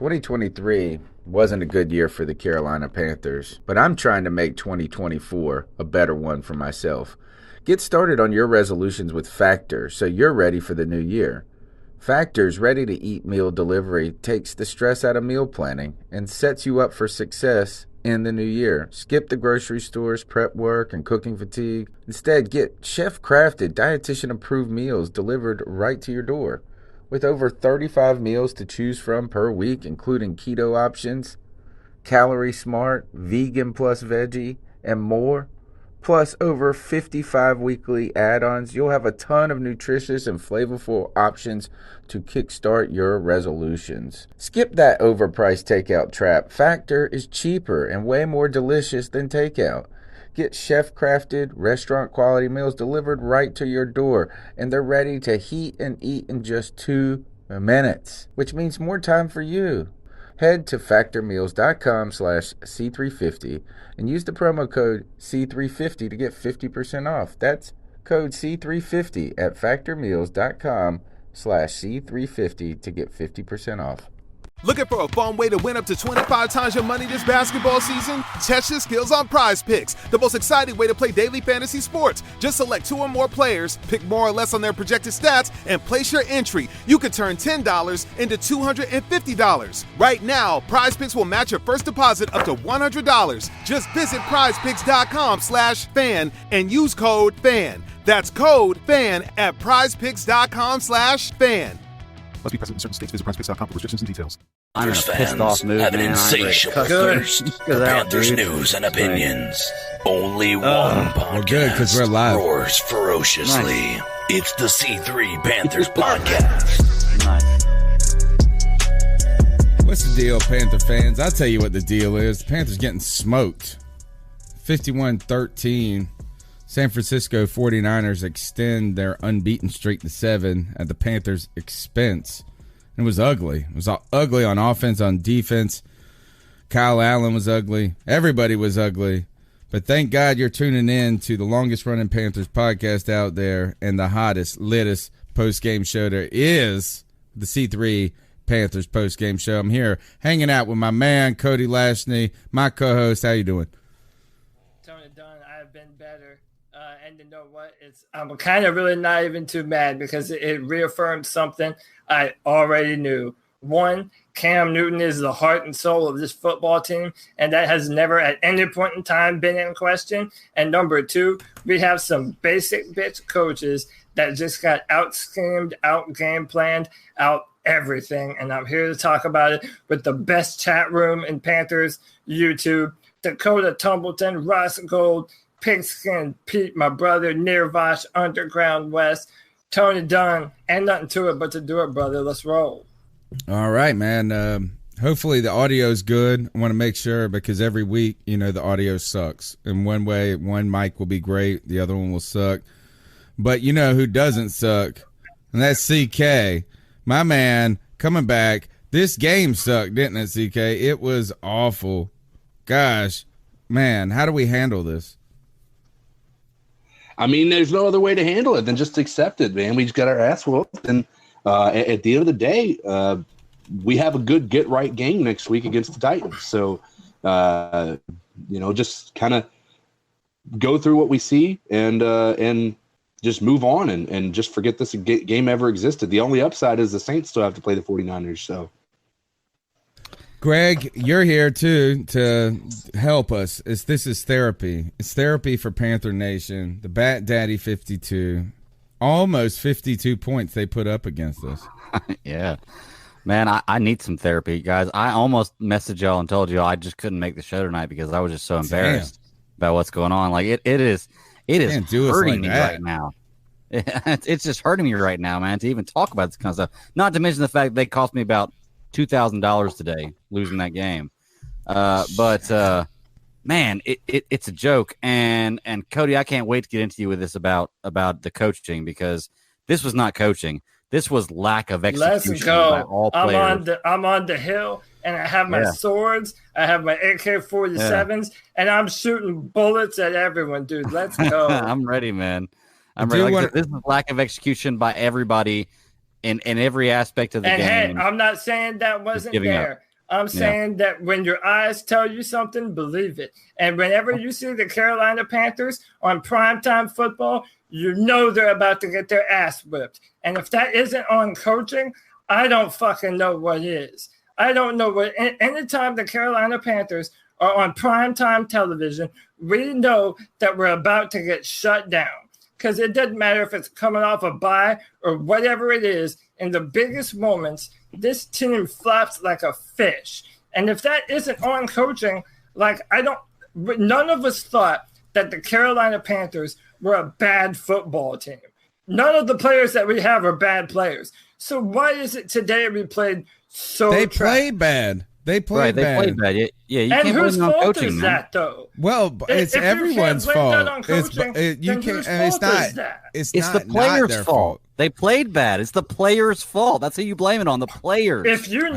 2023 wasn't a good year for the Carolina Panthers, but I'm trying to make 2024 a better one for myself. Get started on your resolutions with Factor so you're ready for the new year. Factor's ready-to-eat meal delivery takes the stress out of meal planning and sets you up for success in the new year. Skip the grocery stores, prep work, and cooking fatigue. Instead, get chef-crafted, dietitian-approved meals delivered right to your door. With over 35 meals to choose from per week, including keto options, calorie smart, vegan plus veggie, and more, plus over 55 weekly add-ons, you'll have a ton of nutritious and flavorful options to kickstart your resolutions. Skip that overpriced takeout trap. Factor is cheaper and way more delicious than takeout. Get chef-crafted, restaurant-quality meals delivered right to your door, and they're ready to heat and eat in just 2 minutes, which means more time for you. Head to factormeals.com/C350 and use the promo code C350 to get 50% off. That's code C350 at factormeals.com/C350 to get 50% off. Looking for a fun way to win up to 25 times your money this basketball season? Test your skills on Prize Picks, the most exciting way to play daily fantasy sports. Just select 2 or more players, pick more or less on their projected stats, and place your entry. You could turn $10 into $250. Right now, Prize Picks will match your first deposit up to $100. Just visit prizepicks.com/fan and use code FAN. That's code FAN at prizepicks.com/fan. Must be present in certain states. Visit prizepicks.com for restrictions and details. I'm in a pissed off mood, have man. an insatiable thirst for Panthers news and opinions. Only one podcast we're live. roars ferociously. Nice. It's the C3 Panthers podcast. Nice. What's the deal, Panther fans? I'll tell you what the deal is. The Panthers getting smoked. 51-13. San Francisco 49ers extend their unbeaten streak to 7 at the Panthers' expense. It was ugly. It was ugly on offense, on defense. Kyle Allen was ugly. Everybody was ugly. But thank God you're tuning in to the longest-running Panthers podcast out there and the hottest, littest post-game show there is, the C3 Panthers post-game show. I'm here hanging out with my man, Cody Lashney, my co-host. How you doing? Tony Dunn, I've been better. And you know what? I'm kind of really not even too mad because it reaffirmed something I already knew. One, Cam Newton is the heart and soul of this football team, and that has never at any point in time been in question. And number 2, we have some basic bitch coaches that just got out-schemed, out-game planned, out everything. And I'm here to talk about it with the best chat room in Panthers YouTube. Dakota Tumbleton, Russ Gold, Pigskin Pete, my brother, Nirvash, Underground West, Tony Dunn, and nothing to it but to do it, brother. Let's roll. All right, man. Hopefully the audio is good. I want to make sure because every week, the audio sucks. In one way, one mic will be great. The other one will suck. But you know who doesn't suck? And that's CK. My man coming back. This game sucked, didn't it, CK? It was awful. Gosh, man, how do we handle this? I mean, there's no other way to handle it than just accept it, man. We just got our ass whooped. And at the end of the day, we have a good get-right game next week against the Titans. So, just kind of go through what we see and just move on and just forget this game ever existed. The only upside is the Saints still have to play the 49ers. So, Greg, you're here too to help us. This is therapy. It's therapy for Panther Nation. The Bat Daddy 52, almost 52 points they put up against us. Yeah, man, I need some therapy, guys. I almost messaged y'all and told you I just couldn't make the show tonight because I was just so embarrassed about what's going on. Like it is hurting me right now. It's just hurting me right now, man, to even talk about this kind of stuff. Not to mention the fact they cost me about $2,000 today losing that game. But man, it's a joke. And Cody, I can't wait to get into you with this about the coaching because this was not coaching. This was lack of execution. Let's go. By all players. I'm on the hill and I have my swords. I have my AK-47s and I'm shooting bullets at everyone, dude. Let's go. I'm ready, man. I'm ready. This is lack of execution by everybody in every aspect of the game. Hey, I'm not saying that wasn't there. I'm saying that when your eyes tell you something, believe it. And whenever you see the Carolina Panthers on primetime football, you know they're about to get their ass whipped. And if that isn't on coaching, I don't fucking know what is. I don't know what. Anytime the Carolina Panthers are on primetime television, we know that we're about to get shut down. Because it doesn't matter if it's coming off a bye or whatever it is. In the biggest moments, this team flops like a fish. And if that isn't on coaching, none of us thought that the Carolina Panthers were a bad football team. None of the players that we have are bad players. So why is it today we played so They played bad. They played bad. They played bad. Yeah, you and can't whose blame it on fault coaching, is man. that, though? Well, it's everyone's fault. It's the players' fault. They played bad. It's the players' fault. That's who you blame it on. The players. If you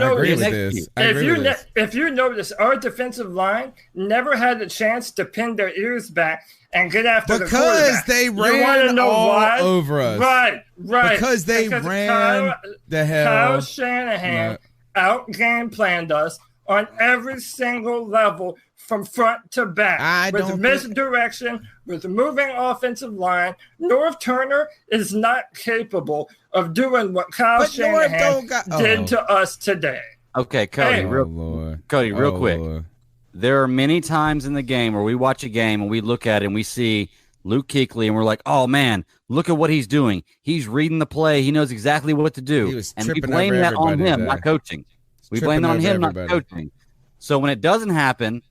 notice, our defensive line never had a chance to pin their ears back and get after the quarterback. Because they ran all over us. Right. Because they ran the hell. Kyle Shanahan out-game planned us on every single level from front to back. With misdirection, with moving offensive line. North Turner is not capable of doing what Kyle Shanahan did to us today. Okay, Cody, real quick. Lord. There are many times in the game where we watch a game and we look at it and we see Luke Kuechly and we're like, oh, man, look at what he's doing. He's reading the play. He knows exactly what to do. And we blame that on him, not coaching. We blame that on him, not coaching. So when it doesn't happen,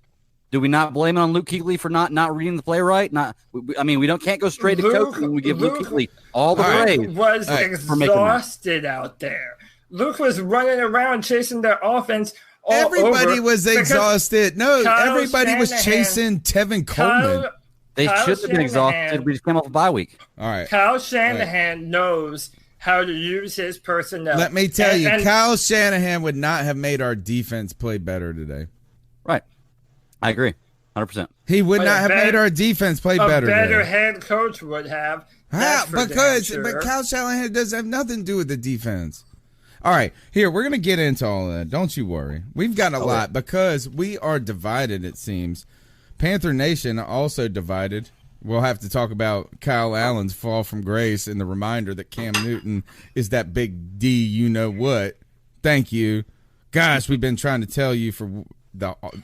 do we not blame it on Luke Kuechly for not reading the play right? We can't go straight to coaching when we give Luke Kuechly all the praise. Luke was exhausted out there. Luke was running around chasing their offense. Everybody was exhausted. Everybody was chasing Tevin Coleman. They should have been exhausted. We just came off a bye week. All right. Kyle Shanahan knows how to use his personnel. Let me tell you, Kyle Shanahan would not have made our defense play better today. Right. I agree. 100%. He would not have made our defense play better today. A better head coach would have. But Kyle Shanahan doesn't have nothing to do with the defense. All right, here, we're going to get into all of that. Don't you worry. We've got a lot because we are divided, it seems. Panther Nation also divided. We'll have to talk about Kyle Allen's fall from grace and the reminder that Cam Newton is that big D you-know-what. Thank you. Gosh, we've been trying to tell you for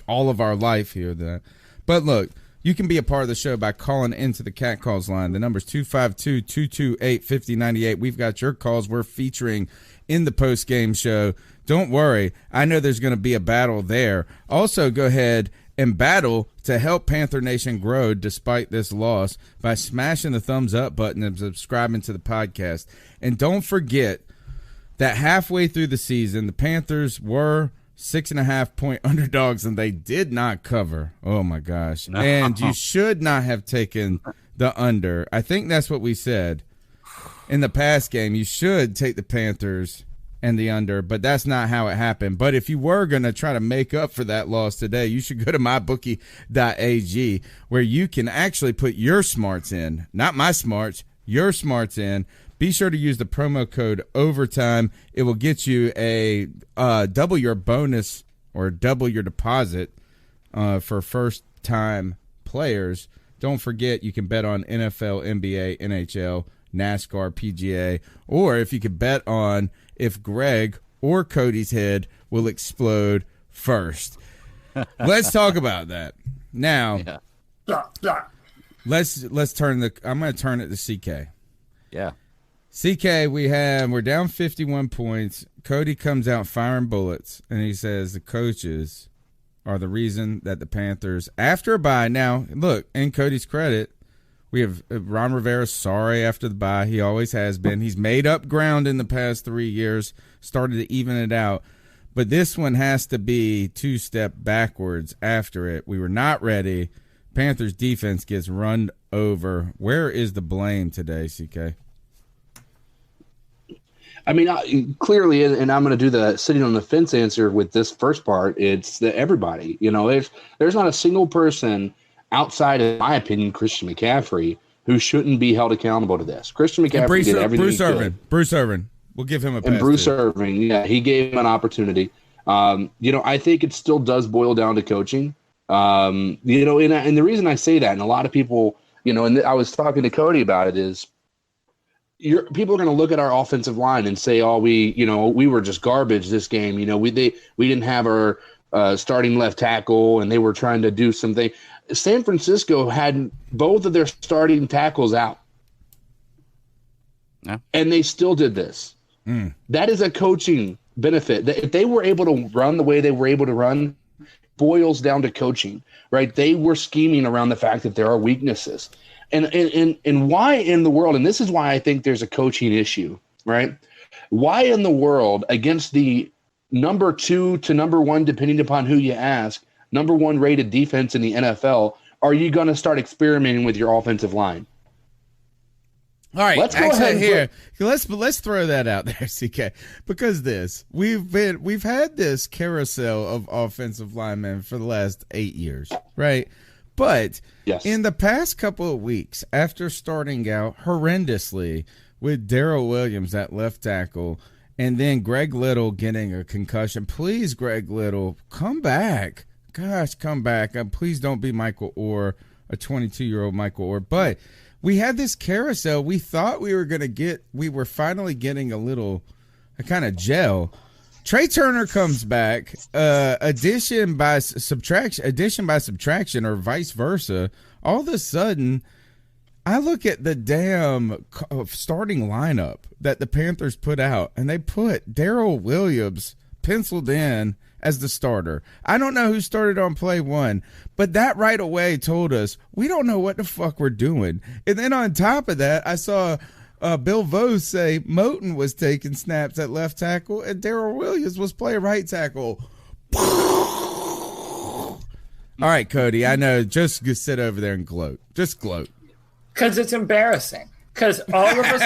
all of our life here. But look, you can be a part of the show by calling into the Cat Calls line. The number's 252-228-5098. We've got your calls. We're featuring in the post-game show. Don't worry. I know there's going to be a battle there. Also, go ahead and battle to help Panther Nation grow despite this loss by smashing the thumbs up button and subscribing to the podcast. And don't forget that halfway through the season, the Panthers were 6.5-point underdogs, and they did not cover. Oh, my gosh. No. And you should not have taken the under. I think that's what we said in the past game. You should take the Panthers and the under, but that's not how it happened. But if you were going to try to make up for that loss today, you should go to mybookie.ag, where you can actually put your smarts in, not my smarts, your smarts in. Be sure to use the promo code OVERTIME. It will get you a double your bonus or double your deposit for first-time players. Don't forget, you can bet on NFL, NBA, NHL, NASCAR, PGA, or if you could bet on if Greg or Cody's head will explode first. Let's talk about that. Now, let's turn I'm going to turn it to CK. Yeah. CK, we're down 51 points. Cody comes out firing bullets, and he says the coaches are the reason that the Panthers, after a bye, now, look, in Cody's credit, we have Ron Rivera sorry after the bye. He always has been. He's made up ground in the past 3 years, started to even it out. But this one has to be two-step backwards after it. We were not ready. Panthers defense gets run over. Where is the blame today, CK? I mean, clearly, and I'm going to do the sitting on the fence answer with this first part. It's everybody. You know, there's not a single person outside, in my opinion, Christian McCaffrey, who shouldn't be held accountable to this. Christian McCaffrey did everything Bruce Irvin. We'll give him a pass. And Bruce Irvin, yeah, he gave him an opportunity. I think it still does boil down to coaching. And the reason I say that, and a lot of people, and I was talking to Cody about it, is people are going to look at our offensive line and say, "Oh, we were just garbage this game. We didn't have our starting left tackle, and they were trying to do something." San Francisco had both of their starting tackles out, and they still did this. That is a coaching benefit. If they were able to run the way they were able to run, boils down to coaching, right? They were scheming around the fact that there are weaknesses. And why in the world, and this is why I think there's a coaching issue, right? Why in the world, against the number 2 to number 1, depending upon who you ask, number 1 rated defense in the NFL, are you going to start experimenting with your offensive line? All right, let's go ahead here. Let's throw that out there, CK, because we've had this carousel of offensive linemen for the last 8 years, right? But in the past couple of weeks, after starting out horrendously with Darrell Williams at left tackle, and then Greg Little getting a concussion, please, Greg Little, come back. Gosh, come back. Please don't be Michael Orr, a 22-year-old Michael Orr. But we had this carousel. We thought we were finally getting a kind of gel. Trey Turner comes back, addition by subtraction, or vice versa. All of a sudden, I look at the damn starting lineup that the Panthers put out, and they put Darrell Williams penciled in as the starter. I don't know who started on play 1, but that right away told us we don't know what the fuck we're doing. And then on top of that, I saw Bill Vose say Moton was taking snaps at left tackle and Darrell Williams was playing right tackle. All right, Cody, I know. Just sit over there and gloat. Just gloat. Because it's embarrassing. Because all of us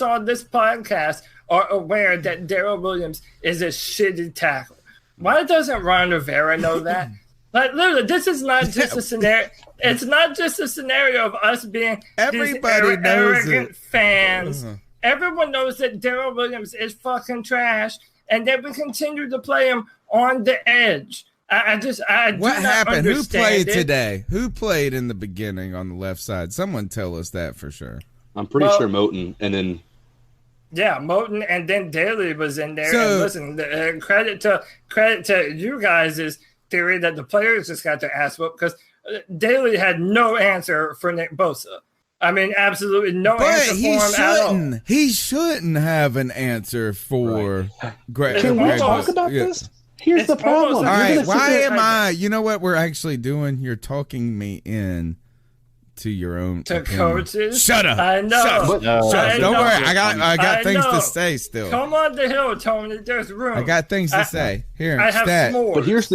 on this podcast are aware that Darrell Williams is a shitty tackle. Why doesn't Ron Rivera know that? Like, literally, this is not just a scenario. It's not just a scenario of us being arrogant fans. Everyone knows that Darrell Williams is fucking trash, and that we continue to play him on the edge. What happened? Who played today? Who played in the beginning on the left side? Someone tell us that for sure. I'm pretty sure Moton, and then Moton, and then Daly was in there. And listen, credit to you guys' theory that the players just got their ass whooped because Daly had no answer for Nick Bosa. I mean, absolutely no answer for him at all. He shouldn't have an answer for Greg. Can we talk about this? Here's the problem. All right, why am I? You know what we're actually doing? You're talking me in to your own opinion. Coaches. Shut up. I know. Shut up. Don't worry. I got things to say still. Come on the hill, Tony. There's room. I got things to say. Here, I have s'mores. But here's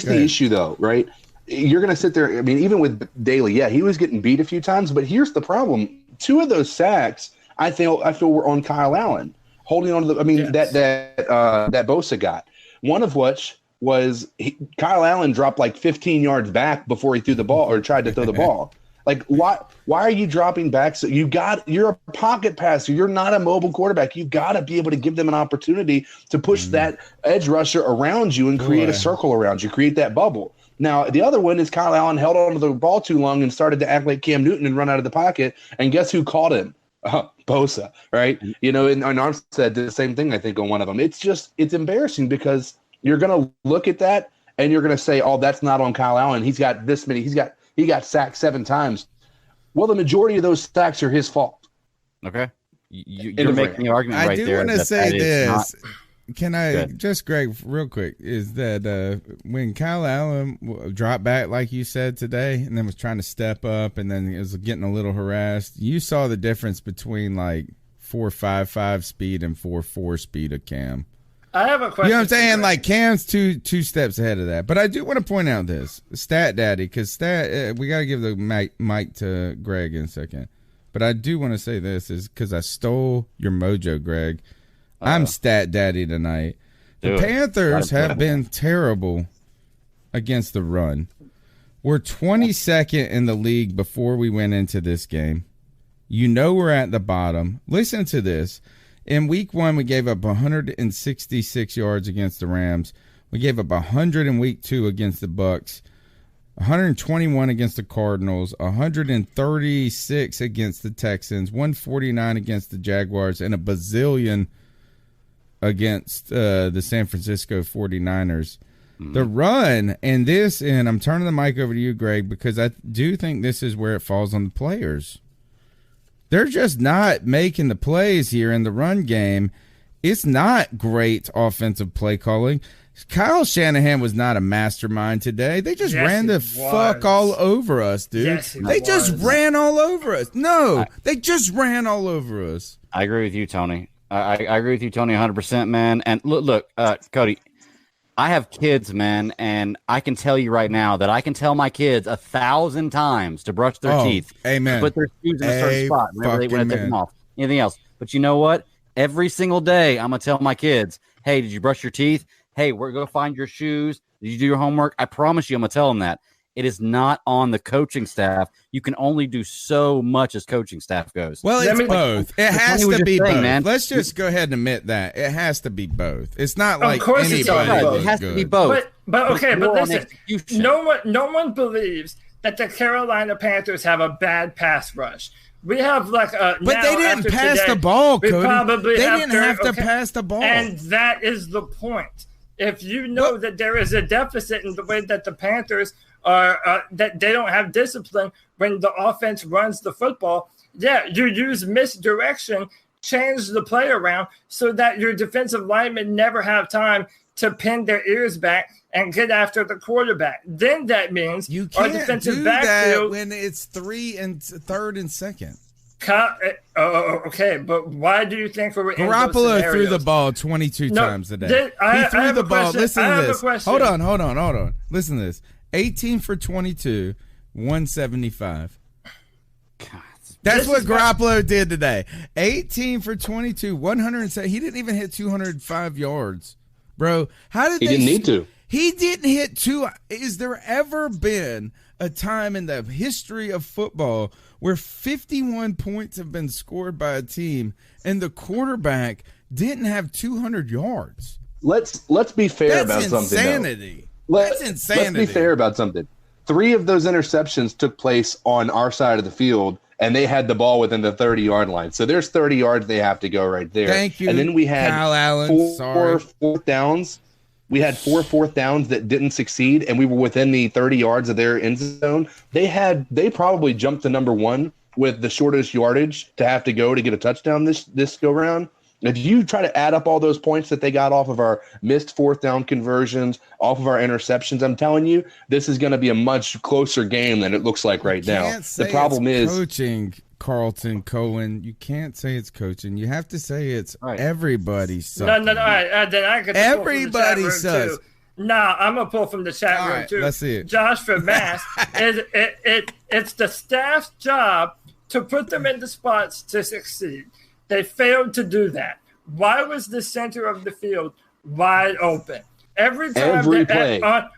the issue, though, right? You're going to sit there. I mean, even with Daly, he was getting beat a few times. But here's the problem: 2 of those sacks, I feel were on Kyle Allen holding on to the. I mean, that Bosa got. One of which was Kyle Allen dropped like 15 yards back before he threw the ball or tried to throw the ball. Like, why are you dropping back? So you're a pocket passer. You're not a mobile quarterback. You got to be able to give them an opportunity to push that edge rusher around you and create a circle around you, create that bubble. Now, the other one is Kyle Allen held on to the ball too long and started to act like Cam Newton and run out of the pocket. And guess who caught him? Bosa, right? And Armstead did the same thing, I think, on one of them. It's embarrassing because you're going to look at that and you're going to say, oh, that's not on Kyle Allen. He's got this many. He got sacked 7 times. Well, the majority of those sacks are his fault. Okay. You're making the argument right there. I do want to say this. Can I just, Greg, real quick, is that when Kyle Allen dropped back, like you said today, and then was trying to step up and then was getting a little harassed, you saw the difference between like 4.55 speed and 4.4 speed of Cam. I have a question. You know what I'm saying? Like Cam's two steps ahead of that. But I do want to point out this Stat Daddy, because we got to give the mic to Greg in a second. But I do want to say this is because I stole your mojo, Greg. I'm Stat Daddy tonight. The Panthers have been terrible against the run. We're 22nd in the league before we went into this game. You know we're at the bottom. Listen to this. In week 1, we gave up 166 yards against the Rams. We gave up 100 in week 2 against the Bucks, 121 against the Cardinals, 136 against the Texans, 149 against the Jaguars, and a bazillion against the San Francisco 49ers. The run and I'm turning the mic over to you, Greg, because I do think this is where it falls on the players. They're just not making the plays here in the run game. It's not great offensive play calling. Kyle Shanahan was not a mastermind today. They just ran the fuck all over us, dude. They just ran all over us. They just ran all over us. I agree with you, Tony. I agree with you, Tony, 100%, man. And look, Cody, I have kids, man, and I can tell you right now that I can tell my kids 1,000 times to brush their teeth, amen, put their shoes in a certain spot whenever they want to take them off. Anything else? But you know what? Every single day, I'm gonna tell my kids, "Hey, did you brush your teeth? Hey, we're gonna find your shoes. Did you do your homework?" I promise you, I'm gonna tell them that. It is not on the coaching staff. You can only do so much as coaching staff goes. Well, it's both. It has to be both. Man. Let's just go ahead and admit that. It has to be both. It's not like anybody it has to be both. But listen, no one believes that the Carolina Panthers have a bad pass rush. We have but they didn't pass the ball, Cody. They didn't have to pass the ball. And that is the point. If you know that there is a deficit in the way that the Panthers are, that they don't have discipline when the offense runs the football, you use misdirection, change the play around so that your defensive linemen never have time to pin their ears back and get after the quarterback. Then that means you can't our defensive do backfield, that when it's 3rd and 2nd. Okay, but why do you think we're Garoppolo threw the ball 22 times today? He threw the ball. Listen to this. Hold on. Listen to this. 18 for 22, 175. God, that's what Garoppolo did today. 18 for 22, 107. He didn't even hit 205 yards, bro. He didn't need to. He didn't hit two. Is there ever been a time in the history of football where 51 points have been scored by a team and the quarterback didn't have 200 yards? Let's be fair about something. That's insanity. Let's be fair about something. 3 of those interceptions took place on our side of the field, and they had the ball within the 30-yard line. So there's 30 yards they have to go right there. Thank you. And then we had Kyle Allen. four fourth downs. We had 4 fourth downs that didn't succeed, and we were within the 30 yards of their end zone. They probably jumped to number 1 with the shortest yardage to have to go to get a touchdown this go round. If you try to add up all those points that they got off of our missed 4th down conversions, off of our interceptions, I'm telling you, this is going to be a much closer game than it looks like right now. The problem is coaching, Carlton Cohen. You can't say it's coaching. You have to say it's everybody sucks. No. Then I could everybody sucks. Nah, I'm gonna pull from the chat room too. Let's see it. Josh from Mass. It's the staff's job to put them in the spots to succeed. They failed to do that. Why was the center of the field wide open? Every play. On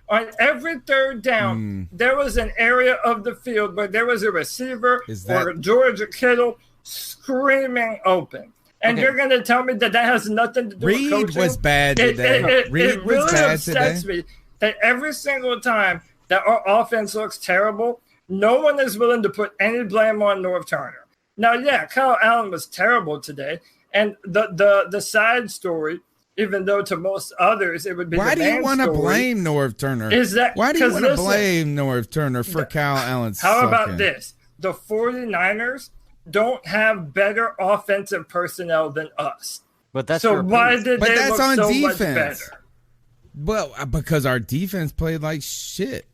every 3rd down, there was an area of the field where there was a receiver or George Kittle screaming open. And you're going to tell me that has nothing to do with coaching? Reed was bad today. It really upsets me that every single time that our offense looks terrible, no one is willing to put any blame on Norv Turner. Now, Kyle Allen was terrible today, and the side story, even though to most others it would be why the main do you want to blame Norv Turner? Why do you want to blame Norv Turner for Kyle Allen's How about this? The 49ers don't have better offensive personnel than us. But that's why did they look so much better? Well, because our defense played like shit.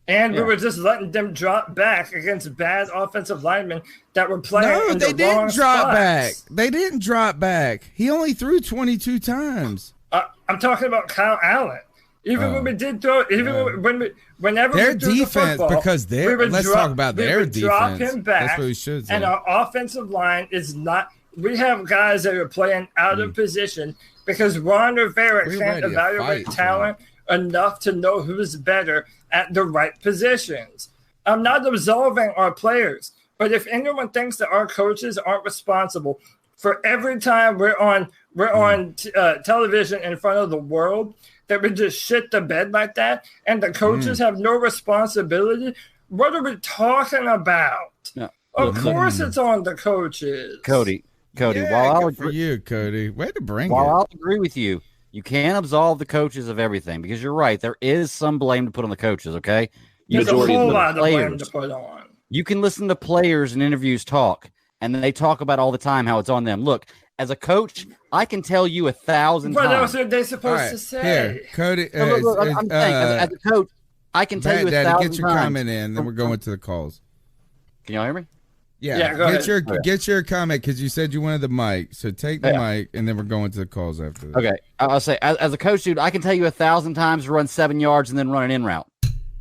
And we were just letting them drop back against bad offensive linemen that were playing in the wrong spots. They didn't drop back. He only threw 22 times. I'm talking about Kyle Allen. Even when we did throw, whenever their we threw defense, the football, because let's talk about their defense. Drop him back. That's what we should say. And our offensive line is not. We have guys that are playing out of position because Ron Rivera can't evaluate talent enough to know who's better at the right positions. I'm not absolving our players, but if anyone thinks that our coaches aren't responsible for every time we're on television in front of the world that we just shit the bed like that, and the coaches have no responsibility? What are we talking about? No. Of course, it's on the coaches. Cody. Yeah, while I'll good for you, Cody. Way to bring while it. I'll agree with you, you can't absolve the coaches of everything because you're right. There is some blame to put on the coaches. Okay, There's a whole lot of blame to put on. You can listen to players and interviews talk, and they talk about all the time how it's on them. Look, as a coach, I can tell you 1,000 times. What else are they supposed to say? Here, Cody. Look, I'm saying, as a coach, I can tell you 1,000 times. Get your comment in, then we're going to the calls. Can y'all hear me? Yeah, go ahead. Get your comment because you said you wanted the mic. So take the mic, and then we're going to the calls after this. Okay, I'll say as a coach, dude, I can tell you 1,000 times to run 7 yards and then run an in route.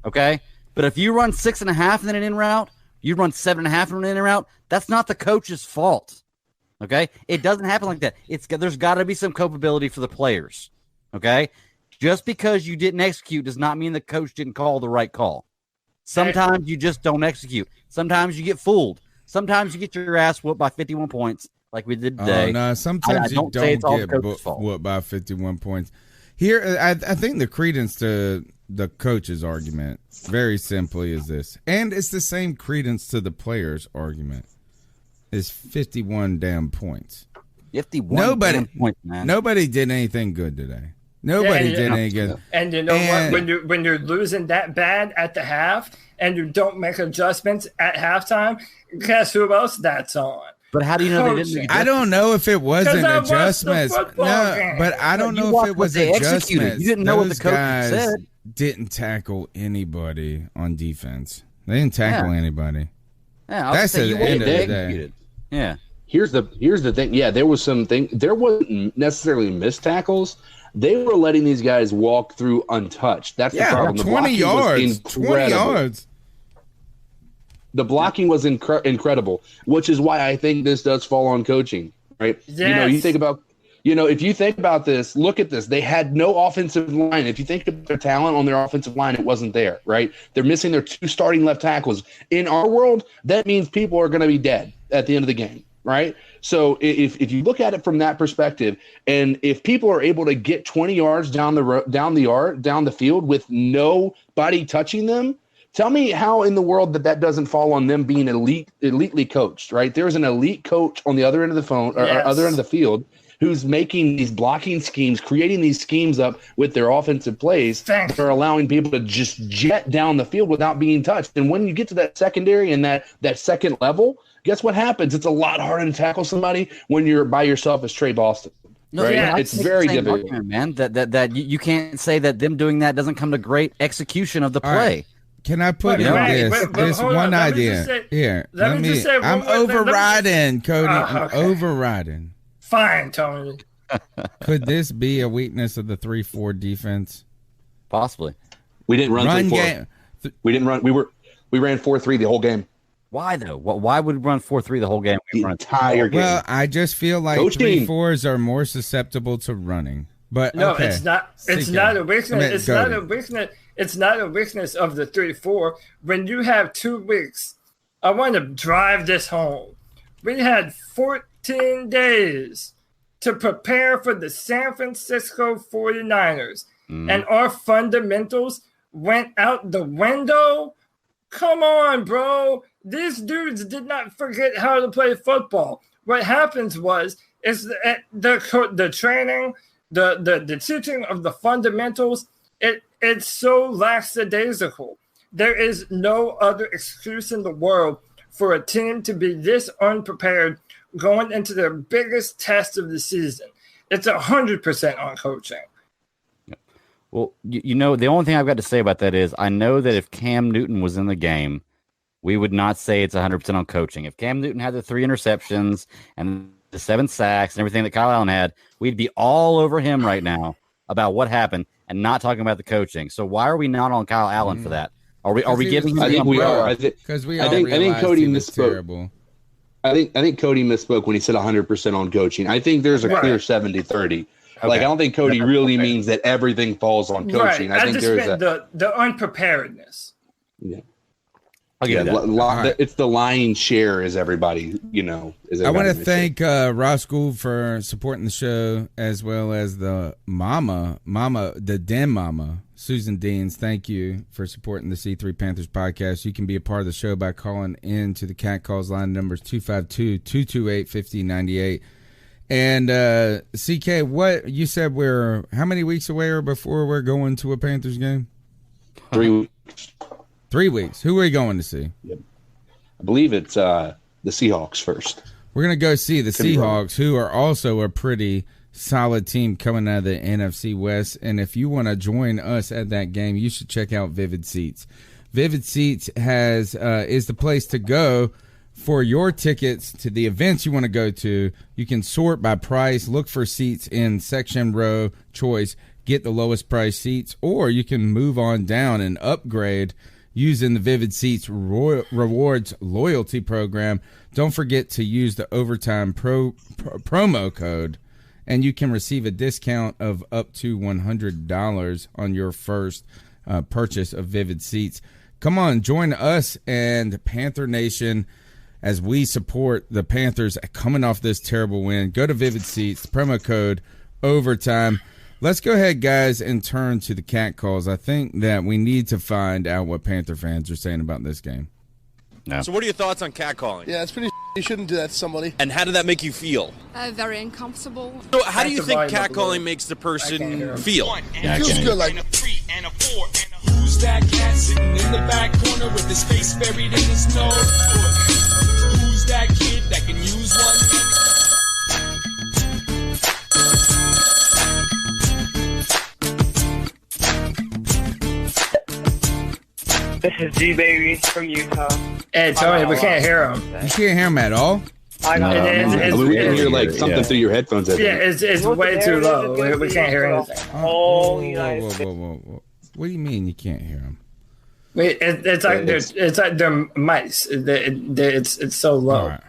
Okay, but if you run 6.5 and then an in route, you run 7.5 and run an in route. That's not the coach's fault. Okay, it doesn't happen like that. There's got to be some culpability for the players. Okay, just because you didn't execute does not mean the coach didn't call the right call. Sometimes you just don't execute. Sometimes you get fooled. Sometimes you get your ass whooped by 51 points, like we did today. Oh, no, sometimes you don't get whooped by 51 points. Here, I think the credence to the coach's argument, very simply, is this. And it's the same credence to the player's argument, is 51 damn points. 51 damn points, man. Nobody did anything good today. Nobody did any good. And you know what? When you're losing that bad at the half and you don't make adjustments at halftime, guess who else that's on? But how do you know they didn't make adjustments? I don't know if it wasn't adjustments. No, but I don't know if it was adjustments. You didn't know what the coach said. Didn't tackle anybody on defense. They didn't tackle anybody. Yeah, that's at the end of the day. Yeah. Here's the thing. Yeah, there was something. There wasn't necessarily missed tackles. They were letting these guys walk through untouched. That's the problem. 20 yards. 20 yards. The blocking was incredible, which is why I think this does fall on coaching, right? Yes. You think about, if you think about this, look at this. They had no offensive line. If you think of their talent on their offensive line, it wasn't there, right? They're missing their 2 starting left tackles. In our world, that means people are going to be dead at the end of the game, right? So if you look at it from that perspective, and if people are able to get 20 yards down the field with nobody touching them, tell me how in the world that doesn't fall on them being elitely coached, right? There's an elite coach on the other end of the phone or other end of the field who's making these blocking schemes, creating these schemes up with their offensive plays that are allowing people to just jet down the field without being touched. And when you get to that secondary and that second level, guess what happens? It's a lot harder to tackle somebody when you're by yourself as Trey Boston. No, right? Yeah, it's very difficult, argument, man. That you can't say that them doing that doesn't come to great execution of the play. Right. Can I put in this one idea? Here, I'm overriding, Cody. I'm overriding. Fine, Tony. Could this be a weakness of the 3-4 defense? Possibly. We didn't run game. We didn't run. We ran 4-3 the whole game. Why though? Why would we run 4-3 the whole game? The entire game. Well, I just feel like 3-4s are more susceptible to running. But no, okay. it's not. It's not a weakness. It's not a weakness. It's not a weakness of the 3-4. When you have 2 weeks, I want to drive this home. We had 14 days to prepare for the San Francisco 49ers, and our fundamentals went out the window. Come on, bro. These dudes did not forget how to play football. What happens is the training, the teaching of the fundamentals, it's so lackadaisical. There is no other excuse in the world for a team to be this unprepared going into their biggest test of the season. It's 100% on coaching. Well, the only thing I've got to say about that is I know that if Cam Newton was in the game, we would not say it's 100% on coaching. If Cam Newton had the 3 interceptions and the 7 sacks and everything that Kyle Allen had, we'd be all over him right now about what happened and not talking about the coaching. So why are we not on Kyle Allen for that? Are we giving him? I think we are. I think Cody misspoke. I think Cody misspoke when he said 100% on coaching. I think there's a clear 70-30. Okay. Like I don't think Cody really means that everything falls on coaching. Right. I think just there's meant the unpreparedness. Yeah. I'll give you that. Right. It's the lion's share, is everybody, I want to thank Ross Gould for supporting the show, as well as the the Den Mama, Susan Deans. Thank you for supporting the C3 Panthers podcast. You can be a part of the show by calling in to the Cat Calls line. Numbers 252-228-5098. And CK, what you said, we're how many weeks away before we're going to a Panthers game? 3 weeks. 3 weeks. Who are we going to see? Yep. I believe it's the Seahawks first. We're going to go see the Seahawks, who are also a pretty solid team coming out of the NFC West. And if you want to join us at that game, you should check out Vivid Seats. Vivid Seats is the place to go for your tickets to the events you want to go to. You can sort by price, look for seats in section, row, choice, get the lowest price seats, or you can move on down and upgrade using the Vivid Seats Rewards loyalty program. Don't forget to use the Overtime promo code, and you can receive a discount of up to $100 on your first purchase of Vivid Seats. Come on, join us and Panther Nation as we support the Panthers coming off this terrible win. Go to Vivid Seats, promo code Overtime. Let's go ahead, guys, and turn to the Cat Calls. I think that we need to find out what Panther fans are saying about this game. No. So what are your thoughts on catcalling? Yeah, it's pretty you shouldn't do that to somebody. And how did that make you feel? Very uncomfortable. So how do you think catcalling makes the person feel? It feels good, like... Who's that cat sitting in the back corner with his face buried in the snow? Who's that kid that can use one? This is G-Baby from Utah. Hey, Tony, we can't hear him. You can't hear him at all? We can hear like something through your headphones. Yeah, it's way too low. We can't hear anything. Whoa. What do you mean you can't hear him? Wait, it's like they're mice. It's so low. All right.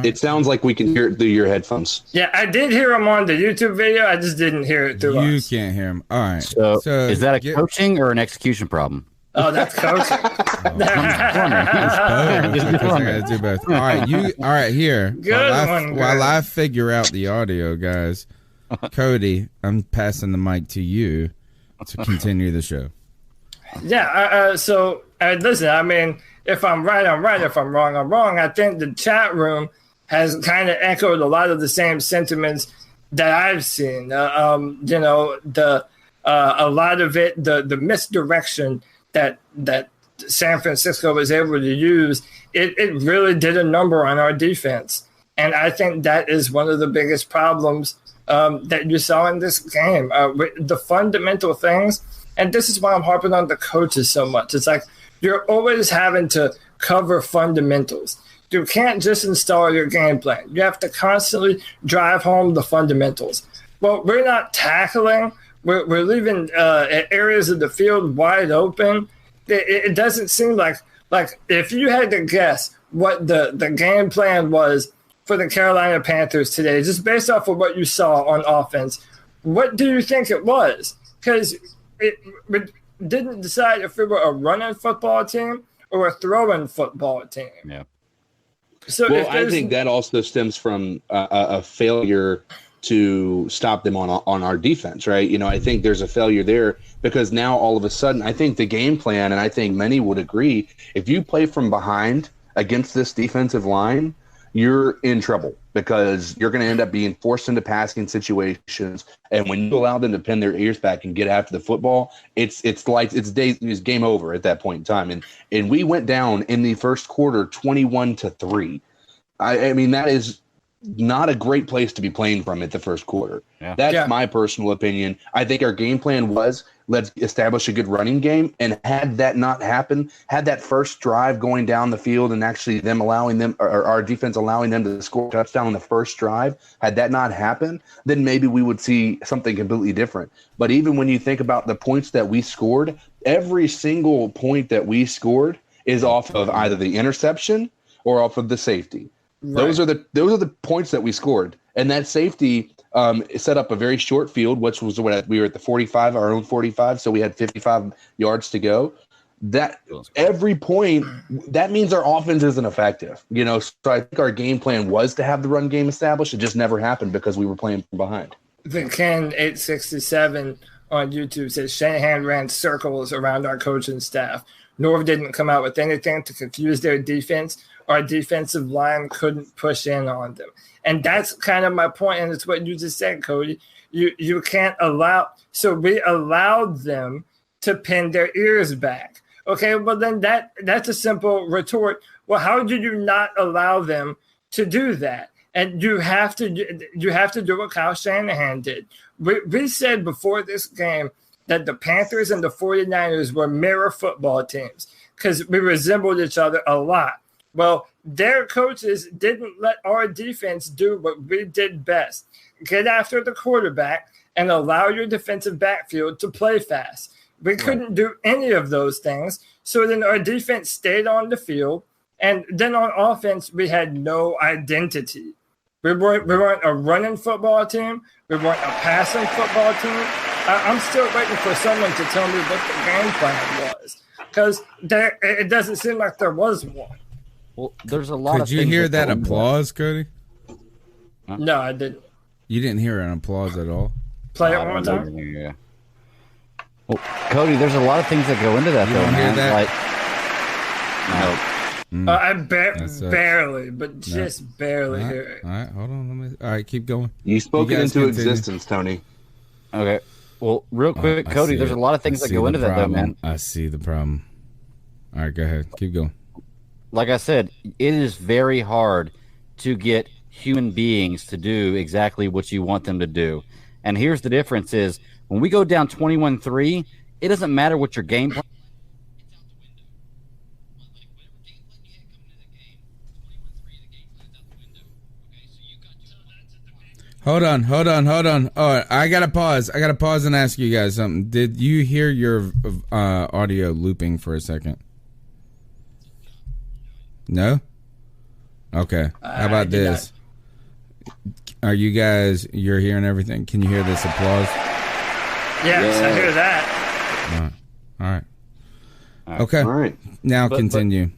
It sounds like we can hear it through your headphones. Yeah, I did hear him on the YouTube video. I just didn't hear it through You us. can't hear him. All right. So is that a coaching or an execution problem? Oh, that's coaching. Do both. All right, here. While I figure out the audio, guys, Cody, I'm passing the mic to you to continue the show. Yeah, so listen, I mean, if I'm right, I'm right. If I'm wrong, I'm wrong. I think the chat room has kind of echoed a lot of the same sentiments that I've seen. A lot of it, the misdirection that San Francisco was able to use, it really did a number on our defense. And I think that is one of the biggest problems that you saw in this game. The fundamental things, and this is why I'm harping on the coaches so much. It's like you're always having to cover fundamentals. You can't just install your game plan. You have to constantly drive home the fundamentals. Well, we're not tackling. We're leaving areas of the field wide open. It doesn't seem like if you had to guess what the game plan was for the Carolina Panthers today, just based off of what you saw on offense, what do you think it was? Because we didn't decide if we were a running football team or a throwing football team. Yeah. So I think that also stems from a failure to stop them on our defense, right? I think there's a failure there because now all of a sudden, I think the game plan, and I think many would agree, if you play from behind against this defensive line, you're in trouble because you're going to end up being forced into passing situations. And when you allow them to pin their ears back and get after the football, it's game over at that point in time. And we went down in the first quarter 21-3. I mean, that is not a great place to be playing from at the first quarter. Yeah. That's my personal opinion. I think our game plan was let's establish a good running game. And had that not happened, had that first drive going down the field and actually them allowing them or our defense allowing them to score a touchdown on the first drive, had that not happened, then maybe we would see something completely different. But even when you think about the points that we scored, every single point that we scored is off of either the interception or off of the safety. Right. Those are the points that we scored, and that safety set up a very short field, which was when we were at the 45, our own 45, so we had 55 yards to go. that every point, that means our offense isn't effective. So I think our game plan was to have the run game established. It just never happened because we were playing from behind. The Ken 867 on YouTube says Shanahan ran circles around our coaching staff. Norv didn't come out with anything to confuse their defense. Our defensive line couldn't push in on them. And that's kind of my point, and it's what you just said, Cody. You can't allow – so we allowed them to pin their ears back. Okay, well, then that's a simple retort. Well, how did you not allow them to do that? And you have to do what Kyle Shanahan did. We said before this game that the Panthers and the 49ers were mirror football teams because we resembled each other a lot. Well, their coaches didn't let our defense do what we did best. Get after the quarterback and allow your defensive backfield to play fast. We couldn't do any of those things. So then our defense stayed on the field. And then on offense, we had no identity. We weren't a running football team. We weren't a passing football team. I'm still waiting for someone to tell me what the game plan was. Because it doesn't seem like there was one. Well, there's a lot of things. Could you hear that applause, Cody? Huh? No, I didn't. You didn't hear an applause at all? Play it one time? Yeah. Well, Cody, there's a lot of things that go into that, you though, don't man. Hear that? I barely, but just barely hear it. All right, hold on. All right, keep going. You spoke it into existence, Tony. Okay. Well, real quick, Cody, there's a lot of things that go into that, though, man. I see the problem. All right, go ahead. Keep going. Like I said, it is very hard to get human beings to do exactly what you want them to do. And here's the difference is when we go down 21-3, it doesn't matter what your game plan. Hold on. Oh, I got to pause and ask you guys something. Did you hear your audio looping for a second? No? Okay. How about this? Are you guys, you're hearing everything? Can you hear this applause? Yes, I hear that. All right. Okay. All right. Now continue.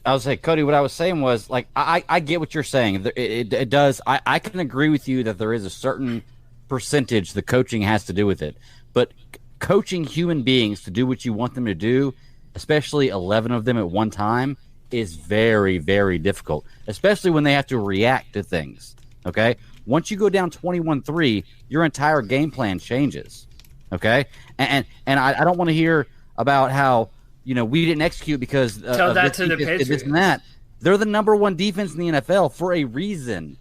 I was saying, Cody, what I was saying was, like, I get what you're saying. It does. I can agree with you that there is a certain percentage the coaching has to do with it. But coaching human beings to do what you want them to do, especially 11 of them at one time, is very, very difficult, especially when they have to react to things. Okay? Once you go down 21-3, your entire game plan changes. Okay? And I don't want to hear about how, we didn't execute because tell that to the Patriots. This and that. They're the number one defense in the NFL for a reason.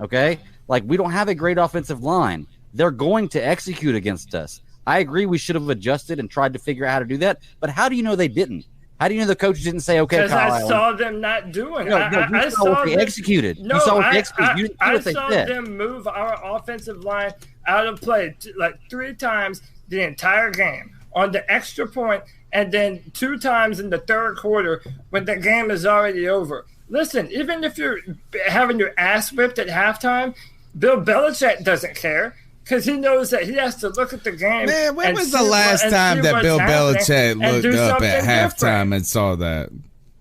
Okay? Like, we don't have a great offensive line. They're going to execute against us. I agree we should have adjusted and tried to figure out how to do that, but how do you know they didn't? How do you know the coach didn't say, okay, because Kyle I saw them not doing it. I saw what they executed. No, you saw what they executed. You didn't see what they saw said. them move our offensive line out of play like 3 times the entire game on the extra point, and then 2 times in the third quarter when the game is already over. Listen, even if you're having your ass whipped at halftime, Bill Belichick doesn't care. Because he knows that he has to look at the game. Man, when was the last time that Bill Belichick looked up at halftime and saw that?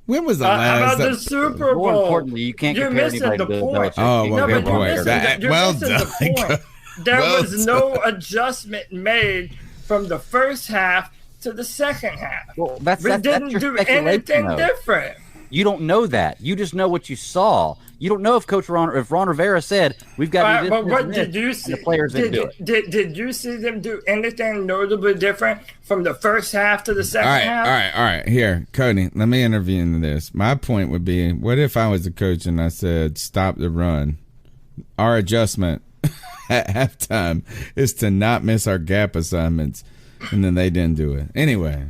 When was the last? How about the Super Bowl? More importantly, you can't compare anybody to Bill Belichick. Oh, well, good point. Well done. There was no adjustment made from the first half to the second half. Well, we didn't do anything different. You don't know that. You just know what you saw. You don't know if Ron Rivera said we've got to do this. But what did you see? The players didn't do it. Did you see them do anything notably different from the first half to the second half? All right. Here, Cody, let me intervene in this. My point would be, what if I was a coach and I said, stop the run? Our adjustment at halftime is to not miss our gap assignments, and then they didn't do it. Anyway.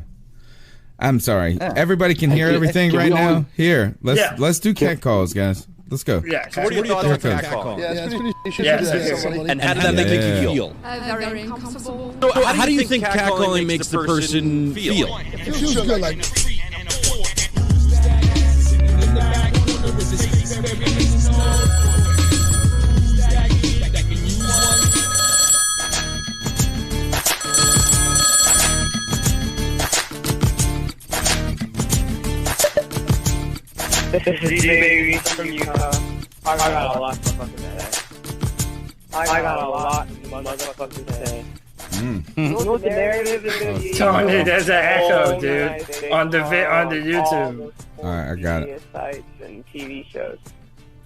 I'm sorry. Yeah. Everybody can hear everything right now? Here, let's do cat calls, guys. Let's go. Yeah. So what are your thoughts on cat call? Yeah, it's pretty. You should do that to somebody. And how did that make you feel? Very uncomfortable. So how do you think catcalling makes the person feel? It feels good, like. This is G-Baby from Utah. I got a lot to fucking say. I got a lot to motherfucking say. What the narrative is going to be? Tony, there's an echo, dude, on the YouTube. All right, I got it. Sites and TV shows.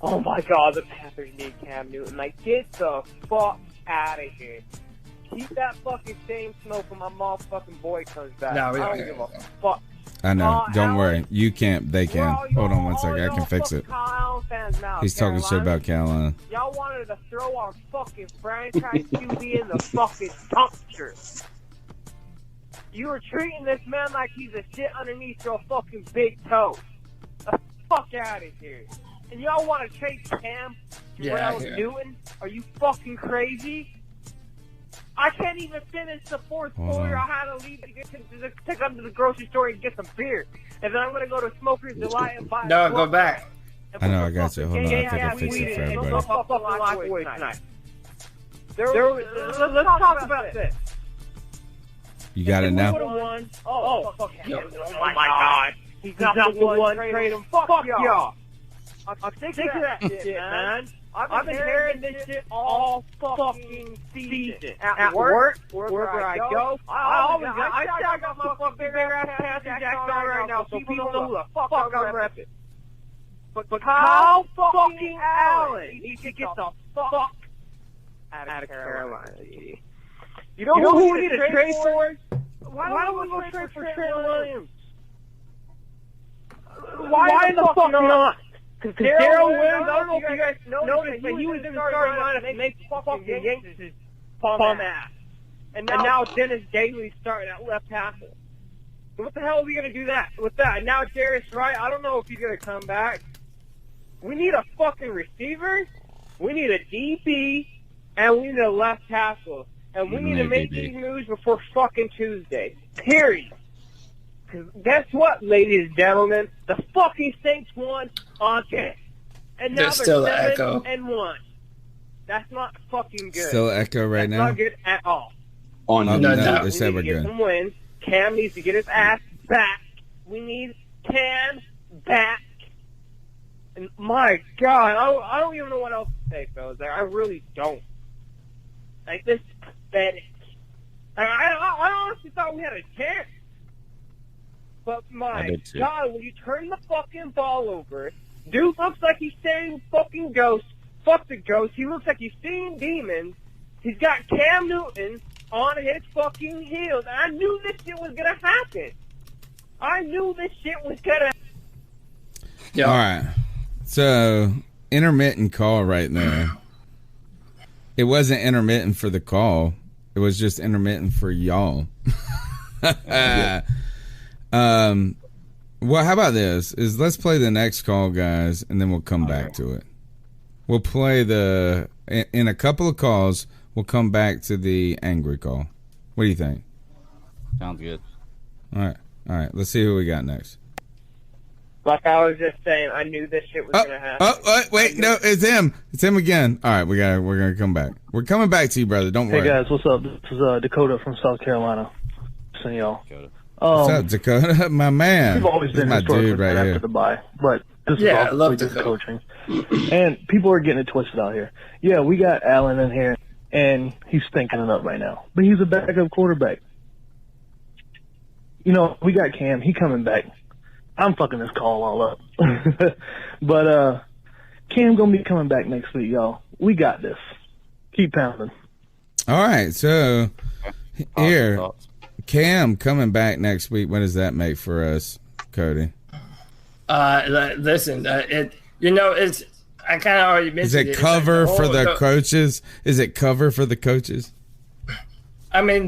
Oh my God, the Panthers need Cam Newton. Like, get the fuck out of here. Keep that fucking same smoke when my motherfucking boy comes back. No, we I don't don't give a fuck. I know. Don't worry. You can't. They can. Hold on one second. I can fix it. He's talking shit about Carolina. Y'all wanted to throw our fucking franchise QB in the fucking dumpster. You were treating this man like he's a shit underneath your fucking big toe. The fuck out of here. And y'all want to trade Cam Newton? Are you fucking crazy? I can't even finish the fourth quarter. I had to leave to come to the grocery store and get some beer. And then I'm going to go to Smokers Delight and buy No, go back. I know, I got you. Hold on, I think I fixed it for everybody. Let's talk about this. You got it now? Oh my God. He's not the one. Trade him. Fuck y'all. I'm sick of that shit, man. I've been hearing this shit all fucking season. At work, wherever I go, I got my fucking big ass Panther jacket on right now, so people know who the fuck I'm repping. But Kyle fucking Allen needs to get the fuck out of Carolina. You know who we need to trade for? Why don't we go trade for Trent Williams? Why the fuck not? Because Darryl Williams, I don't know if you guys noticed, but he was in the starting lineup and they fucking yanked his bum ass. And now Dennis Daly's starting at left tackle. So what the hell are we going to do with that? And now Darius Wright, I don't know if he's going to come back. We need a fucking receiver, we need a DP, and we need a left tackle. And we need to make these moves before fucking Tuesday. Period. Because guess what, ladies and gentlemen? The fucking Saints won again. And now they're still 7-1. That's not fucking good. Still echo right now? That's not good at all. They said we're good. good. Some wins. Cam needs to get his ass back. We need Cam back. And my God, I don't even know what else to say, fellas. I really don't. Like, this is pathetic. I honestly thought we had a chance. But my God, when you turn the fucking ball over, dude looks like he's seeing fucking ghosts. Fuck the ghosts. He looks like he's seeing demons. He's got Cam Newton on his fucking heels. And I knew this shit was going to happen. All right. So, intermittent call right there. It wasn't intermittent for the call. It was just intermittent for y'all. Well, how about this? Let's play the next call, guys, and then we'll come back to it. We'll play in a couple of calls, we'll come back to the angry call. What do you think? Sounds good. All right. Let's see who we got next. Like I was just saying, I knew this shit was gonna happen. Wait, no, it's him. It's him again. All right, we're gonna come back. We're coming back to you, brother. Don't worry. Hey guys, what's up? This is Dakota from South Carolina. Listen, y'all. What's up, Dakota? My man. We've always been my dude right after here. the bye, but this is I love good coaching. And people are getting it twisted out here. Yeah, we got Allen in here, and he's stinking it up right now. But he's a backup quarterback. You know, we got Cam. He coming back. I'm fucking this call all up. But Cam gonna be coming back next week, y'all. We got this. Keep pounding. All right, so here, Cam coming back next week. What does that make for us, Cody? Listen, it's. I kind of already mentioned it. Is it cover for the coaches? Is it cover for the coaches? I mean,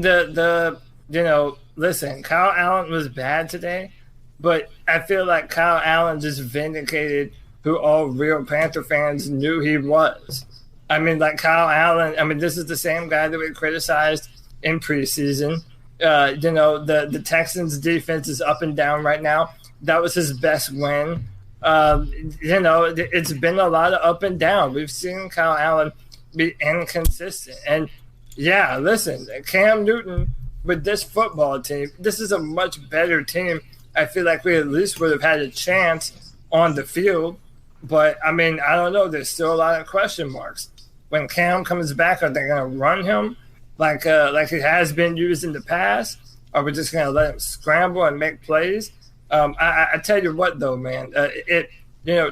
listen, Kyle Allen was bad today, but I feel like Kyle Allen just vindicated who all real Panther fans knew he was. I mean, like Kyle Allen, this is the same guy that we criticized in preseason. The Texans defense is up and down right now. That was his best win. It's been a lot of up and down. We've seen Kyle Allen be inconsistent. And yeah, listen, Cam Newton with this football team, this is a much better team. I feel like we at least would have had a chance on the field. But, I mean, I don't know. There's still a lot of question marks. When Cam comes back, are they going to run him like it has been used in the past? Or are we just going to let him scramble and make plays? I tell you what, though, man.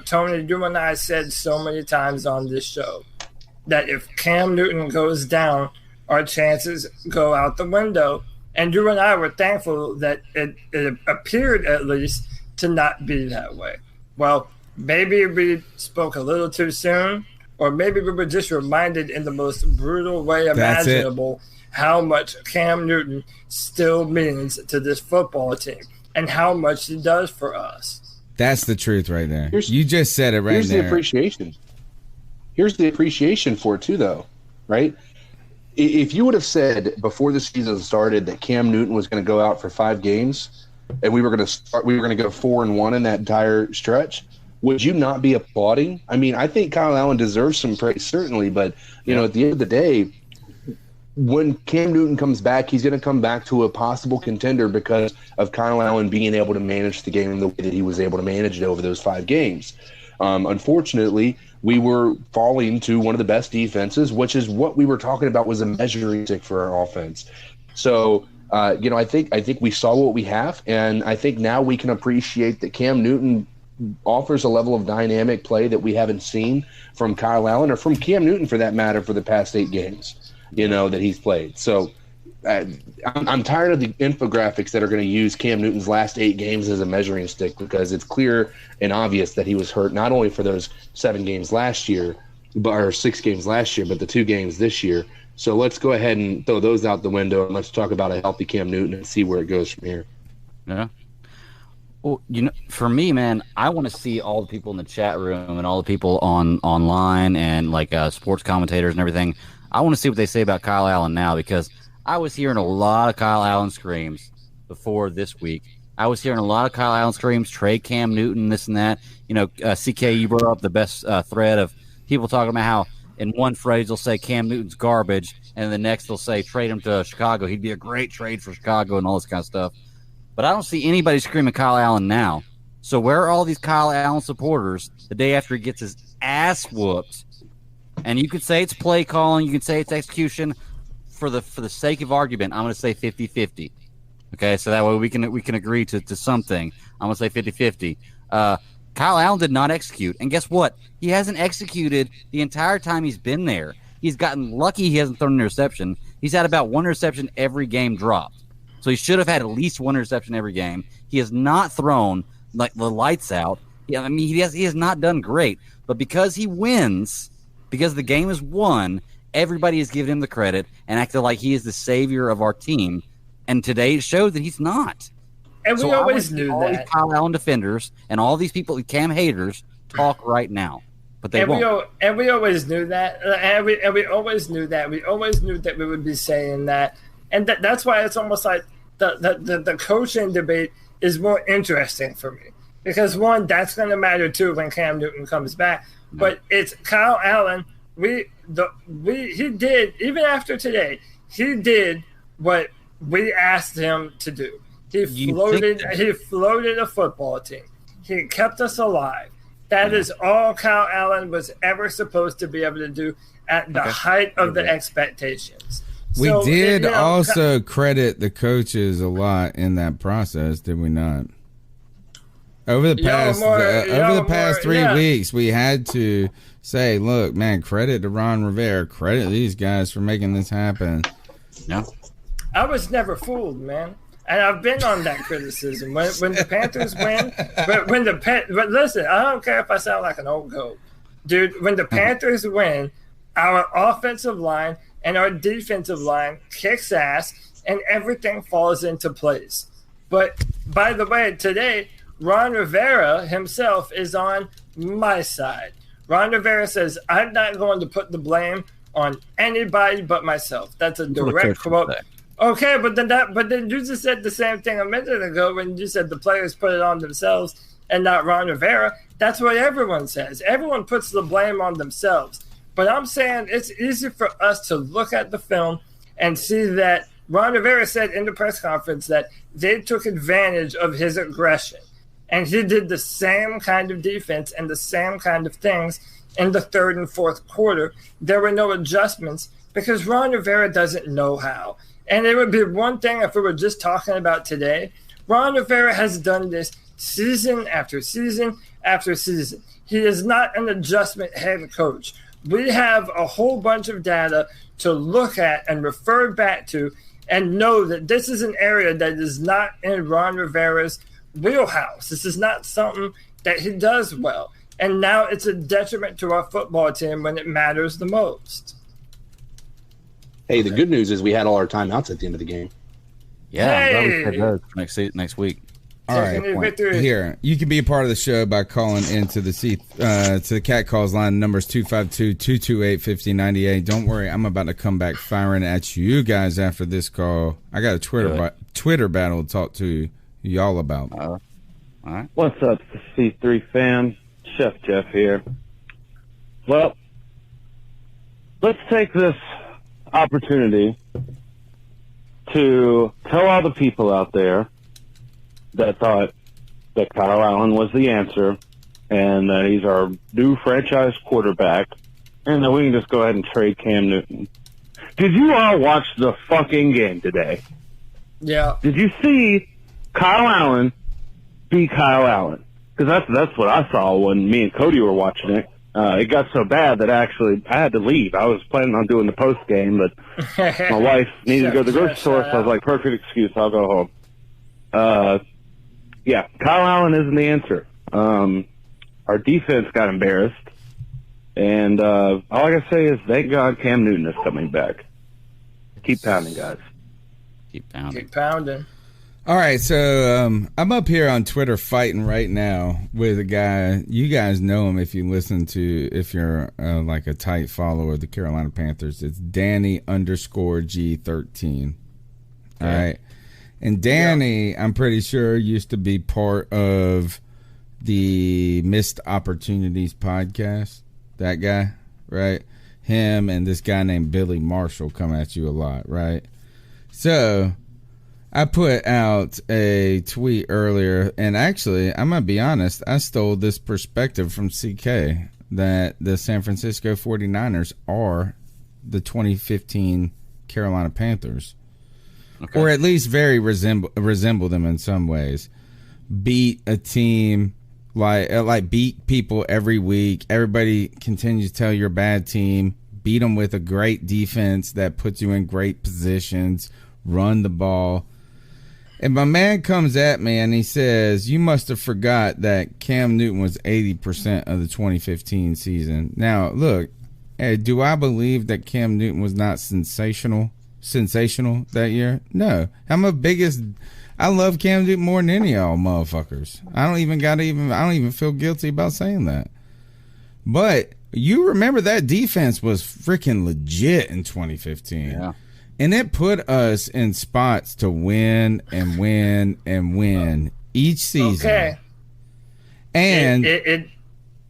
Tony, you and I said so many times on this show that if Cam Newton goes down, our chances go out the window. And you and I were thankful that it appeared, at least, to not be that way. Well, maybe we spoke a little too soon, or maybe we were just reminded in the most brutal way imaginable how much Cam Newton still means to this football team and how much he does for us. That's the truth right there. You just said it right there. Here's the appreciation. Here's the appreciation for it too, though, right? If you would have said before the season started that Cam Newton was going to go out for 5 games and we were going to go 4-1 in that entire stretch, would you not be applauding? I mean, I think Kyle Allen deserves some praise, certainly, but at the end of the day, when Cam Newton comes back, he's going to come back to a possible contender because of Kyle Allen being able to manage the game the way that he was able to manage it over those 5 games. Unfortunately, we were falling to one of the best defenses, which is what we were talking about was a measuring stick for our offense. So, I think we saw what we have, and I think now we can appreciate that Cam Newton offers a level of dynamic play that we haven't seen from Kyle Allen or from Cam Newton, for that matter, for the past 8 games, that he's played. So I'm tired of the infographics that are going to use Cam Newton's last 8 games as a measuring stick, because it's clear and obvious that he was hurt not only for those 7 games last year, or 6 games last year, but the 2 games this year. So let's go ahead and throw those out the window and let's talk about a healthy Cam Newton and see where it goes from here. Yeah. Well, for me, man, I want to see all the people in the chat room and all the people online and sports commentators and everything. I want to see what they say about Kyle Allen now, because I was hearing a lot of Kyle Allen screams before this week. I was hearing a lot of Kyle Allen screams, trade Cam Newton, this and that. CK, you brought up the best thread of people talking about how in one phrase they'll say Cam Newton's garbage, and the next they'll say trade him to Chicago. He'd be a great trade for Chicago and all this kind of stuff. But I don't see anybody screaming Kyle Allen now. So where are all these Kyle Allen supporters the day after he gets his ass whooped? And you could say it's play calling, you can say it's execution. For the sake of argument, I'm going to say 50-50. Okay, so that way we can agree to something. I'm going to say 50-50. Kyle Allen did not execute. And guess what? He hasn't executed the entire time he's been there. He's gotten lucky he hasn't thrown an interception. He's had about 1 interception every game dropped. So he should have had at least 1 interception every game. He has not thrown the lights out. I mean, he has not done great. But because he wins, because the game is won, everybody has given him the credit and acted like he is the savior of our team. And today it showed that he's not. And we always knew all that. These Kyle Allen defenders and all these people, Cam haters, talk right now. But they won't. We always knew that. And we always knew that. We always knew that we would be saying that. And that's why it's almost like the coaching debate is more interesting for me. Because, one, that's going to matter, too, when Cam Newton comes back. But it's Kyle Allen. He did, even after today, he did what we asked him to do. He floated a football team. He kept us alive. That is all Kyle Allen was ever supposed to be able to do at the height of the expectations. We did also credit the coaches a lot in that process, did we not? Over the past 3 weeks, we had to say, look, man, credit to Ron Rivera, credit these guys for making this happen. Yeah. I was never fooled, man. And I've been on that criticism. When the Panthers win, but listen, I don't care if I sound like an old goat. Dude, when the Panthers win, our offensive line and our defensive line kicks ass and everything falls into place. But by the way, today, Ron Rivera himself is on my side. Ron Rivera says, I'm not going to put the blame on anybody but myself. That's a direct quote. Okay, but then you just said the same thing a minute ago when you said the players put it on themselves and not Ron Rivera. That's what everyone says. Everyone puts the blame on themselves. But I'm saying it's easy for us to look at the film and see that Ron Rivera said in the press conference that they took advantage of his aggression. And he did the same kind of defense and the same kind of things in the third and fourth quarter. There were no adjustments because Ron Rivera doesn't know how. And it would be one thing if we were just talking about today. Ron Rivera has done this season after season after season. He is not an adjustment head coach. We have a whole bunch of data to look at and refer back to and know that this is an area that is not in Ron Rivera's wheelhouse. This is not something that he does well. And now it's a detriment to our football team when it matters the most. Hey, the good news is we had all our timeouts at the end of the game. Yeah, Hey! I'm glad we said those next week. All right, here you can be a part of the show by calling into the to the Cat Calls line. Numbers 252-228-5098. Don't worry, I'm about to come back firing at you guys after this call. I got a Twitter battle to talk to y'all about. All right. What's up, C3 fam? Chef Jeff here. Well, let's take this opportunity to tell all the people out there that thought that Kyle Allen was the answer and that he's our new franchise quarterback and that we can just go ahead and trade Cam Newton. Did you all watch the fucking game today? Yeah. Did you see Kyle Allen be Kyle Allen? Because that's what I saw when me and Cody were watching it. It got so bad that I had to leave. I was planning on doing the post game, but my wife needed to go to the grocery store, so I was like, perfect excuse, I'll go home. Yeah, Kyle Allen isn't the answer. Our defense got embarrassed, and all I gotta say is thank God Cam Newton is coming back. Keep pounding, guys. Keep pounding. Keep pounding. All right, so I'm up here on Twitter fighting right now with a guy. You guys know him if you're like a tight follower of the Carolina Panthers. It's Danny _G13. All right. And Danny, I'm pretty sure, used to be part of the Missed Opportunities podcast. That guy, right? Him and this guy named Billy Marshall come at you a lot, right? So I put out a tweet earlier, and actually, I'm going to be honest, I stole this perspective from CK that the San Francisco 49ers are the 2015 Carolina Panthers. Okay. Or at least very resemble them in some ways. Beat a team, like beat people every week. Everybody continues to tell you're a bad team. Beat them with a great defense that puts you in great positions. Run the ball. And my man comes at me and he says, you must have forgot that Cam Newton was 80% of the 2015 season. Now, look, do I believe that Cam Newton was not sensational that year? No. I love Cam Newton more than any of y'all motherfuckers. I don't even feel guilty about saying that. But you remember that defense was freaking legit in 2015. Yeah. And it put us in spots to win and win and win each season. Okay. And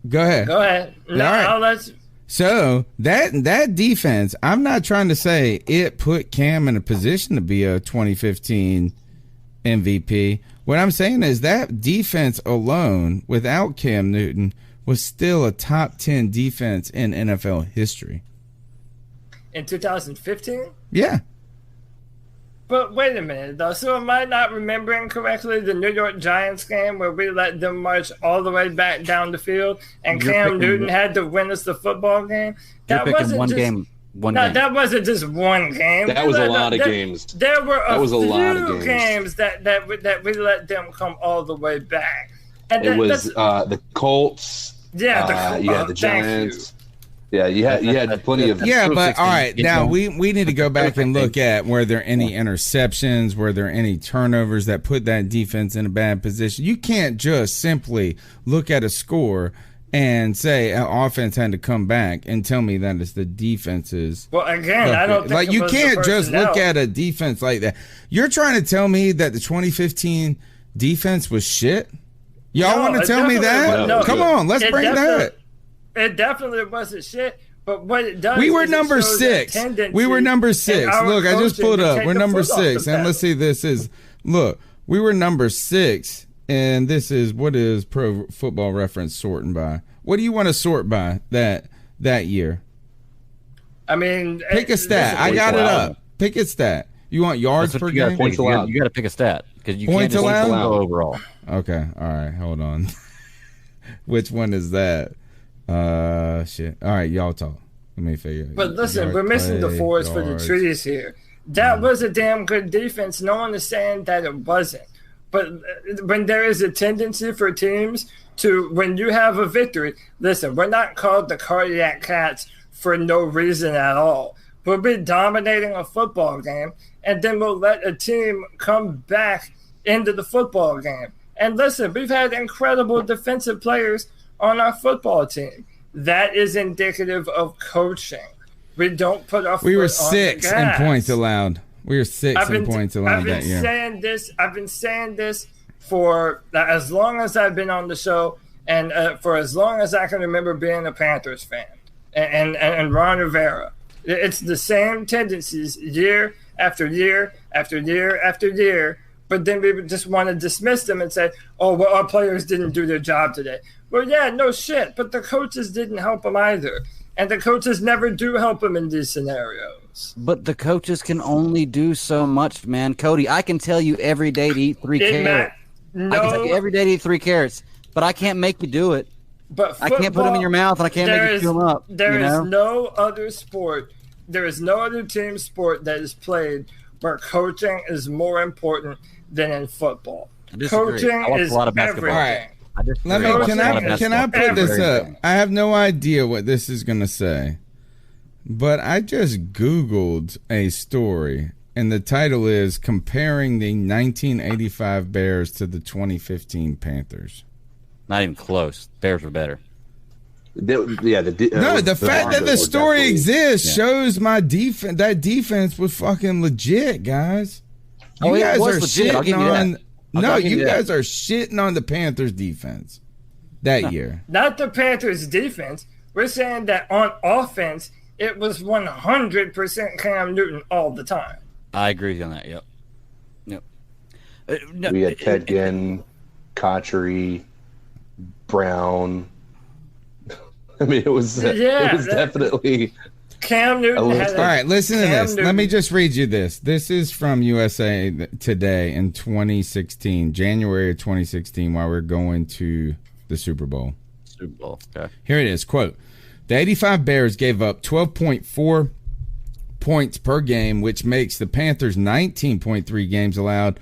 go ahead. Go ahead. No, right. let's. So that defense, I'm not trying to say it put Cam in a position to be a 2015 MVP. What I'm saying is that defense alone, without Cam Newton, was still a top 10 defense in NFL history. In 2015? Yeah. But wait a minute, though. So am I not remembering correctly the New York Giants game where we let them march all the way back down the field and Cam Newton had to win us the football game? That wasn't one game. That wasn't just one game. That was a lot of games. There were a few games that we let them come all the back. And it was the Colts. Yeah, you had the Giants. Yeah, you had plenty of. Yeah, but all right, now we need to go back and look at were there any interceptions, were there any turnovers that put that defense in a bad position. You can't just simply look at a score and say an offense had to come back and tell me that it's the defense's. Well, again, I don't think like you can't just look at a defense like that. You're trying to tell me that the 2015 defense was shit? Y'all want to tell me that? No, come on, let's bring that. It definitely wasn't shit, but what it does we were number 6. We were number 6. Look, I just pulled up. We're number 6. And let's see, this is, look, we were number 6 and this is what is Pro Football Reference sorting by. What do you want to sort by that year? I mean, pick a stat. I got it up. Pick a stat. You want yards per game? Points allowed. You got to pick a stat because you points can't just allowed go overall. Okay. All right. Hold on. Which one is that? Shit. All right, y'all talk. Let me figure. But listen, we're missing the forest for the trees here. That was a damn good defense. No one is saying that it wasn't. But when there is a tendency for teams to, when you have a victory, listen, we're not called the Cardiac Cats for no reason at all. We'll be dominating a football game, and then we'll let a team come back into the football game. And listen, we've had incredible defensive players on our football team. That is indicative of coaching. We don't put our foot on the gas. We were 6 in points allowed. We were 6 in points allowed that year. I've been saying this for as long as I've been on the show, and for as long as I can remember being a Panthers fan. And Ron Rivera. It's the same tendencies year after year after year after year, but then we just want to dismiss them and say, oh, well, our players didn't do their job today. Well, yeah, no shit, but the coaches didn't help them either. And the coaches never do help them in these scenarios. But the coaches can only do so much, man. Cody, I can tell you every day to eat 3 carrots. I can tell you every day to eat 3 carrots, but I can't make you do it. But I can't put them in your mouth, and I can't make you chew them up. There is no other sport. There is no other team sport that is played where coaching is more important than in football. Coaching is everything. All right. Can I put this up? I have no idea what this is going to say, but I just Googled a story, and the title is "Comparing the 1985 Bears to the 2015 Panthers." Not even close. Bears were better. The fact that the story exists shows my defense. That defense was fucking legit, guys. You guys are shitting on. No, you guys are shitting on the Panthers defense that year. Not the Panthers defense. We're saying that on offense, it was 100% Cam Newton all the time. I agree on that. Yep. We had Ted Ginn, Cotchery, Brown. I mean, it was definitely Cam Newton. All right, listen to this. Let me just read you this. This is from USA Today in 2016, January of 2016, while we're going to the Super Bowl. Okay. Here it is. Quote, the 85 Bears gave up 12.4 points per game, which makes the Panthers 19.3 games allowed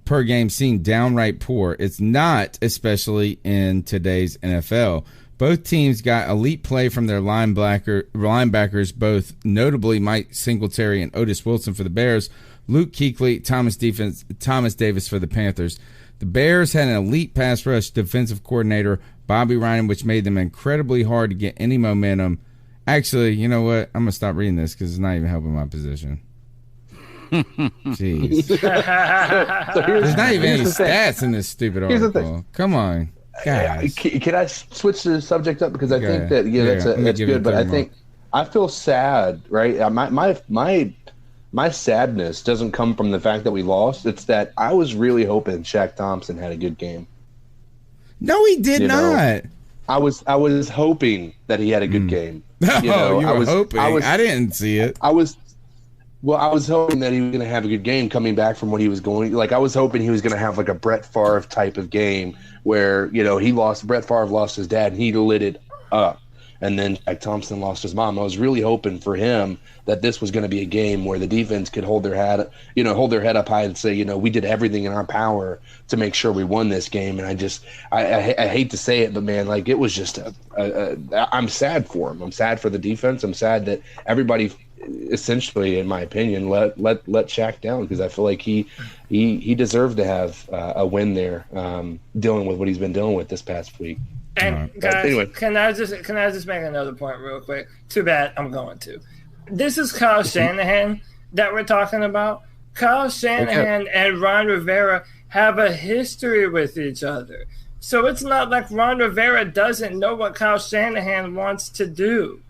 per game seem downright poor. It's not, especially in today's NFL. Both teams got elite play from their linebackers, both notably Mike Singletary and Otis Wilson for the Bears, Luke Kuechly, Thomas Davis for the Panthers. The Bears had an elite pass rush defensive coordinator, Bobby Ryan, which made them incredibly hard to get any momentum. Actually, you know what? I'm going to stop reading this because it's not even helping my position. Jeez. There's not even any stats in this stupid article. Come on. Guys. Can I switch the subject up because I think that that's good, but I feel sad, right? My sadness doesn't come from the fact that we lost. It's that I was really hoping Shaq Thompson had a good game. No, he did not. I was hoping that he had a good game. You were hoping. I didn't see it. I was hoping that he was going to have a good game coming back from what he was going. Like, I was hoping he was going to have like a Brett Favre type of game where, Brett Favre lost his dad and he lit it up. And then Shaq Thompson lost his mom. I was really hoping for him that this was going to be a game where the defense could hold their head up high and say, we did everything in our power to make sure we won this game. And I hate to say it, but man, like, it was just I'm sad for him. I'm sad for the defense. I'm sad that everybody essentially, in my opinion, let Shaq down because I feel like he deserved to have a win there, dealing with what he's been dealing with this past week. And guys, anyway. can I just make another point real quick? Too bad I'm going to. This is Kyle Shanahan that we're talking about. Kyle Shanahan and Ron Rivera have a history with each other. So it's not like Ron Rivera doesn't know what Kyle Shanahan wants to do.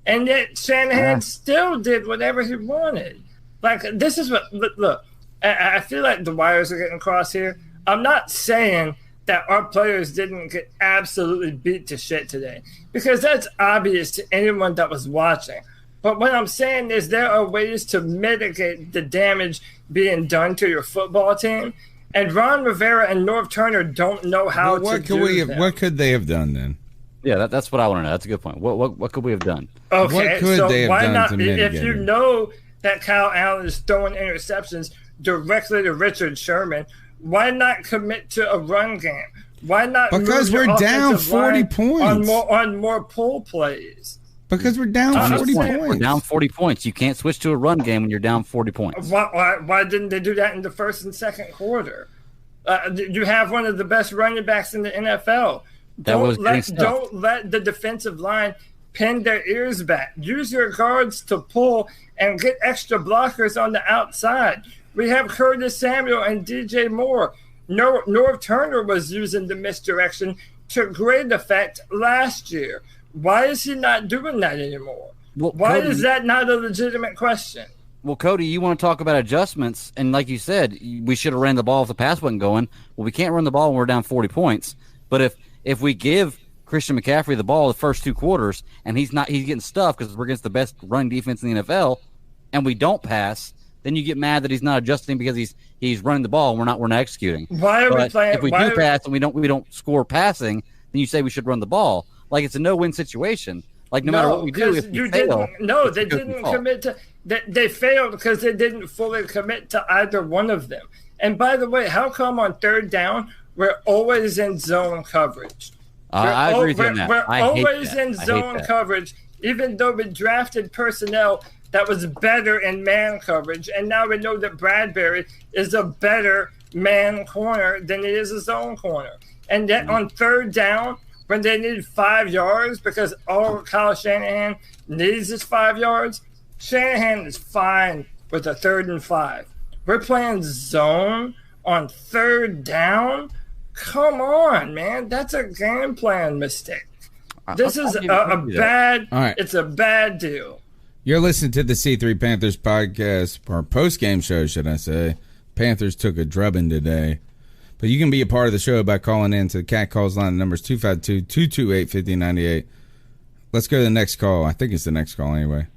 And yet Shanahan still did whatever he wanted. Like, this is what – look, I feel like the wires are getting crossed here. I'm not saying that our players didn't get absolutely beat to shit today, because that's obvious to anyone that was watching. But what I'm saying is there are ways to mitigate the damage being done to your football team, and Ron Rivera and Norv Turner don't know how to do that. What could they have done then? Yeah, that's what I want to know. That's a good point. What could we have done? Okay, what could they have done to mitigate if you know that Kyle Allen is throwing interceptions directly to Richard Sherman, why not commit to a run game? Why not? Because we're down 40 points on more pull plays. Because we're down 40 points. We're down 40 points. You can't switch to a run game when you're down 40 points. Why didn't they do that in the first and second quarter? You have one of the best running backs in the NFL. Don't let the defensive line pin their ears back. Use your guards to pull and get extra blockers on the outside. We have Curtis Samuel and DJ Moore. Norv Turner was using the misdirection to great effect last year. Why is he not doing that anymore? Well, Why Cody, is that not a legitimate question? Well, Cody, you want to talk about adjustments, and like you said, we should have ran the ball if the pass wasn't going. Well, we can't run the ball when we're down 40 points. But if we give Christian McCaffrey the ball the first 2 quarters, and he's getting stuffed because we're against the best running defense in the NFL, and we don't pass, then you get mad that he's not adjusting because he's running the ball and we're not executing. Why are we playing? If we do pass and we don't score passing, then you say we should run the ball. Like, it's a no-win situation. Like, no matter what we do, if we fail, they didn't commit to. They failed because they didn't fully commit to either one of them. And by the way, how come on third down we're always in zone coverage? I agree with you on that. We're always in zone coverage, even though we drafted personnel that was better in man coverage, and now we know that Bradbury is a better man corner than he is a zone corner. And yet on third down, when they need 5 yards, because all Kyle Shanahan needs is 5 yards, Shanahan is fine with a 3rd and 5. We're playing zone on third down? Come on, man. That's a game plan mistake. This is a bad – it's a bad deal. You're listening to the C3 Panthers podcast, or post-game show, should I say. Panthers took a drubbing today. But you can be a part of the show by calling in to the Cat Calls line. The number is 252-228-5098. Let's go to the next call. I think it's the next call anyway.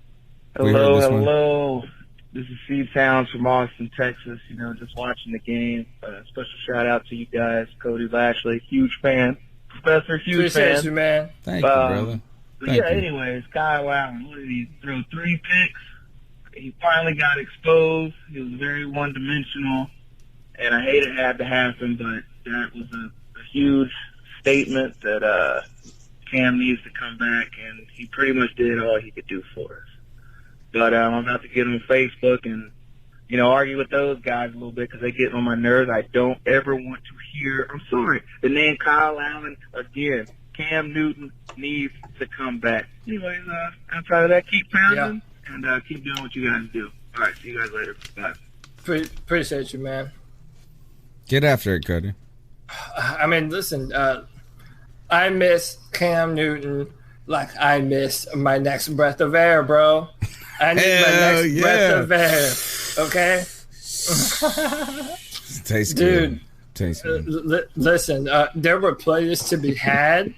Hello. This is Steve Towns from Austin, Texas. Just watching the game. Special shout out to you guys. Cody Lashley, huge fan. Professor, huge Appreciate fan. you, man. Thank you, brother. Anyways, Kyle Allen, what did he throw? 3 picks. He finally got exposed. He was very one-dimensional. And I hate it had to happen, but that was a huge statement that Cam needs to come back, and he pretty much did all he could do for us. But I'm about to get on Facebook and, argue with those guys a little bit because they get on my nerves. I don't ever want to hear, I'm sorry, the name Kyle Allen again. Cam Newton needs to come back. Anyways, outside of that, keep pounding and keep doing what you guys do. All right, see you guys later. Bye. Appreciate you, man. Get after it, Cody. I mean, listen, I miss Cam Newton like I miss my next breath of air, bro. I need my next breath of air, okay? Tastes good. Dude, tastes good. Listen, there were plays to be had.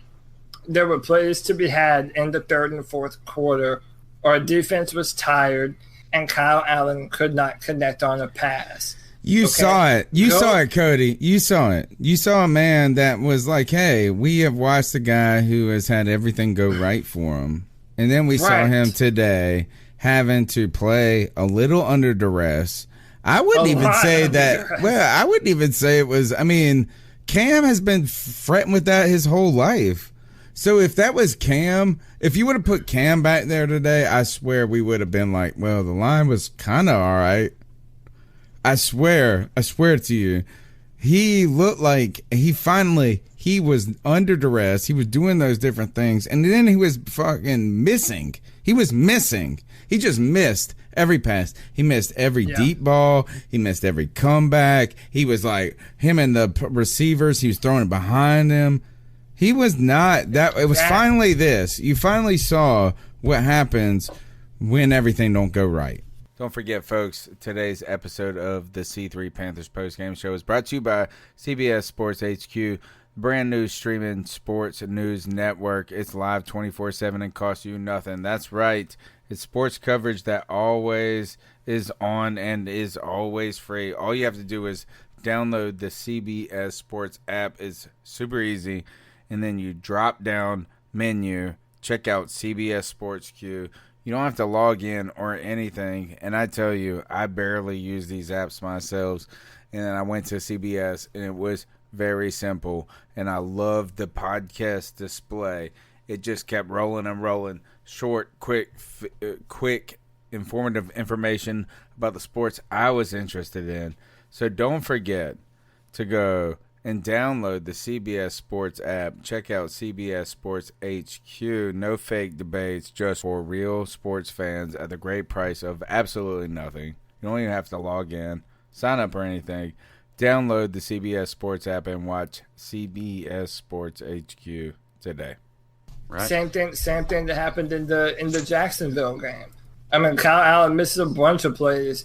There were plays to be had in the third and fourth quarter. Our defense was tired, and Kyle Allen could not connect on a pass. You saw it. You saw it, Cody. You saw it. You saw a man that was like, hey, we have watched a guy who has had everything go right for him. And then we saw him today having to play a little under duress. I wouldn't even say that. Well, I wouldn't even say it was. I mean, Cam has been fretting with that his whole life. So if that was Cam, if you would have put Cam back there today, I swear we would have been like, well, the line was kind of all right. I swear to you, he looked like he was under duress. He was doing those different things. And then he was fucking missing. He was missing. He just missed every pass. He missed every deep ball. He missed every comeback. He was like him and the receivers. He was throwing it behind him. He was not that. It was finally this. You finally saw what happens when everything don't go right. Don't forget, folks, today's episode of the C3 Panthers postgame show is brought to you by CBS Sports HQ. brand new streaming sports news network. It's live 24/7 and costs you nothing. That's right. It's sports coverage that always is on and is always free. All you have to do is download the CBS Sports app. It's super easy. And then you drop down menu, check out CBS Sports Q. You don't have to log in or anything. And I tell you, I barely use these apps myself. And then I went to CBS, and it was very simple. And I loved the podcast display. It just kept rolling and rolling. Short, quick, informative information about the sports I was interested in. So don't forget to go and download the CBS Sports app. Check out CBS Sports HQ. No fake debates, just for real sports fans at the great price of absolutely nothing. You don't even have to log in, sign up or anything. Download the CBS Sports app and watch CBS Sports HQ today. Right. Same thing that happened in the Jacksonville game. I mean, Kyle Allen misses a bunch of plays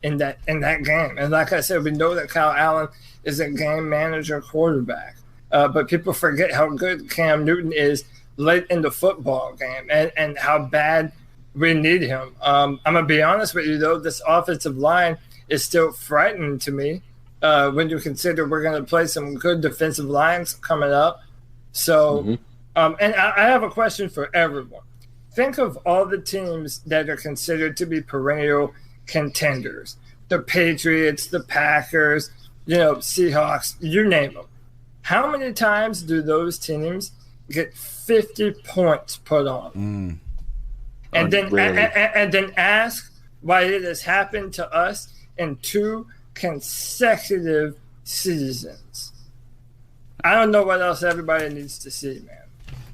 in that game, and like I said, we know that Kyle Allen is a game manager quarterback, but people forget how good Cam Newton is late in the football game and how bad we need him. I'm gonna be honest with you though, this offensive line is still frightening to me when you consider we're going to play some good defensive lines coming up. So, and I have a question for everyone. Think of all the teams that are considered to be perennial contenders. The Patriots, the Packers, Seahawks, you name them. How many times do those teams get 50 points put on them? And then ask why it has happened to us in 2 consecutive seasons. I don't know what else everybody needs to see, man.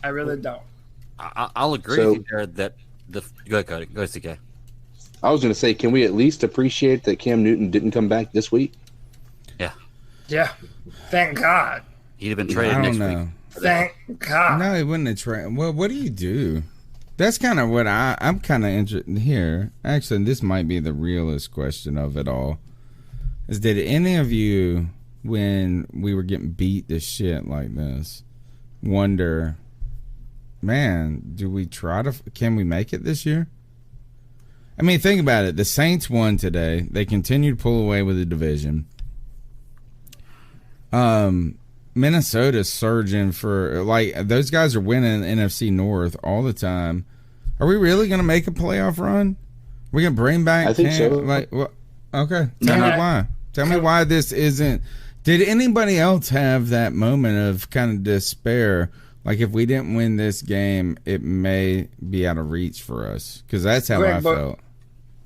I really don't. I'll agree with you there that go ahead, Cody. Go ahead, CK. I was going to say, can we at least appreciate that Cam Newton didn't come back this week? Yeah. Thank God. He'd have been traded next week. Thank God. No, he wouldn't have traded. Well, what do you do? That's kind of what I'm kind of interested here. Actually, this might be the realest question of it all. Is did any of you, when we were getting beat to shit like this, wonder, man, can we make it this year? I mean, think about it. The Saints won today. They continue to pull away with the division. Minnesota's surging for, those guys are winning NFC North all the time. Are we really going to make a playoff run? We're going to bring back I think so. Okay. Tell me why. Tell me why this isn't. Did anybody else have that moment of kind of despair? Like, if we didn't win this game, it may be out of reach for us. Because that's how I felt.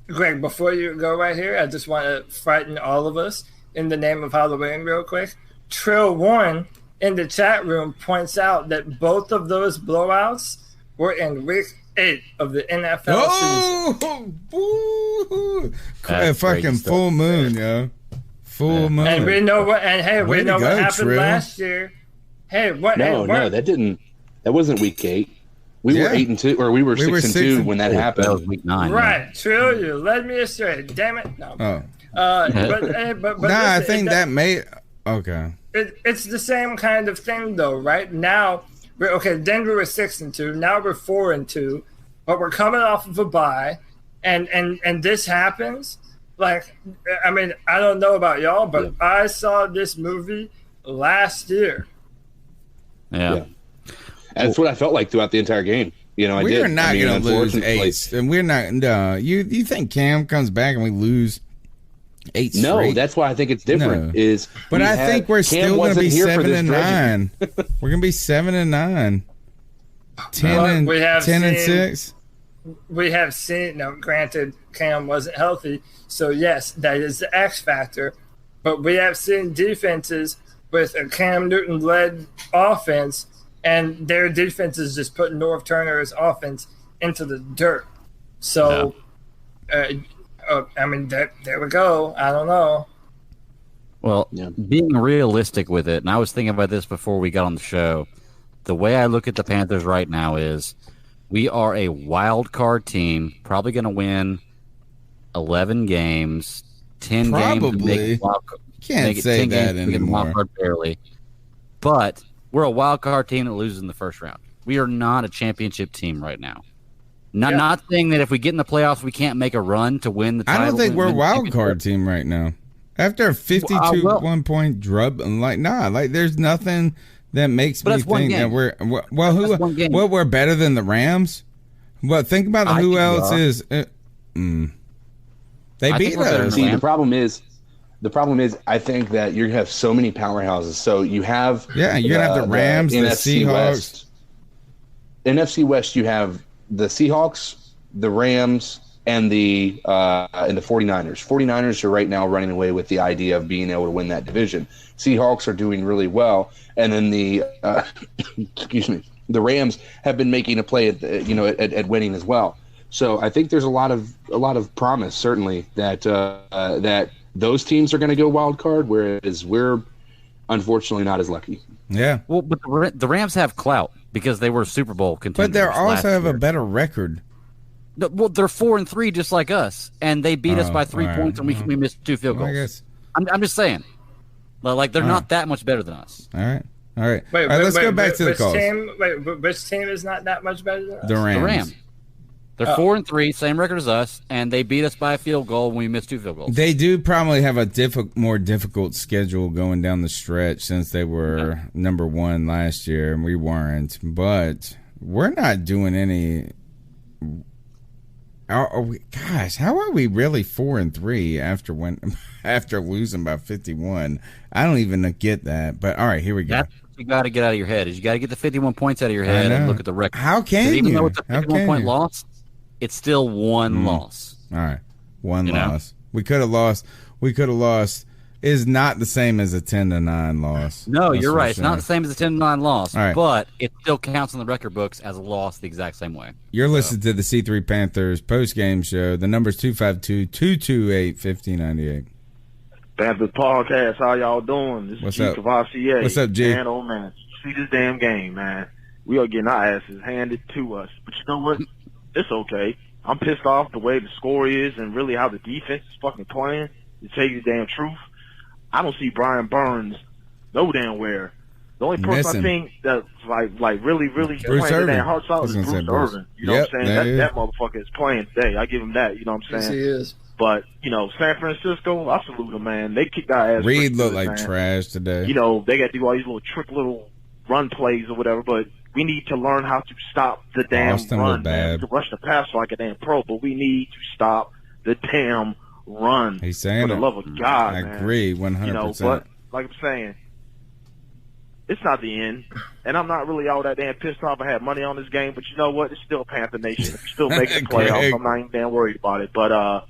Greg, before you go right here, I just want to frighten all of us in the name of Halloween real quick. Trill One in the chat room points out that both of those blowouts were in week 8 of the NFL season. Fucking full moon, yo. Full moon. And we know what. And hey, we know what happened last year. Hey, what? No, that wasn't week 8. We were 8-2, or we were 6-2 when that happened. That was week 9. Right, Trill, you led me astray. Damn it. No. But I think that may. Okay. It's the same kind of thing, though, right? Now, then we were 6-2. Now we're 4-2, but we're coming off of a bye, and this happens. Like, I mean, I don't know about y'all, but I saw this movie last year. Yeah. That's what I felt like throughout the entire game. We're not going to lose 8, and we're not. No, you think Cam comes back and we lose 8 straight? No, that's why I think it's different. But I think we're still going to be 7-9. We're going to be 7-9. 10-6. We have seen. Now, granted, Cam wasn't healthy, so yes, that is the X factor. But we have seen defenses with a Cam Newton-led offense, and their defense is just putting North Turner's offense into the dirt. So, I mean, there we go. I don't know. Well, being realistic with it, and I was thinking about this before we got on the show, the way I look at the Panthers right now is we are a wild card team, probably going to win 11 games, 10 games. Probably. Can't say that anymore. Barely. but we're a wild card team that loses in the first round. We are not a championship team right now. Not saying that if we get in the playoffs, we can't make a run to win the title. I don't think we're a wild card team right now. After a 52 1-point drub, there's nothing that makes me think that we're we're better than the Rams. Well, think about who else is. They beat us. See, the problem is, I think that you have so many powerhouses. So you have you're gonna have the Rams, the NFC Seahawks. West. NFC West, you have the Seahawks, the Rams, and the 49ers. 49ers are right now running away with the idea of being able to win that division. Seahawks are doing really well, and then the the Rams have been making a play at winning as well. So I think there's a lot of promise, certainly, that that those teams are going to go wild card, whereas we're unfortunately not as lucky. Yeah. Well, but the Rams have clout because they were Super Bowl contenders. But they also have a better record. No, well, they're 4-3 just like us, and they beat us by 3 points, and we missed 2 field goals. I guess. I'm just saying, like they're not that much better than us. All right. Wait, let's go back to the calls. Which team is not that much better than us? The Rams. They're 4-3, same record as us, and they beat us by a field goal when we missed 2 field goals. They do probably have a more difficult schedule going down the stretch since they were number 1 last year, and we weren't. But we're not doing any. Gosh, how are we really 4-3 after losing by 51? I don't even get that. But all right, here we go. That's what you got to get out of your head. Is you got to get the 51 points out of your head and look at the record. How can you? Even though it's a 51-point loss, it's still one loss. All right, one loss. We could have lost. Is not the same as a 10-9 loss. No, you're right. It's not the same as a 10-9 loss, right. But it still counts in the record books as a loss the exact same way. You're listening to the C3 Panthers post-game show. The number's 252-228-5098. Panthers podcast, how y'all doing? This is G Cavassier. What's up, G? Man, oh man, see this damn game, man. We are getting our asses handed to us. But you know what? It's okay. I'm pissed off the way the score is and really how the defense is fucking playing. To tell you the damn truth, I don't see Brian Burns no damn where. The only person I think that's like really playing the damn heart out is Bruce Irvin. You know what I'm saying? That motherfucker is playing today. I give him that. You know what I'm saying? Yes, he is. But, San Francisco, I salute them, man. They kicked our ass. Reed looked like trash today. They got to do all these little run plays or whatever, but we need to learn how to stop the damn run, man. To rush the pass like a damn pro, but we need to stop the damn run. He's saying for the love of God, man. I agree 100%. But like I'm saying, it's not the end, and I'm not really all that damn pissed off. I had money on this game, but you know what? It's still Panther Nation. If we still make the playoffs, I'm not even damn worried about it. But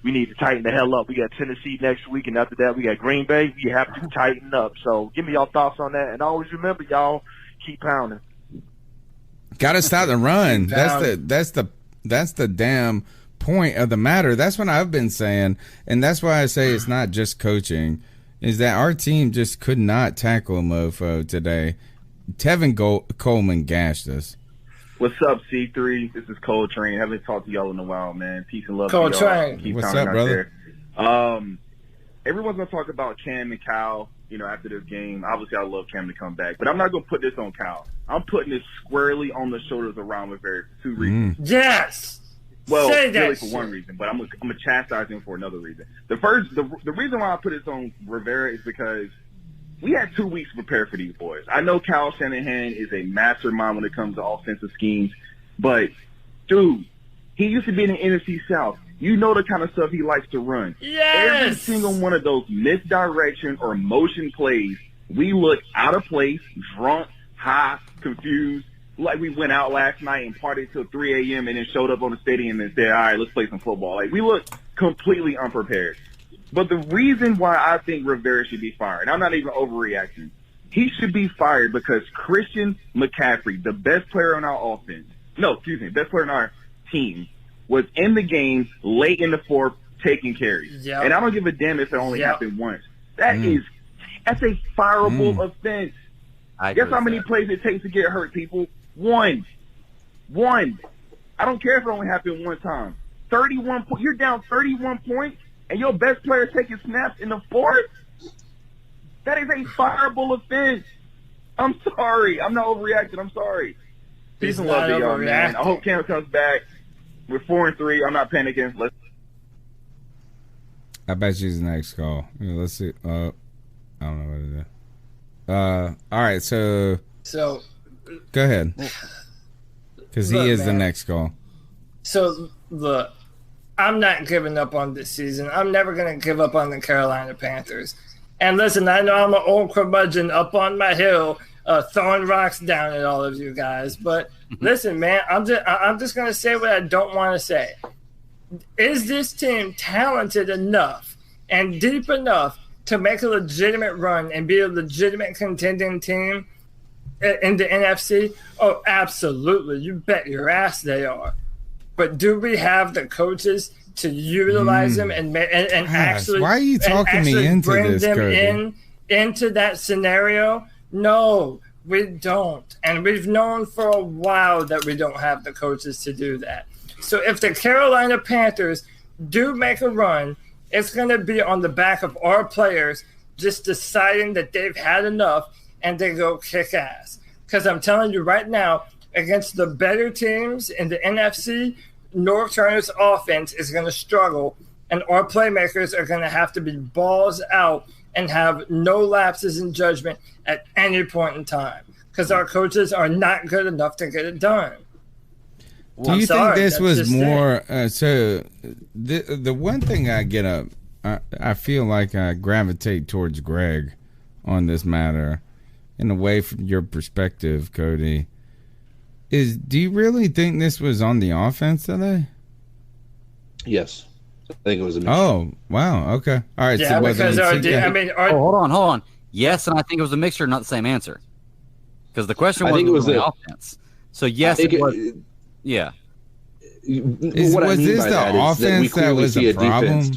we need to tighten the hell up. We got Tennessee next week, and after that, we got Green Bay. We have to tighten up. So give me y'all thoughts on that, and always remember, y'all keep pounding. Got to stop the run. That's the damn point of the matter. That's what I've been saying, and that's why I say it's not just coaching. Is that our team just could not tackle a mofo today. Tevin Coleman gashed us. What's up, C3? This is Coltrane. Haven't talked to y'all in a while, man. Peace and love Coltrane. to y'all. What's up, brother? Everyone's going to talk about Cam and Kyle, after this game. Obviously, I love Cam to come back, but I'm not going to put this on Kyle. I'm putting this squarely on the shoulders of Ron Rivera for 2 reasons. Yes! Well, Say that really for one reason, but I'm gonna chastise him for another reason. The reason why I put this on Rivera is because we had 2 weeks to prepare for these boys. I know Kyle Shanahan is a mastermind when it comes to offensive schemes, but dude, he used to be in the NFC South. You know the kind of stuff he likes to run. Yes! Every single one of those misdirection or motion plays, we look out of place, drunk, high, confused. Like we went out last night and partied till 3 a.m. and then showed up on the stadium and said, all right, let's play some football. Like we looked completely unprepared. But the reason why I think Rivera should be fired, I'm not even overreacting. He should be fired because Christian McCaffrey, the best player on our offense, best player on our team, was in the game late in the fourth taking carries. Yep. And I don't give a damn if it only happened once. That's a fireable offense. Guess how many plays it takes to get hurt, people? One. I don't care if it only happened one time. 31 points. You're down 31 points, and your best player taking snaps in the fourth? That is a fireable offense. I'm sorry. I'm not overreacting. I'm sorry. Peace and He's love not to y'all, man. overreacting. I hope Cam comes back. We're 4-3. I'm not panicking. Let's. I bet she's the next call. Let's see. I don't know what to do. All right, so go ahead, because he is the next call. So look, I'm not giving up on this season. I'm never going to give up on the Carolina Panthers. And listen, I know I'm an old curmudgeon up on my hill, throwing rocks down at all of you guys. But listen, man, I'm just going to say what I don't want to say. Is this team talented enough and deep enough to make a legitimate run and be a legitimate contending team in the NFC? Oh, absolutely. You bet your ass they are. But do we have the coaches to utilize them and actually? Why are you talking me into bring this, them Cody? into that scenario? No, we don't, and we've known for a while that we don't have the coaches to do that. So if the Carolina Panthers do make a run, it's going to be on the back of our players just deciding that they've had enough and they go kick ass. Because I'm telling you right now, against the better teams in the NFC, North Turner's offense is going to struggle, and our playmakers are going to have to be balls out and have no lapses in judgment at any point in time because our coaches are not good enough to get it done. Do you think this was more? So the one thing I get up, I feel like I gravitate towards Greg on this matter, in a way from your perspective, Cody. Is do you really think this was on the offense today? Yes, I think it was a mixture. Oh wow, okay, all right. Yeah, so because hold on. Yes, and I think it was a mixture, not the same answer. Because the question was the offense. So yes, it was. Yeah. Was this the offense that was the problem?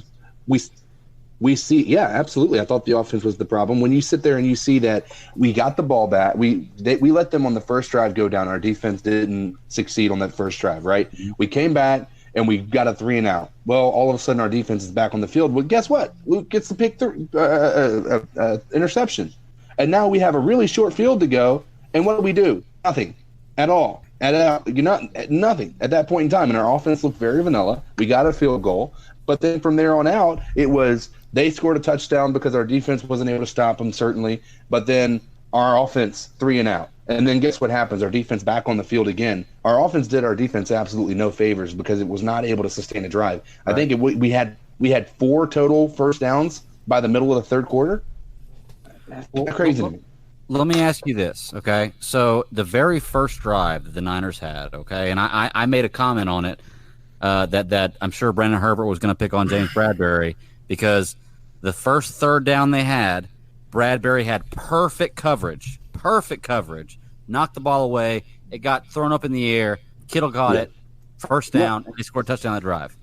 We see, yeah, absolutely. I thought the offense was the problem. When you sit there and you see that we got the ball back, we let them on the first drive go down. Our defense didn't succeed on that first drive, right? We came back and we got a 3-and-out. Well, all of a sudden our defense is back on the field. Well, guess what? Luke gets the pick interception, and now we have a really short field to go. And what do? Nothing at all. Nothing at that point in time, and our offense looked very vanilla. We got a field goal, but then from there on out, it was they scored a touchdown because our defense wasn't able to stop them, certainly. But then our offense 3-and-out, and then guess what happens? Our defense back on the field again. Our offense did our defense absolutely no favors because it was not able to sustain a drive. Right. I think we had 4 total first downs by the middle of the third quarter. That's crazy to me. Let me ask you this, okay? So the very first drive that the Niners had, okay, and I made a comment on it that I'm sure Brandon Herbert was going to pick on James Bradbury because the first third down they had, Bradbury had perfect coverage, knocked the ball away. It got thrown up in the air. Kittle got it, first down, and they scored a touchdown on the drive.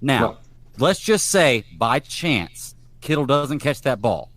Now, let's just say by chance Kittle doesn't catch that ball.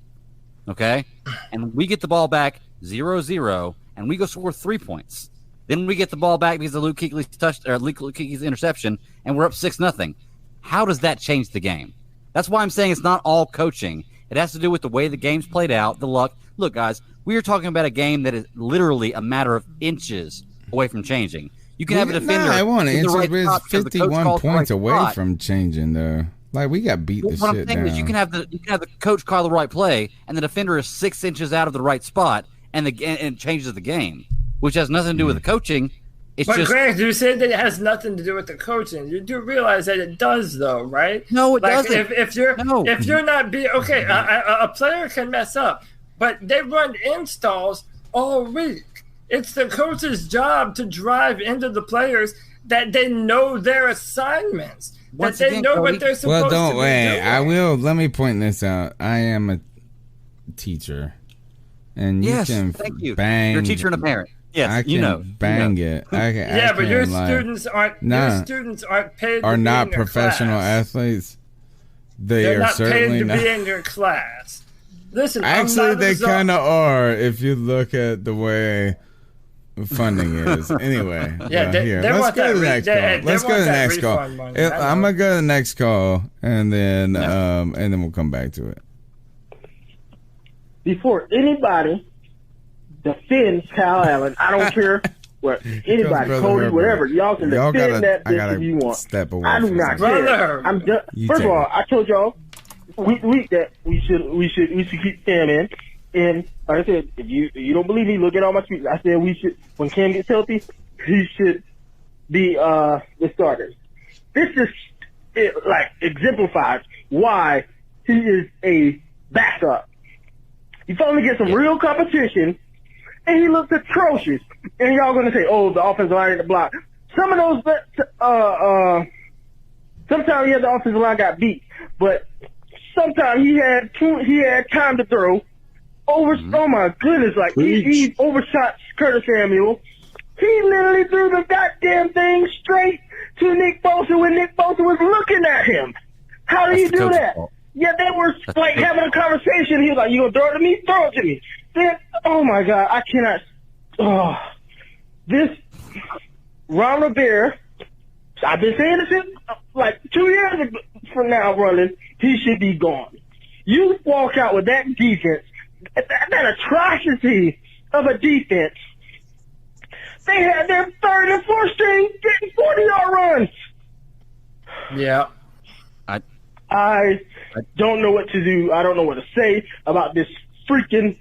Okay, and we get the ball back 0-0, and we go score 3 points. Then we get the ball back because of Luke Kuechly's interception, and we're up 6-0. How does that change the game? That's why I'm saying it's not all coaching. It has to do with the way the game's played out, the luck. Look, guys, we are talking about a game that is literally a matter of inches away from changing. You can have a defender. I want to answer. We're 51 points away from changing, though. Like we got beat the shit down. What I'm saying is you can have the coach call the right play, and the defender is 6 inches out of the right spot, and it changes the game, which has nothing to do with the coaching. But Greg, you said that it has nothing to do with the coaching. You do realize that it does, though, right? No, it doesn't. If you're not being okay, a player can mess up, but they run installs all week. It's the coach's job to drive into the players that they know their assignments. That they know what they're supposed to be doing. I will. Let me point this out. I am a teacher, and you can bang. You're a teacher and a parent. Yes, I can bang it. But your students aren't. Your students aren't paid. Are not professional athletes. They're are not certainly paid to not. be in your class. Listen, actually, they kind of are if you look at the way funding is. Anyway, let's go to the next call. Let's go to the next call. I'm gonna go to the next call, and then we'll come back to it. Before anybody defend Kyle Allen. I don't care what anybody, Cody, whatever. Y'all can defend that bitch if you want. Step away I do not care. I'm done. First of all, I told y'all that we should keep Cam in. And like I said, if you don't believe me, look at all my tweets. I said we should, when Cam gets healthy, he should be the starter. This is exemplifies why he is a backup. He finally gets some real competition, and he looks atrocious. And y'all gonna say, "Oh, the offensive line in the block." Some of those, sometimes the offensive line got beat, but sometimes he had time to throw. Oh my goodness! Like he overshot Curtis Samuel. He literally threw the goddamn thing straight to Nick Bosa when Nick Bosa was looking at him. How do you do that? Yeah, they were like having a conversation. He was like, "You gonna throw it to me? Throw it to me." Then, oh my God, I cannot. Oh, this Ron Rivera. I've been saying this since like 2 years from now. Running, he should be gone. You walk out with that defense, that atrocity of a defense. They had their third and fourth string getting 40-yard runs. Yeah. I don't know what to do. I don't know what to say about this freaking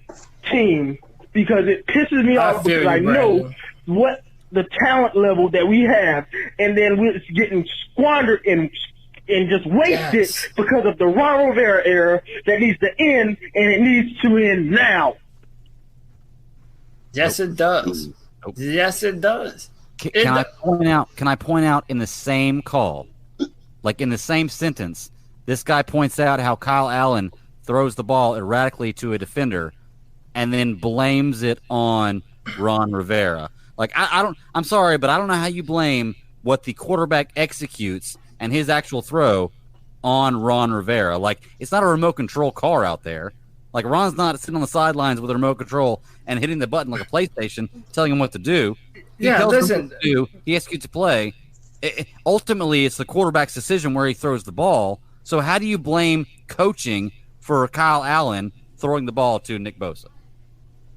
team because it pisses me off because I know what the talent level that we have, and then we're getting squandered and just wasted because of the Ron Rivera era that needs to end, and it needs to end now. Yes, it does. Yes, it does. Can I point out in the same call, like in the same sentence, this guy points out how Kyle Allen throws the ball erratically to a defender and then blames it on Ron Rivera. Like, I'm sorry, but I don't know how you blame what the quarterback executes and his actual throw on Ron Rivera. Like, it's not a remote control car out there. Like, Ron's not sitting on the sidelines with a remote control and hitting the button like a PlayStation, telling him what to do. He tells him what to do. He executes a play. Ultimately, it's the quarterback's decision where he throws the ball. So how do you blame coaching for Kyle Allen throwing the ball to Nick Bosa?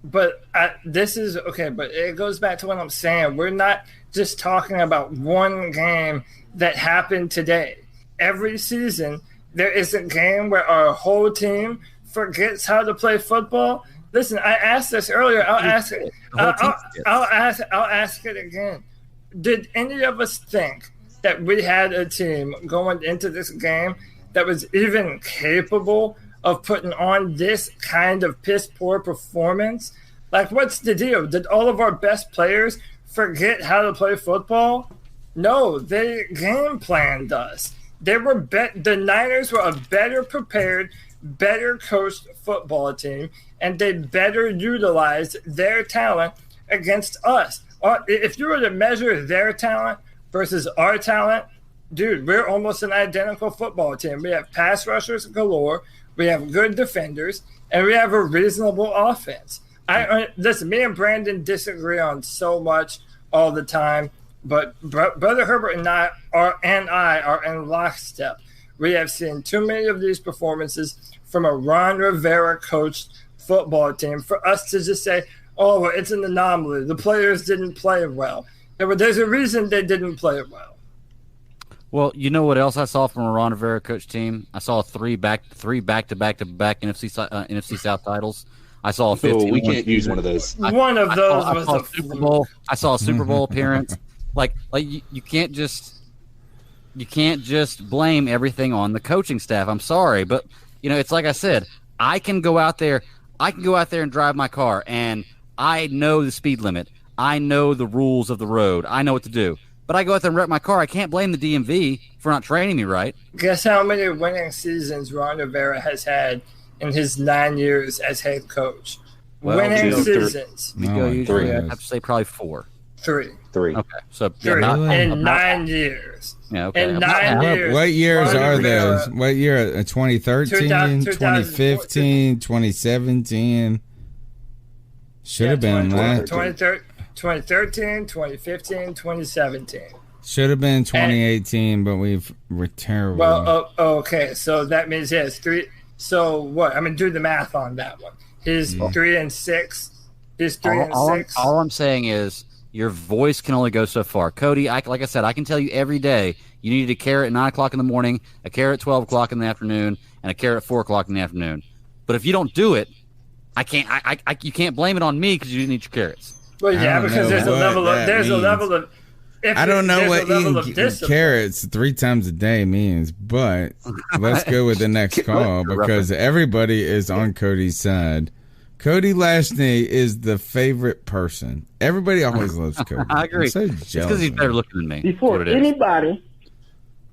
But this is okay, but it goes back to what I'm saying. We're not just talking about one game that happened today. Every season, there is a game where our whole team forgets how to play football. Listen, I asked this earlier. I'll ask it. I'll ask it again. Did any of us think that we had a team going into this game that was even capable of putting on this kind of piss-poor performance? Like, what's the deal? Did all of our best players forget how to play football? No, they game planned us. The Niners were a better prepared, better coached football team, and they better utilized their talent against us. If you were to measure their talent versus our talent, dude, we're almost an identical football team. We have pass rushers galore, we have good defenders, and we have a reasonable offense. Listen, me and Brandon disagree on so much all the time, but Brother Herbert and I are in lockstep. We have seen too many of these performances from a Ron Rivera coached football team for us to just say, oh, well, it's an anomaly. The players didn't play well. There's a reason they didn't play well. Well, you know what else I saw from a Ron Rivera coach team? I saw three back-to-back NFC South titles. I saw a 15. We can't use one of those. One of those was a Super Bowl. I saw a Super Bowl appearance. Like you can't just blame everything on the coaching staff. I'm sorry, but it's like I said. I can go out there and drive my car, and I know the speed limit. I know the rules of the road. I know what to do. But I go out there and wreck my car. I can't blame the DMV for not training me right. Guess how many winning seasons Ron Rivera has had in his 9 years as head coach? Winning seasons. We go usually, I have to say probably 4. 3. Okay, so 3 in 9 years. Yeah, okay. In 9 years. What years are those? What year? 2013, 2015, 2017. Should have been that. 2013, 2015, 2017. Should have been 2018, but we're terrible. Well, okay, so that means he has 3. So what? I mean, do the math on that one. He's 3-6 He's 3-6. All I'm saying is your voice can only go so far. Cody, like I said, I can tell you every day you need a carrot at 9 o'clock in the morning, a carrot at 12 o'clock in the afternoon, and a carrot at 4 o'clock in the afternoon. But if you don't do it, you can't blame it on me because you didn't eat your carrots. Well, yeah, because there's a level of. I don't know what eating carrots 3 times a day means, but let's go with the next call because everybody is on Cody's side. Cody Lashney is the favorite person. Everybody always loves Cody. I agree. I'm so jealous. It's because he's better looking than me. Before anybody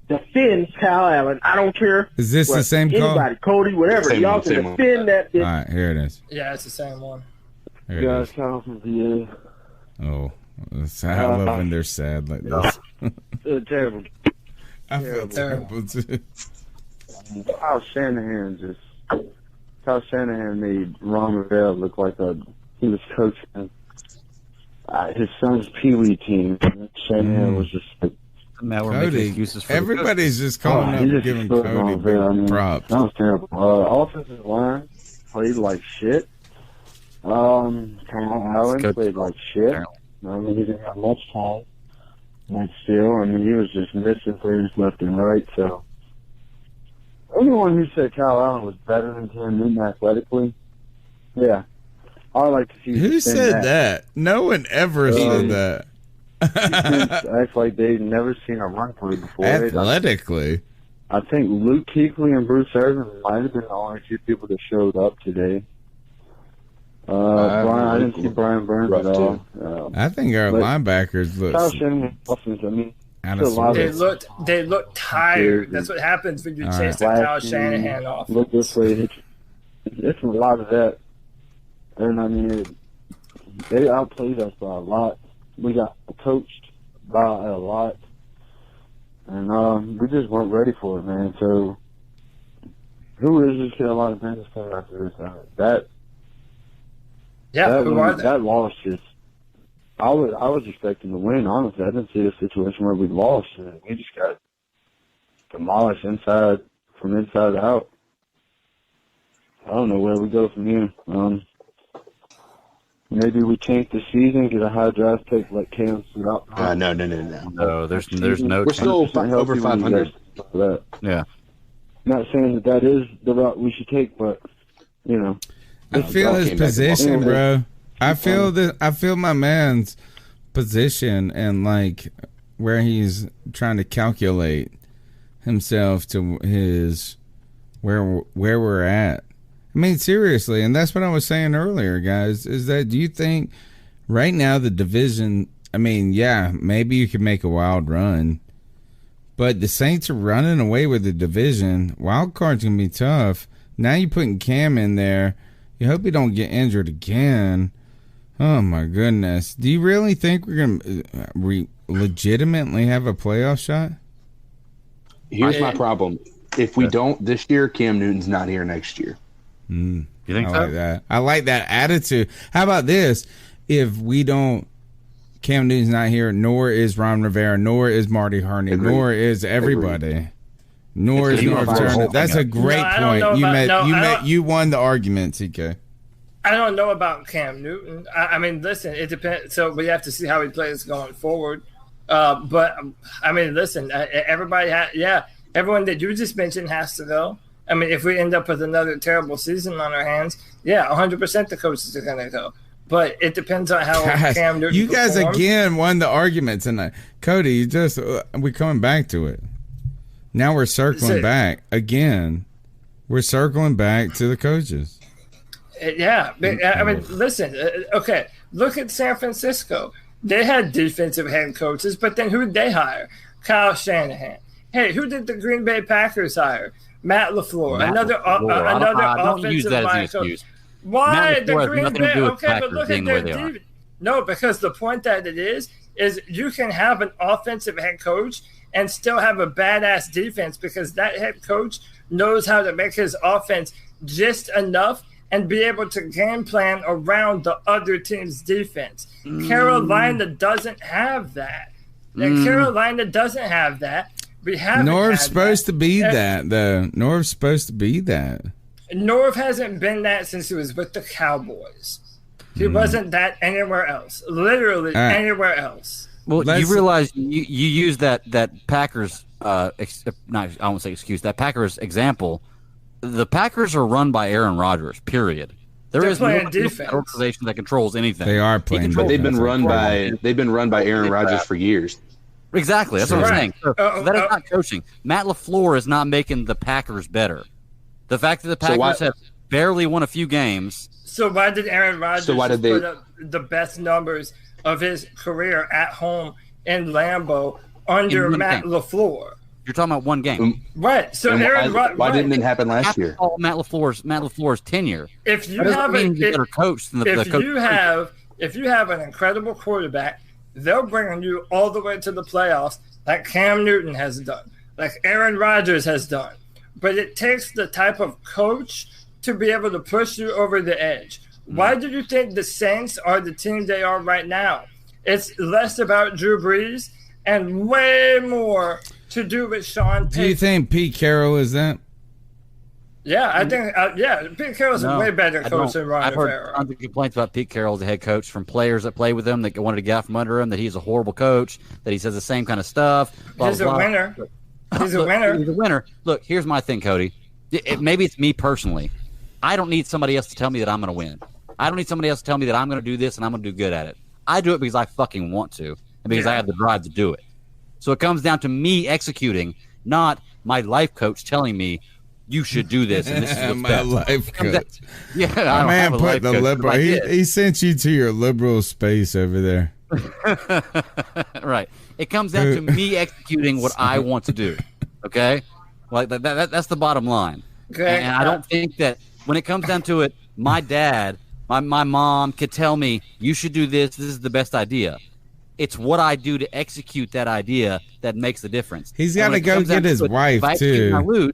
defends Kyle Allen, I don't care. Is this the same call? Anybody, Cody, whatever. Y'all can defend that. All right, here it is. Yeah, it's the same one. Here it is. Kyle from VA. Oh, I love when they're sad like this. Terrible. I feel terrible too. Kyle Shanahan made Ron Rivera look like he was coaching his son's Pee Wee team. Shanahan was just like, Cody, everybody's just calling up giving Cody props. That was terrible. Offensive line played like shit. Kyle Allen played like shit. I mean, he didn't have much time. But still, I mean, he was just missing players left and right. So, anyone who said Kyle Allen was better than Cam Newton athletically, yeah, I'd like to see. Who said that? No one ever said that. Act like they've never seen a run play before. Athletically, I think Luke Kuechly and Bruce Irvin might have been the only 2 people that showed up today. I didn't see Brian Burns at all. I think our linebackers look. They looked tired. That's what happens when you chase the Kyle Shanahan off. Look this way. It's a lot of that. And I mean, they outplayed us by a lot. We got coached by a lot. And we just weren't ready for it, man. So, who is this Carolina Panthers coming after this? That loss just. I was expecting to win. Honestly, I didn't see a situation where we lost. We just got demolished from inside out. I don't know where we go from here. Maybe we change the season, get a high draft pick, let Cam sit out. No. No, there's no. We're still over 500. Yeah. Not saying that is the route we should take, but you know. I feel his position, bro. I feel my man's position and like where he's trying to calculate himself to his where we're at. I mean, seriously, and that's what I was saying earlier, guys, is that do you think right now the division, I mean, yeah, maybe you could make a wild run, but the Saints are running away with the division. Wild card's going to be tough. Now you're putting Cam in there. You hope he don't get injured again. Oh, my goodness. Do you really think we're going to legitimately have a playoff shot? Here's my problem. If we don't this year, Cam Newton's not here next year. You think I so? like that. I like that attitude. How about this? If we don't, Cam Newton's not here, nor is Ron Rivera, nor is Marty Herney, nor is everybody. Nor is North Turner. That's a great point. You won the argument, TK. I don't know about Cam Newton. I mean, listen, it depends. So we have to see how he plays going forward. But I mean, listen, everybody, everyone that you just mentioned has to go. I mean, if we end up with another terrible season on our hands, 100% the coaches are going to go. But it depends on how Cam Newton You guys performs. again won the argument tonight. Cody, we're coming back to it. Now we're circling back again. We're circling back to the coaches. Yeah. I mean, listen, okay, look at San Francisco. They had defensive head coaches, but then who did they hire? Kyle Shanahan. Hey, who did the Green Bay Packers hire? Matt LaFleur. Another offensive line coach. Why the Green Bay? Okay, but look at their defense. No, because the point that it is you can have an offensive head coach and still have a badass defense because that head coach knows how to make his offense just enough and be able to game plan around the other team's defense. Carolina doesn't have that. Carolina doesn't have that. We haven't. Norv's supposed to be that, though. Norv's supposed to be that. Norv hasn't been that since he was with the Cowboys. He wasn't that anywhere else. Literally anywhere else. Well, you realize you use that Packers I won't say excuse, that Packers example. The Packers are run by Aaron Rodgers, period. There is no organization that controls anything. They are playing, but they've been run by Aaron Rodgers for years. Exactly, that's what I'm saying. So that is not coaching. Matt LaFleur is not making the Packers better. The fact that the Packers have barely won a few games. So why did Aaron Rodgers put up the best numbers of his career at home in Lambeau under Matt LaFleur? You're talking about one game, right? So why didn't it happen last year? All Matt LaFleur's tenure. If you have a better coach than the coach, if you have an incredible quarterback, they'll bring you all the way to the playoffs, like Cam Newton has done, like Aaron Rodgers has done. But it takes the type of coach to be able to push you over the edge. Why do you think the Saints are the team they are right now? It's less about Drew Brees and way more to do with Sean Payton. Do you think Pete Carroll is that? Yeah, I think Pete Carroll's a way better coach than Ron Rivera. I've heard tons of complaints about Pete Carroll as a head coach from players that play with him that wanted to get out from under him, that he's a horrible coach, that he says the same kind of stuff. He's a winner. He's a winner. He's a winner. Look, here's my thing, Cody. Maybe it's me personally. I don't need somebody else to tell me that I'm going to win. I don't need somebody else to tell me that I'm going to do this and I'm going to do good at it. I do it because I fucking want to and because I have the drive to do it. So it comes down to me executing, not my life coach telling me you should do this and this is what's my best. Life coach. Yeah, my man put the liberal. He sent you to your liberal space over there. Right. It comes down to me executing what I want to do. Okay, like that's the bottom line. Okay. And I don't think that when it comes down to it, my dad, my mom could tell me you should do this. This is the best idea. It's what I do to execute that idea that makes the difference. He's got to go get his wife too.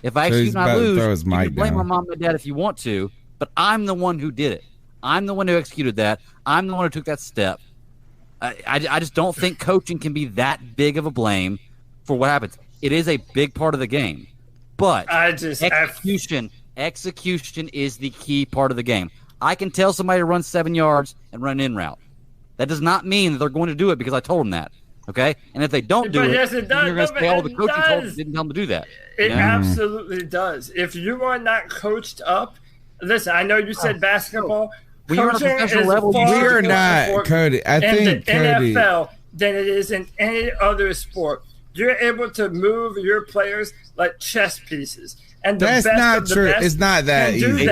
If I execute and I lose, you can blame my mom and dad if you want to, but I'm the one who did it. I'm the one who executed that. I'm the one who took that step. I just don't think coaching can be that big of a blame for what happens. It is a big part of the game, but execution is the key part of the game. I can tell somebody to run 7 yards and run an in route. That does not mean that they're going to do it because I told them that. Okay, and if they don't do yes, it does. you're going to say, "Oh, the coach didn't tell them to do that." It absolutely does. If you are not coached up, listen. I know you said basketball. Coaching is we're not, Cody. I think the NFL than it is in any other sport. You're able to move your players like chess pieces. And that's not true. It's not that easy.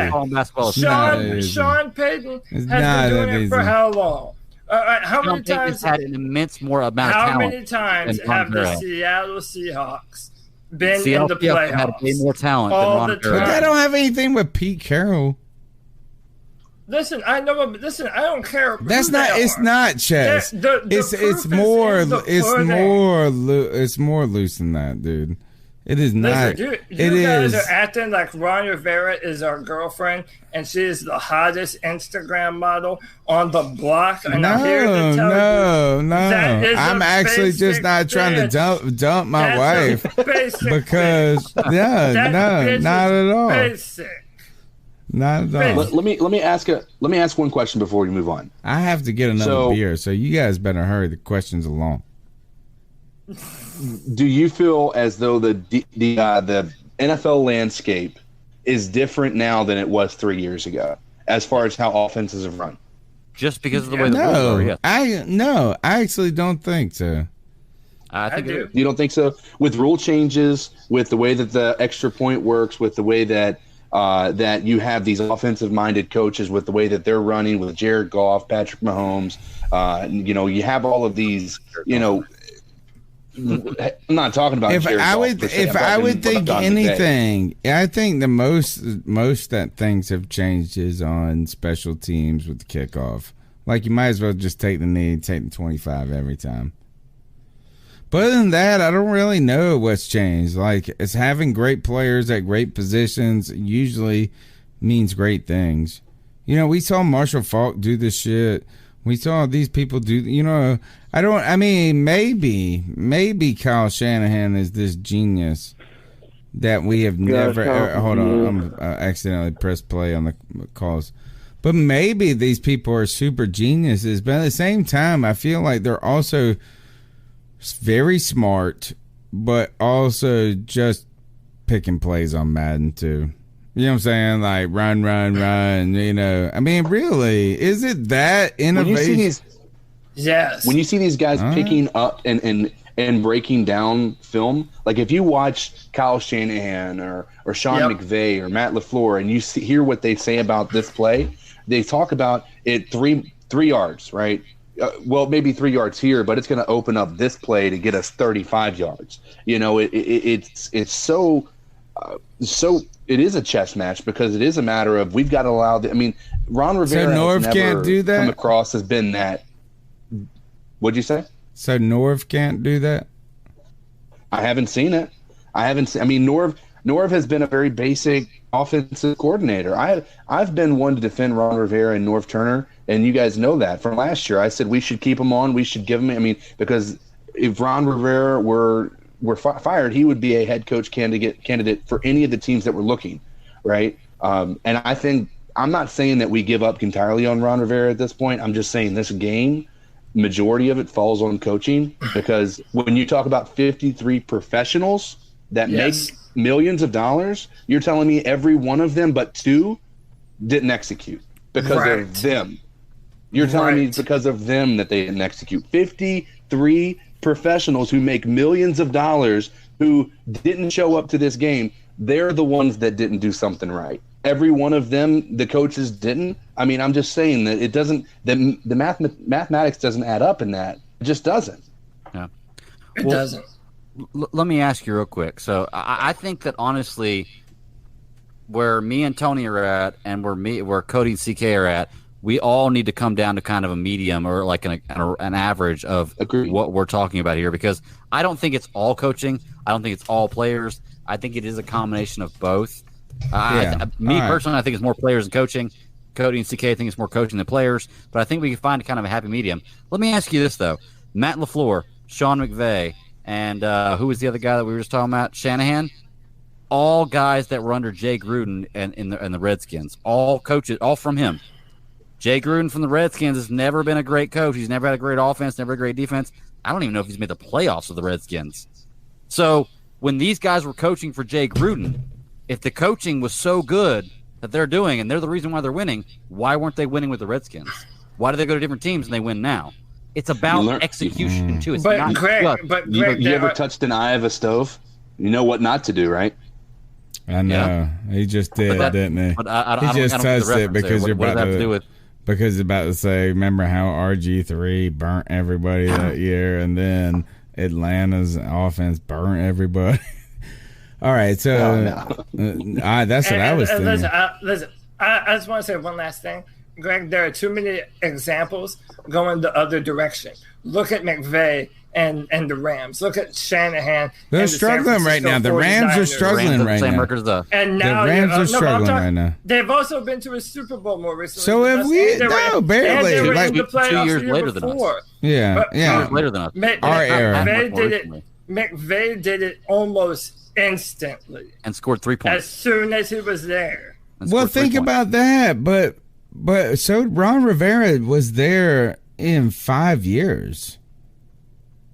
Sean Payton has been doing it for how long? How many times had an immense more amount of talent? How many times have the Seattle Seahawks been in the playoffs? Had way more talent all than the time. But that don't have anything with Pete Carroll. Listen, I know. Listen, I don't care. That's not. It's not chess. It's more loose than that, dude. It is not. You guys are acting like Ron Rivera is our girlfriend, and she is the hottest Instagram model on the block. And I'm here to tell you I'm actually just not trying to dump my wife because not at all. Basic. Not at all. Let me ask one question before we move on. I have to get another beer, so you guys better hurry the questions along. Do you feel as though the NFL landscape is different now than it was 3 years ago, as far as how offenses have run? Just because of the way the rules are, yes. I actually don't think so. I do. You don't think so? With rule changes, with the way that the extra point works, with the way that that you have these offensive-minded coaches, with the way that they're running, with Jared Goff, Patrick Mahomes, you have all of these, I'm not talking about. If I would think anything, I think the most that things have changed is on special teams with the kickoff. Like you might as well just take the knee, take the 25 every time. But other than that, I don't really know what's changed. Like it's having great players at great positions usually means great things. We saw Marshall Faulk do this shit. We saw these people do, maybe Kyle Shanahan is this genius that we have never, hold on, I'm accidentally pressed play on the calls. But maybe these people are super geniuses. But at the same time, I feel like they're also very smart, but also just picking plays on Madden too. You know what I'm saying? Like run, you know. I mean, really, is it that innovation? Yes. When you see these guys picking up and breaking down film, like if you watch Kyle Shanahan or Sean McVay or Matt LaFleur and you hear what they say about this play, they talk about it three yards, right? Well, maybe 3 yards here, but it's going to open up this play to get us 35 yards. You know, it's so it is a chess match because it is a matter of we've got to allow Ron Rivera Norv has never can't do that? come across as been that. What'd you say? So Norv can't do that? I haven't seen it. Norv has been a very basic offensive coordinator. I've been one to defend Ron Rivera and Norv Turner, and you guys know that from last year. I said we should keep him on. We should give him. Because if Ron Rivera were fired, he would be a head coach candidate for any of the teams that were looking, right? And I think I'm not saying that we give up entirely on Ron Rivera at this point. I'm just saying this game, majority of it falls on coaching, because when you talk about 53 professionals that make millions of dollars, you're telling me every one of them but 2 didn't execute because of them. You're telling me because of them that they didn't execute. 53 professionals who make millions of dollars who didn't show up to this game, they're the ones that didn't do something right. Every one of them, the coaches didn't. I'm just saying that it doesn't. The mathematics doesn't add up in that. It just doesn't. Yeah, it doesn't. Let me ask you real quick. So I think that honestly, where me and Tony are at, and where Cody and CK are at, we all need to come down to kind of a medium or like an average of what we're talking about here. Because I don't think it's all coaching. I don't think it's all players. I think it is a combination of both. Personally, I think it's more players than coaching. Cody and CK think it's more coaching than players, but I think we can find kind of a happy medium. Let me ask you this though: Matt LaFleur, Sean McVay, and who was the other guy that we were just talking about? Shanahan. All guys that were under Jay Gruden and the Redskins. All coaches, all from him. Jay Gruden from the Redskins has never been a great coach. He's never had a great offense, never a great defense. I don't even know if he's made the playoffs with the Redskins. So when these guys were coaching for Jay Gruden, if the coaching was so good that they're doing, and they're the reason why they're winning, why weren't they winning with the Redskins? Why do they go to different teams and they win now? It's about execution, too. It's not Greg, you ever touched an eye of a stove? You know what not to do, right? I know. Yeah. He just did, didn't he? He just touched it because you're about to because it's about to say, remember how RG3 burnt everybody that year, and then Atlanta's offense burnt everybody? All right, so that's what I was thinking. Listen, I just want to say one last thing. Greg, there are too many examples going the other direction. Look at McVay and the Rams. Look at Shanahan. They're struggling right now. The Rams are struggling right now. And now the Rams are struggling right now. They've also been to a Super Bowl more recently. So have we? No, barely. And they were like in the playoffs 2 years later than us. Yeah. 2 years later than us. Our era. McVay did it almost instantly and scored 3 points as soon as he was there. Well, think about that. But so Ron Rivera was there in 5 years.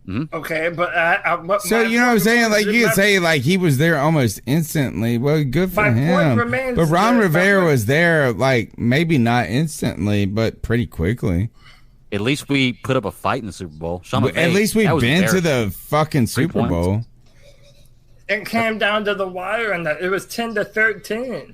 Mm-hmm. Okay, but so you know what I'm saying? Like you could say, like he was there almost instantly. Well, good for him. But Ron Rivera was there, like maybe not instantly, but pretty quickly. At least we put up a fight in the Super Bowl. At least we've been to the fucking Super Bowl. It came down to the wire, and it was 10-13.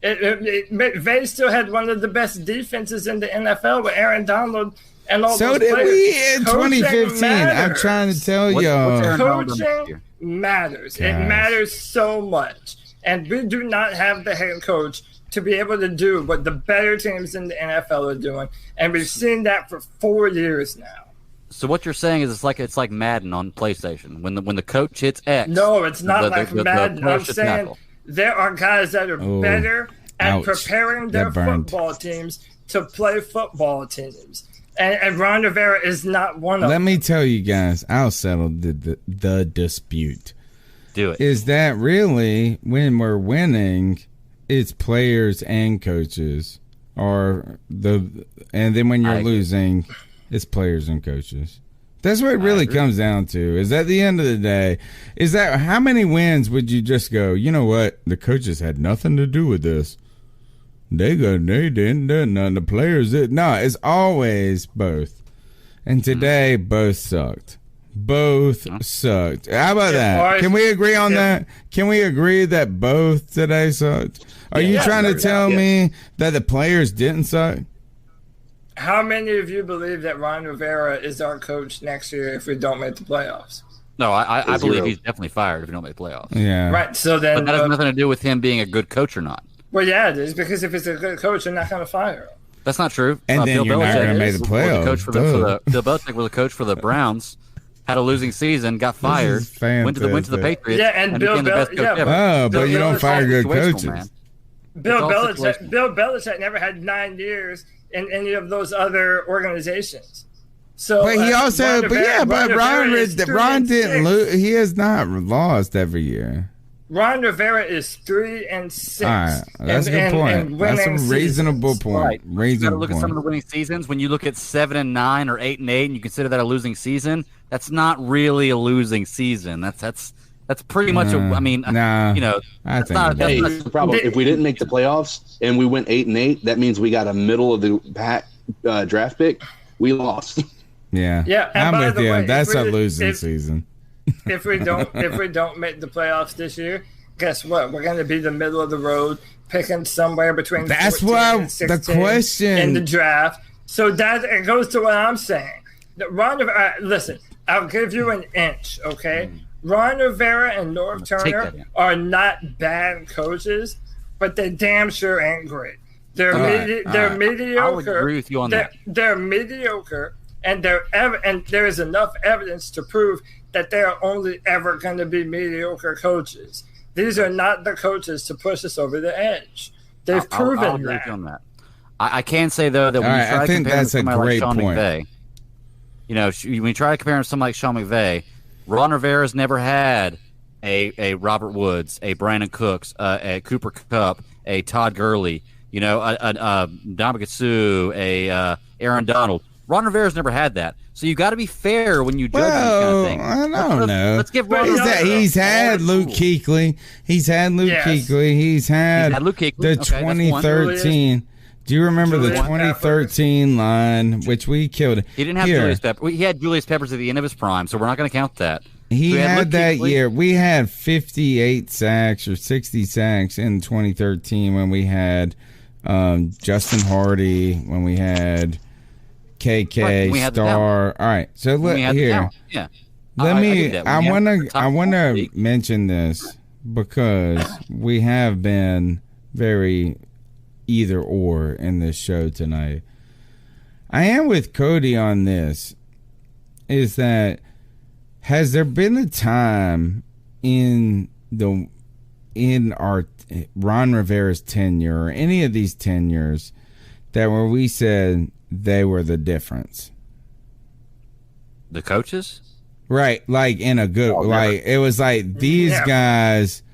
McVay still had one of the best defenses in the NFL with Aaron Donald and all so those did players. We in 2015. Matters. I'm trying to tell y'all. Coaching matters. Gosh. It matters so much. And we do not have the head coach to be able to do what the better teams in the NFL are doing. And we've seen that for 4 years now. So what you're saying is it's like Madden on PlayStation. When the coach hits X. No, it's not like Madden. I'm saying there are guys that are better at preparing their football teams to play football teams. And Ron Rivera is not one of them. Let me tell you guys, I'll settle the dispute. Do it. Is that really when we're winning, it's players and coaches? and then when you're losing, it's players and coaches. That's what it really comes down to. Is at the end of the day, is that how many wins would you just go, you know what? The coaches had nothing to do with this. They didn't do nothing. The players did. No, it's always both. And today, both sucked. Both sucked. How about that? Can we agree on that? Can we agree that both today sucked? Are you trying to tell me that the players didn't suck? How many of you believe that Ron Rivera is our coach next year if we don't make the playoffs? No, I believe he's definitely fired if we don't make the playoffs. Yeah. Right. So then, but that has nothing to do with him being a good coach or not. Well, yeah, it is, because if he's a good coach, they're not going to fire him. That's not true. And then you're not going to make the playoffs. Bill Belichick was a coach for the Browns. Had a losing season, got fired, went to the Patriots, and Bill became the best coach ever. Oh, but you don't fire good coaches. Man. Bill Belichick never had 9 years in any of those other organizations. So, but he also, Ron didn't lose. He has not lost every year. Ron Rivera is 3-6. All right, that's a good point. That's a reasonable point. Right. You got to look at some of the winning seasons. When you look at 7-9 or 8-8, and you consider that a losing season, that's not really a losing season. That's pretty much. I think that's the problem. If we didn't make the playoffs and we went 8-8, that means we got a middle of the pack draft pick. We lost. Yeah. I'm with you. That's a losing season. If we don't make the playoffs this year, guess what? We're going to be the middle of the road, picking somewhere between. That's why the question in the draft. So that it goes to what I'm saying. Ron Rivera, listen, I'll give you an inch, okay? Ron Rivera and Norv Turner are not bad coaches, but they damn sure ain't great. They're mediocre. I would agree with you on that. They're mediocre, and there is enough evidence to prove that they are only ever going to be mediocre coaches. These are not the coaches to push us over the edge. They've proven I'll agree with you on that. I can say though that when you try to compare him to somebody like Sean McVay, when you try to compare him to somebody like Sean McVay, Ron Rivera's never had a Robert Woods, a Brandon Cooks, a Cooper Kupp, a Todd Gurley, a Ndamukong Suh, a Aaron Donald. Ron Rivera's never had that. So you got to be fair when you judge these kind of things. I don't know. Let's give Ron Rivera. He's had Luke Kuechly. He's had Luke Kuechly. He's had Luke Kuechly. The 2013. Do you remember the 2013 line, which we killed? He didn't have Julius Peppers. He had Julius Peppers at the end of his prime, so we're not going to count that. He had that year. We had 58 sacks or 60 sacks in 2013 when we had Justin Hardy, when we had KK Star. All right, so here. Yeah. I want to mention this because we have been very either or in this show tonight. I am with Cody on this. Is that has there been a time in our Ron Rivera's tenure or any of these tenures that where we said they were the difference? The coaches? Right, like in a good it was like these guys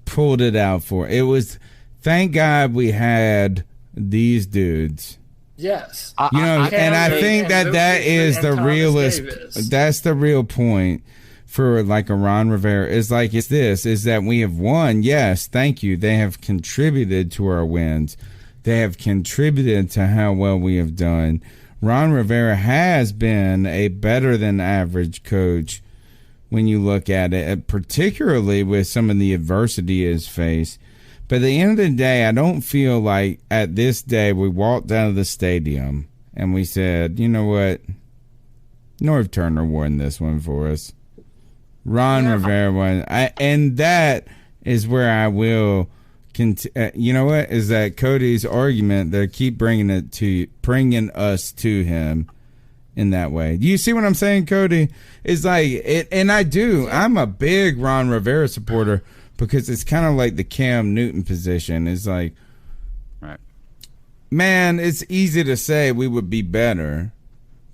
pulled it out for it was thank God we had these dudes. Yes. And I think that is the realist. That's the real point for like a Ron Rivera. Is that we have won. Yes, thank you. They have contributed to our wins. They have contributed to how well we have done. Ron Rivera has been a better than average coach when you look at it, particularly with some of the adversity he has faced. But at the end of the day, I don't feel like at this day we walked out of the stadium and we said, you know what? Norv Turner won this one for us. Ron Rivera won. And that is where I will you know what? Is that Cody's argument that keep bringing us to him in that way. Do you see what I'm saying, Cody? It's like it, and I do. I'm a big Ron Rivera supporter because it's kind of like the Cam Newton position. It's like, right, man, it's easy to say we would be better,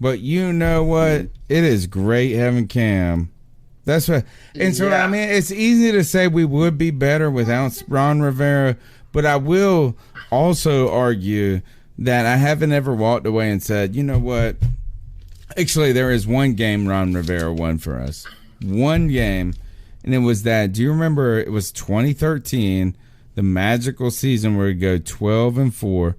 but you know what? It is great having Cam. That's what, and so I mean, it's easy to say we would be better without Ron Rivera, but I will also argue that I haven't ever walked away and said, you know what? Actually, there is one game Ron Rivera won for us. One game, and it was that. Do you remember? It was 2013, the magical season where we go 12-4,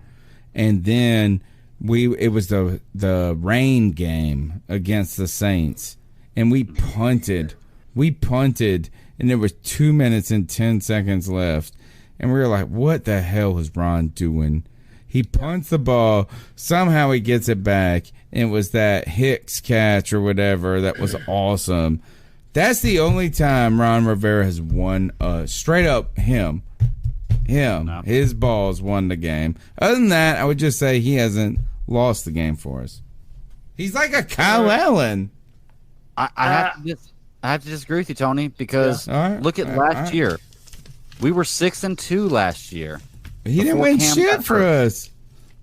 and then it was the rain game against the Saints, and we punted. And there was 2 minutes and 10 seconds left, and we were like, "What the hell is Ron doing?" He punts the ball. Somehow he gets it back. And it was that Hicks catch or whatever that was awesome. That's the only time Ron Rivera has won straight up him. His balls won the game. Other than that, I would just say he hasn't lost the game for us. He's like a Kyle Allen. I have to disagree with you, Tony, because look at last year. We were 6-2 last year. He didn't win shit for us.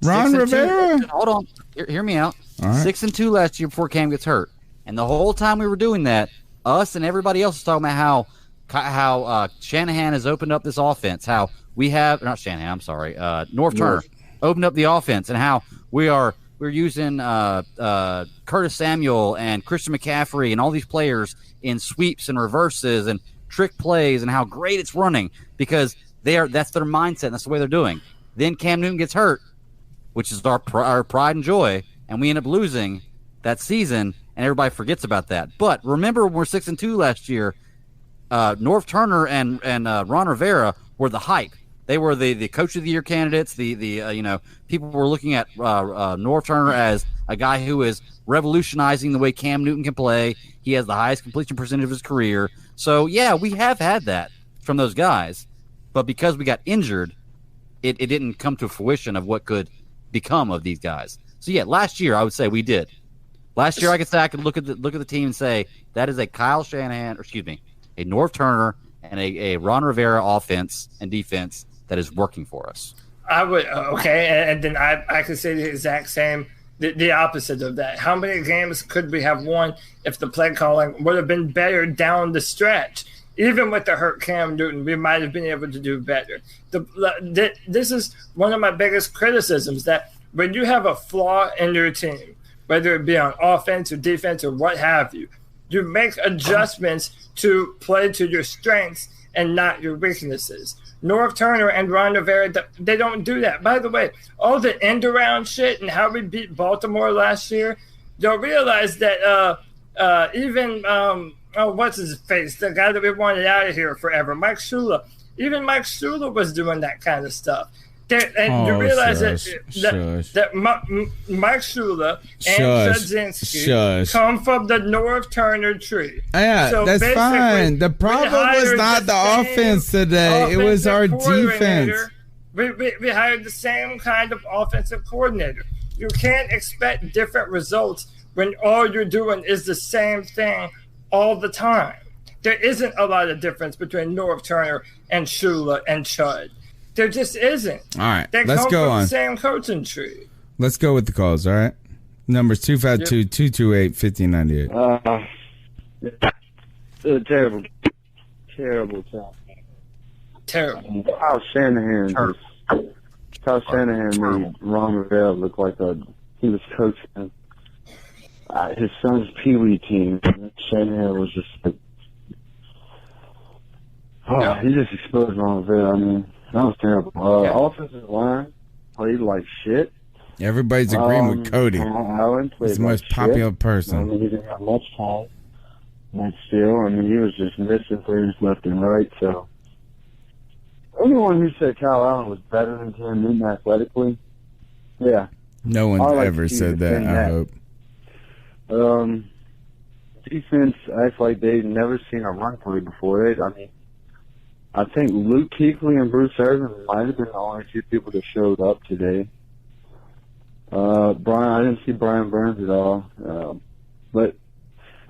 Ron Rivera. Hold on. Hear me out. Right. 6-2 last year before Cam gets hurt. And the whole time we were doing that, us and everybody else was talking about how Shanahan has opened up this offense, how we have – not Shanahan, I'm sorry. North Turner opened up the offense, and how we're using Curtis Samuel and Christian McCaffrey and all these players in sweeps and reverses and trick plays, and how great it's running because that's their mindset and that's the way they're doing. Then Cam Newton gets hurt, which is our pride and joy, and we end up losing that season, and everybody forgets about that. But remember, when we're 6-2 last year, North Turner and Ron Rivera were the hype. They were the coach of the year candidates. People were looking at North Turner as a guy who is revolutionizing the way Cam Newton can play. He has the highest completion percentage of his career. So yeah, we have had that from those guys, but because we got injured, it didn't come to fruition of what could become of these guys. So yeah, last year I would say we did. Last year I could look at the team and say that is a Kyle Shanahan, a North Turner and a Ron Rivera offense and defense that is working for us. I would and then I could say the exact same, the opposite of that. How many games could we have won if the play calling would have been better down the stretch? Even with the hurt Cam Newton, we might have been able to do better. This is one of my biggest criticisms, that when you have a flaw in your team, whether it be on offense or defense or what have you, you make adjustments to play to your strengths and not your weaknesses. North Turner and Ron Rivera, they don't do that. By the way, all the end-around shit and how we beat Baltimore last year, you'll realize that even what's his face? The guy that we wanted out of here forever, Mike Shula. Even Mike Shula was doing that kind of stuff. You realize that Mike Shula and Chudzinski come from the North Turner tree. Yeah, so that's fine. The problem was not the offense today. It was our defense. We hired the same kind of offensive coordinator. You can't expect different results when all you're doing is the same thing all the time. There isn't a lot of difference between North Turner and Shula and Chud. There just isn't. All right, let's go on. The same coaching tree. Let's go with the calls. All right, numbers 252-228-1598. Terrible. Terrible. Kyle Shanahan made Ron Rivera look like he was coaching his son's Pee Wee team. Shanahan was just he just exposed Ron Rivera. I mean, that was terrible. Offensive line played like shit. Everybody's agreeing with Cody. He's the most popular person. I mean, he didn't have much time. But still, I mean, he was just missing things left and right. So, anyone who said Kyle Allen was better than Cam Newton athletically, yeah. No one's ever said that, I hope. Defense acts like they've never seen a run play before. I think Luke Kuechly and Bruce Irvin might have been the only two people that showed up today. I didn't see Brian Burns at all. But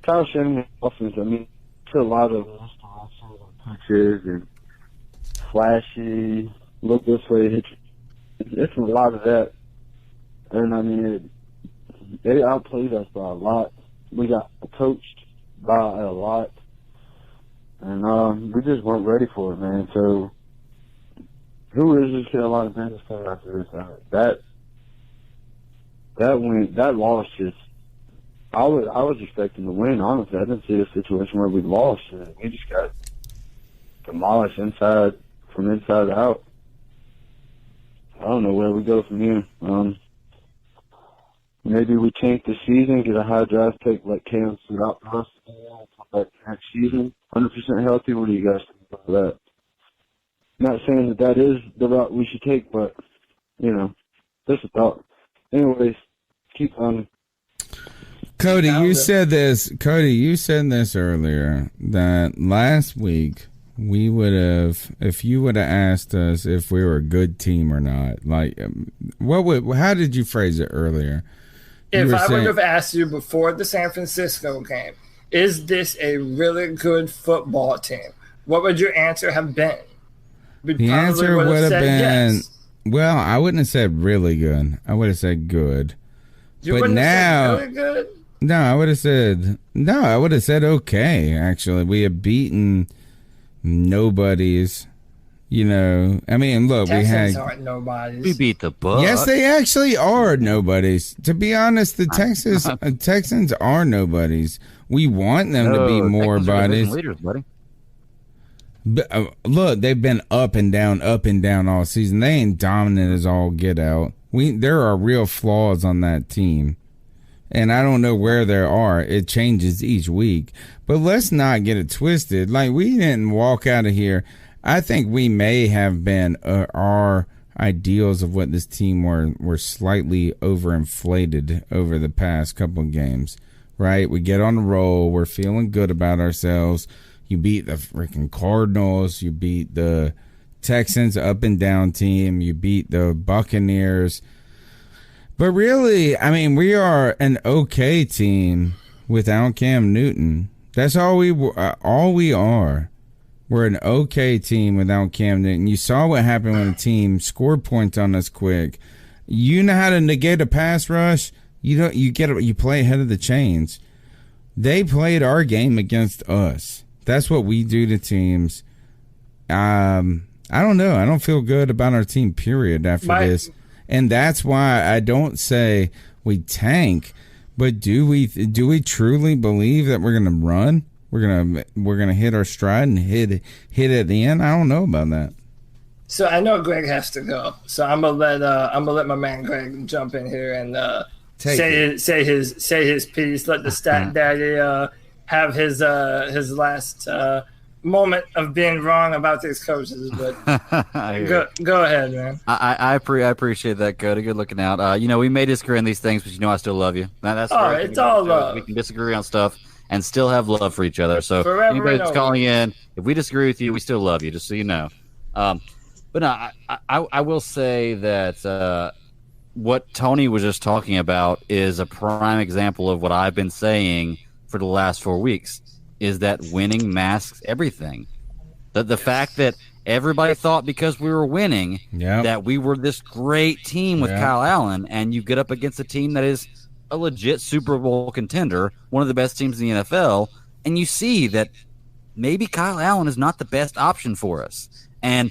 Kyle Shanahan offense, I mean, it's a lot of pictures and flashy, look this way, it's a lot of that. And I mean, they outplayed us by a lot. We got coached by a lot. And we just weren't ready for it, man. So, who is this Carolina Panthers team after this? that loss just. I was expecting to win. Honestly, I didn't see a situation where we lost. We just got demolished from inside out. I don't know where we go from here. Maybe we tank the season, get a high draft pick like Cam stood out for us next season. 100% healthy. What do you guys think about that? Not saying that is the route we should take, but just a thought. Anyways, keep on. Cody, you said this. Cody, you said this earlier that last week we would have, if you would have asked us if we were a good team or not. Like, how did you phrase it earlier? If I would have asked you before the San Francisco game, is this a really good football team? What would your answer have been? The answer would have been, yes. Well, I wouldn't have said really good. I would have said good. You wouldn't have said really good? No, I would have said okay, actually. We have beaten nobodies. I mean, look, Texans aren't nobodies. We beat the Bucs. Yes, they actually are nobodies. To be honest, the Texans are nobodies. We want them to be more bodies. Leaders, buddy. But, look, they've been up and down all season. They ain't dominant as all get out. There are real flaws on that team. And I don't know where there are. It changes each week. But let's not get it twisted. Like, we didn't walk out of here. I think we may have been our ideals of what this team were slightly overinflated over the past couple of games, right? We get on the roll. We're feeling good about ourselves. You beat the freaking Cardinals. You beat the Texans up and down team. You beat the Buccaneers. But really, I mean, we are an okay team without Cam Newton. That's all we are. We're an okay team without Cam Newton. You saw what happened when a team scored points on us quick. You know how to negate a pass rush. You play ahead of the chains. They played our game against us. That's what we do to teams. I don't know. I don't feel good about our team, period, after this. And that's why I don't say we tank, but do we truly believe that we're going to run? We're gonna hit our stride and hit at the end. I don't know about that. So I know Greg has to go. So I'm gonna let my man Greg jump in here and say his piece. Let the stat daddy have his last moment of being wrong about these coaches. But go ahead, man. I appreciate that, Cody. Good looking out. We may disagree on these things, but I still love you. That's right. It's all love. We can disagree on stuff and still have love for each other. So anybody that's calling in, if we disagree with you, we still love you, just so you know. But no, I will say that what Tony was just talking about is a prime example of what I've been saying for the last 4 weeks, is that winning masks everything. The fact that everybody thought because we were winning that we were this great team with Kyle Allen, and you get up against a team that is a legit Super Bowl contender, one of the best teams in the NFL, and you see that maybe Kyle Allen is not the best option for us. And,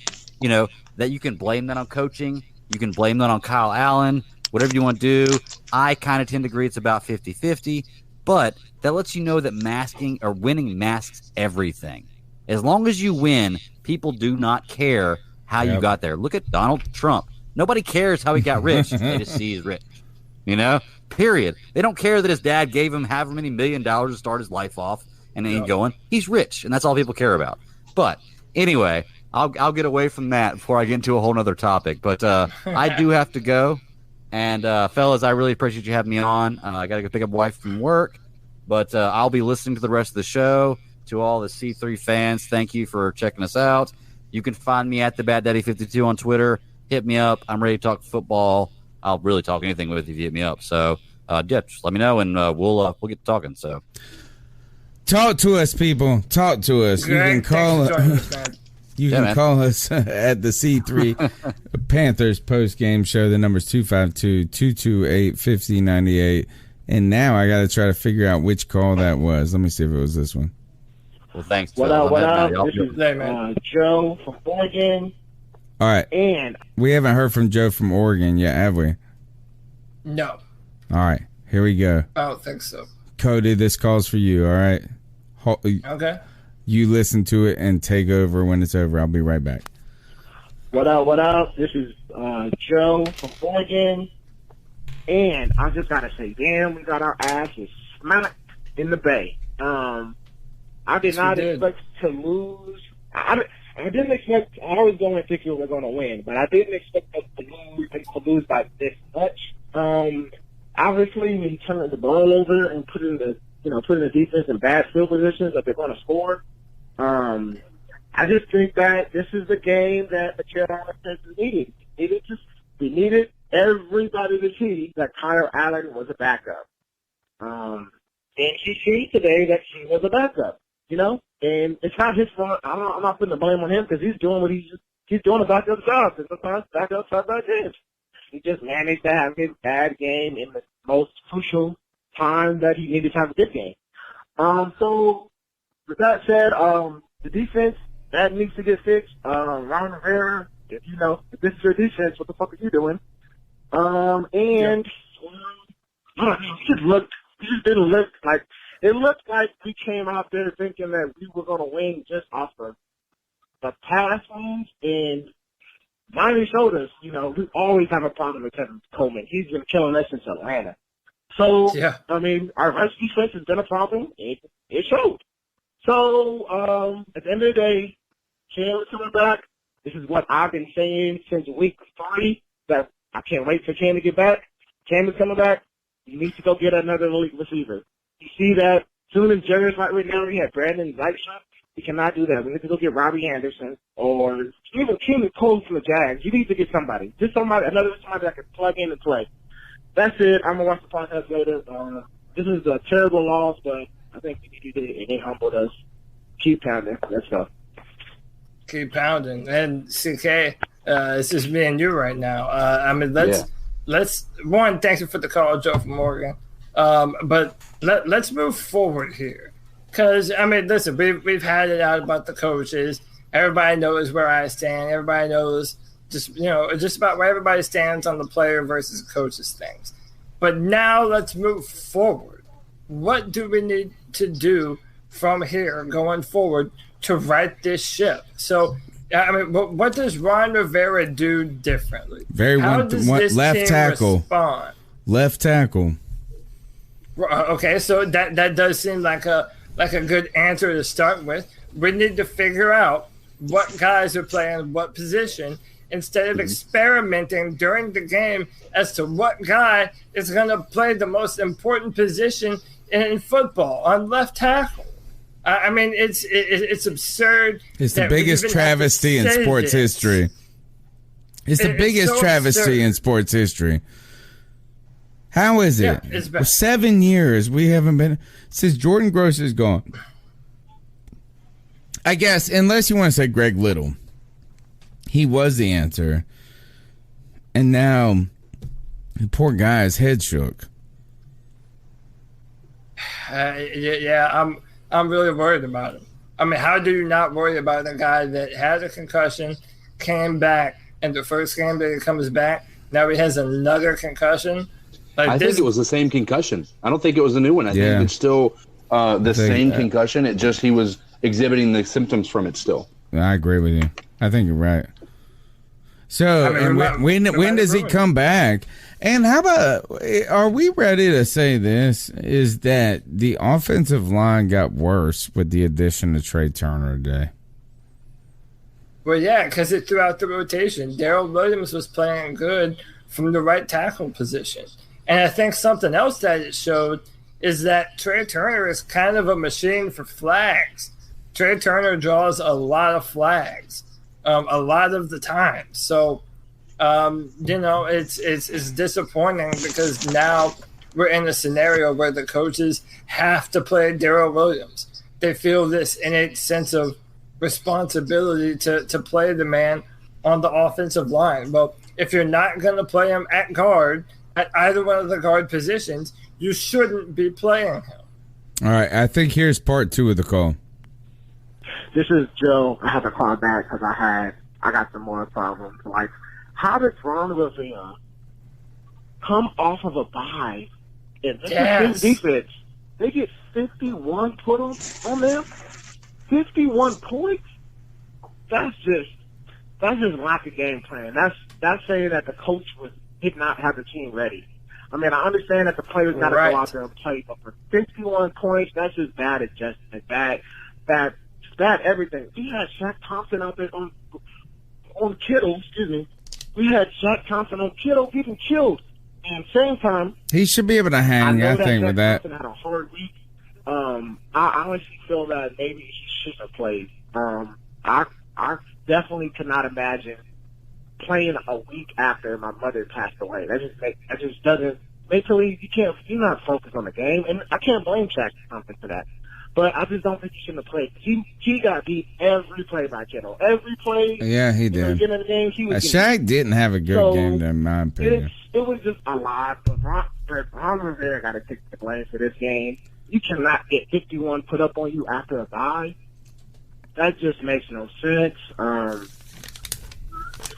that you can blame that on coaching, you can blame that on Kyle Allen, whatever you want to do. I kind of tend to agree it's about 50-50, but that lets you know that masking or winning masks everything. As long as you win, people do not care how you got there. Look at Donald Trump. Nobody cares how he got rich. They just see he's rich. Period. They don't care that his dad gave him however many $1 million to start his life off and then going. He's rich, and that's all people care about. But anyway, I'll get away from that before I get into a whole nother topic. But I do have to go. And fellas, I really appreciate you having me on. I got to go pick up wife from work. But I'll be listening to the rest of the show. To all the C3 fans, thank you for checking us out. You can find me at the Bad Daddy 52 on Twitter. Hit me up. I'm ready to talk football. I'll really talk anything with you if you hit me up. So, just let me know, and we'll get talking. So, talk to us, people. Talk to us. Greg, you can call us. You can call us at the C3 Panthers post-game show. The number's 252-228-5098. And now I got to try to figure out which call that was. Let me see if it was this one. Well, thanks. What up? This is Joe from Oregon. All right. And we haven't heard from Joe from Oregon yet, have we? No. All right, here we go. I don't think so. Cody, this call's for you, all right? Okay. You listen to it and take over when it's over. I'll be right back. What up, what up? This is Joe from Oregon. And I just got to say, damn, we got our asses smacked in the Bay. I did not expect to lose. I didn't expect, I was going to think we were going to win, but I didn't expect us to lose by this much. Obviously, when you turn the ball over and put in the defense in bad field positions that they're going to score, I just think that this is the game that the Carolina Panthers needed. We needed everybody to see that Kyle Allen was a backup. And he showed today that he was a backup, and it's not his fault. I'm not putting the blame on him because he's doing what he's doing a backup job. And sometimes backups are bad games. He just managed to have his bad game in the most crucial time that he needed to have a good game. So with that said, the defense, that needs to get fixed. Ron Rivera, if this is your defense, what the fuck are you doing? It just didn't look like, it looked like we came out there thinking that we were going to win just off of the pass lanes, and Miami showed us, we always have a problem with Kevin Coleman. He's been killing us since Atlanta. So, our rush defense has been a problem. It showed. So, at the end of the day, Cam is coming back. This is what I've been saying since week 3, that I can't wait for Cam to get back. Cam is coming back. You need to go get another elite receiver. You see that soon as Jerry's right now, we have Brandon Dykstra. We cannot do that. We need to go get Robbie Anderson or even Keenan Cole from the Jags. You need to get somebody. Just somebody that can plug in and play. That's it. I'm going to watch the podcast later. This is a terrible loss, but I think we did it, and it humbled us. Keep pounding. Let's go. Keep pounding. And CK, it's just me and you right now. Let's one, thank you for the call, Joe from Oregon. But let's move forward here. Because, listen, we've had it out about the coaches. Everybody knows where I stand. Everybody knows just about where everybody stands on the player versus coaches things. But now let's move forward. What do we need to do from here going forward to right this ship? So, what does Ron Rivera do differently? How does this left tackle. Respond? Left tackle. Okay, so that does seem like a good answer to start with. We need to figure out what guys are playing what position instead of experimenting during the game as to what guy is going to play the most important position in football on left tackle. It's absurd. It's the biggest travesty in sports history. It's the biggest travesty in sports history. How is it? For 7 years, we haven't been since Jordan Gross is gone. I guess, unless you want to say Greg Little, he was the answer, and now the poor guy's head shook. I'm really worried about him. How do you not worry about a guy that had a concussion, came back, and the first game that he comes back, now he has another concussion? I think it was the same concussion. I don't think it was a new one. I think it's still the same concussion. It just he was exhibiting the symptoms from it still. I agree with you. I think you're right. So when does he come back? And how about, are we ready to say this, is that the offensive line got worse with the addition of Trey Turner today? Well, yeah, because it threw out the rotation. Darrell Williams was playing good from the right tackle position. And I think something else that it showed is that Trey Turner is kind of a machine for flags. Trey Turner draws a lot of flags, a lot of the time. So, it's disappointing because now we're in a scenario where the coaches have to play Darrell Williams. They feel this innate sense of responsibility to play the man on the offensive line. Well, if you're not going to play him at guard, at either one of the guard positions, you shouldn't be playing him. All right, I think here's part 2 of the call. This is Joe. I have to call back because I got some more problems. Like, how did Ron Rivera come off of a bye And this defense, they get 51 put on them. 51 points. That's just lack of game plan. That's saying that the coach did not have the team ready. I mean, I understand that the players got to go out there and play, but for 51 points, that's just bad adjustment, bad everything. We had Shaq Thompson out there on Kittle. Excuse me. We had Shaq Thompson on Kittle getting killed. And same time, he should be able to hang. I think with that. Thompson had a hard week. I honestly feel that maybe he shouldn't have played. I definitely cannot imagine playing a week after my mother passed away. That just doesn't mentally. You're not focused on the game, and I can't blame Shaq Thompson for that. But I just don't think he shouldn't have played. He got beat every play by Kittle. Every play. Yeah, he did. Beginning of the game, he was Shaq didn't have a good game, in my opinion. It was just a lot. But Ron Rivera got to take the blame for this game. You cannot get 51 put up on you after a bye. That just makes no sense.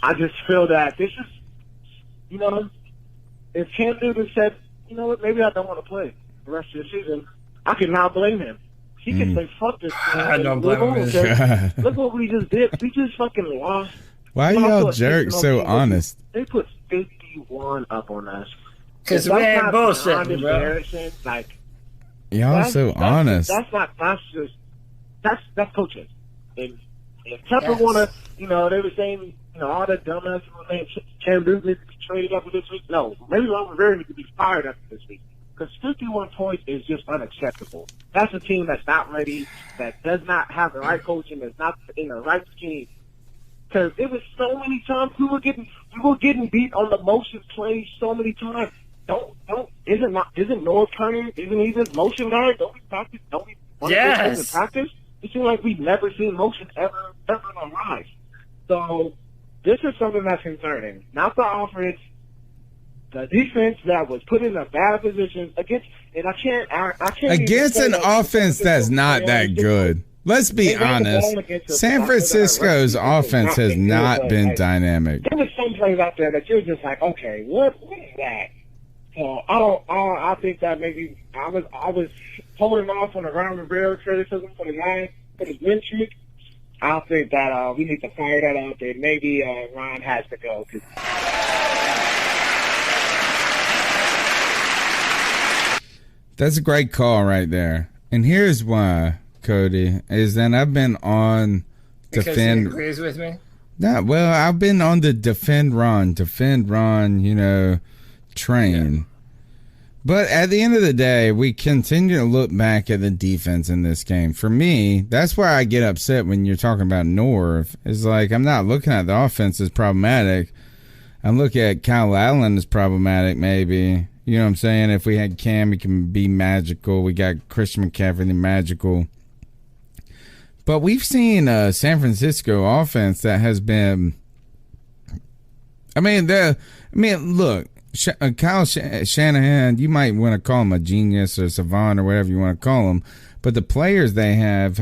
I just feel that this is, if Cam Newton said, you know what, maybe I don't want to play the rest of the season, I can now blame him. He can say, fuck this. I don't blame him. Look what we just did. We just fucking lost. Why are y'all jerks so honest? They put 51 up on us. Because we ain't bullshitting, bro. Like, y'all so honest. That's coaching. And Temper wanna, they were saying, all that dumbass were saying Cam Newton needs to be traded after this week. No, maybe Ron Rivera needs to be fired after this week. Because 51 points is just unacceptable. That's a team that's not ready, that does not have the right coaching, that's not in the right scheme. Because it was so many times we were getting beat on the motion plays so many times. Isn't Noah Turner, isn't he this motion guy? Don't we practice? Don't we want to practice? It seems like we've never seen motion ever in our lives. So this is something that's concerning. Not the offense, the defense that was put in a bad position against, and I can't against an offense that's not that good. Let's be honest. San Francisco's offense has not been dynamic. There was some plays out there that you're just like, okay, what is that? So I think that maybe I was holding off on the Ron Rivera criticism for his win streak. I think that we need to fire that out, and maybe Ron has to go. That's a great call right there. And here's why, Cody, is that I've been on because he agrees with me? No, well, I've been on the defend Ron, train. Yeah. But at the end of the day, we continue to look back at the defense in this game. For me, that's why I get upset when you're talking about Norv. It's like I'm not looking at the offense as problematic. I'm looking at Kyle Allen as problematic, maybe. You know what I'm saying? If we had Cam, he can be magical. We got Christian McCaffrey, the magical. But we've seen a San Francisco offense that has been. Look, Kyle Shanahan, you might want to call him a genius or savant or whatever you want to call him, but the players they have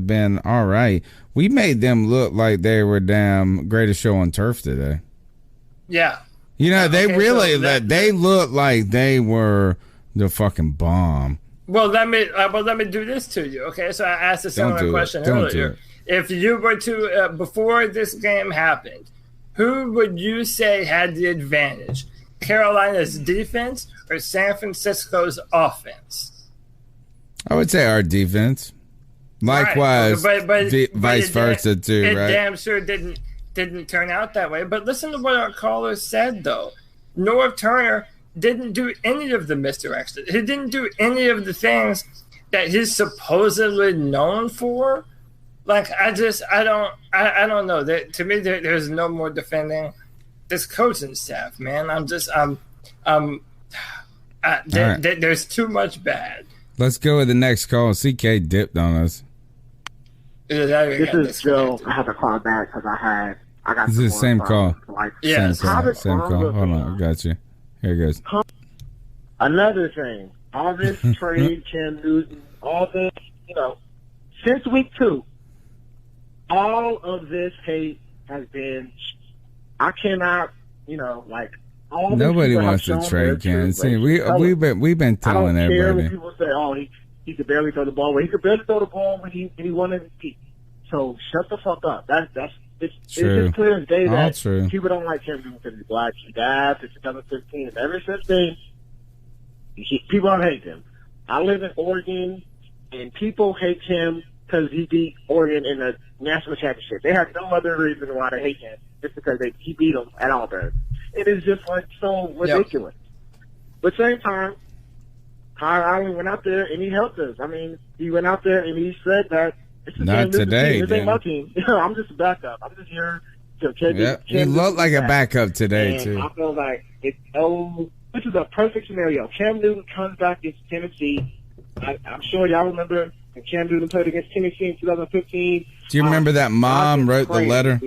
been all right. We made them look like they were damn greatest show on turf today. Yeah. They looked like they were the fucking bomb. Well, let me do this to you. Okay, so I asked a similar question earlier. If you were to before this game happened, who would you say had the advantage? Carolina's defense or San Francisco's offense? I would say our defense. Likewise, right. but vice versa too. It right? damn sure didn't turn out that way. But listen to what our caller said, though. Norv Turner didn't do any of the misdirections. He didn't do any of the things that he's supposedly known for. Like, I don't know. To me, there's no more defending this coaching staff, man. There's too much bad. Let's go with the next call. CK dipped on us. This is Joe. I have to call back because I got. This is the same call. Yeah, same call. Hold on, I got you. Here it goes. Another thing, all this trade, Cam Newton, all this, since week 2, all of this hate has been. I cannot, Nobody wants to trade Cam. See, we've been telling I don't care everybody. when people say, "Oh, he could barely throw the ball." Well, he could barely throw the ball when he won MVP. So shut the fuck up. It's True. just clear as day All that true. people don't like Cam Newton because he's black. He died in 2015, and ever since then, people don't hate him. I live in Oregon, and people hate him because he beat Oregon in the national championship. They have no other reason why they hate him, just because he beat them at Auburn. It is just like so ridiculous. Yep. But same time, Kyle Allen went out there and he helped us. I mean, he went out there and he said that it's Not today, This ain't my team. I'm just a backup. I'm just here to He looked like a backup today and too. I feel like this is a perfect scenario. Cam Newton comes back against Tennessee. I'm sure y'all remember when Cam Newton played against Tennessee in 2015. Do you remember that mom wrote the letter?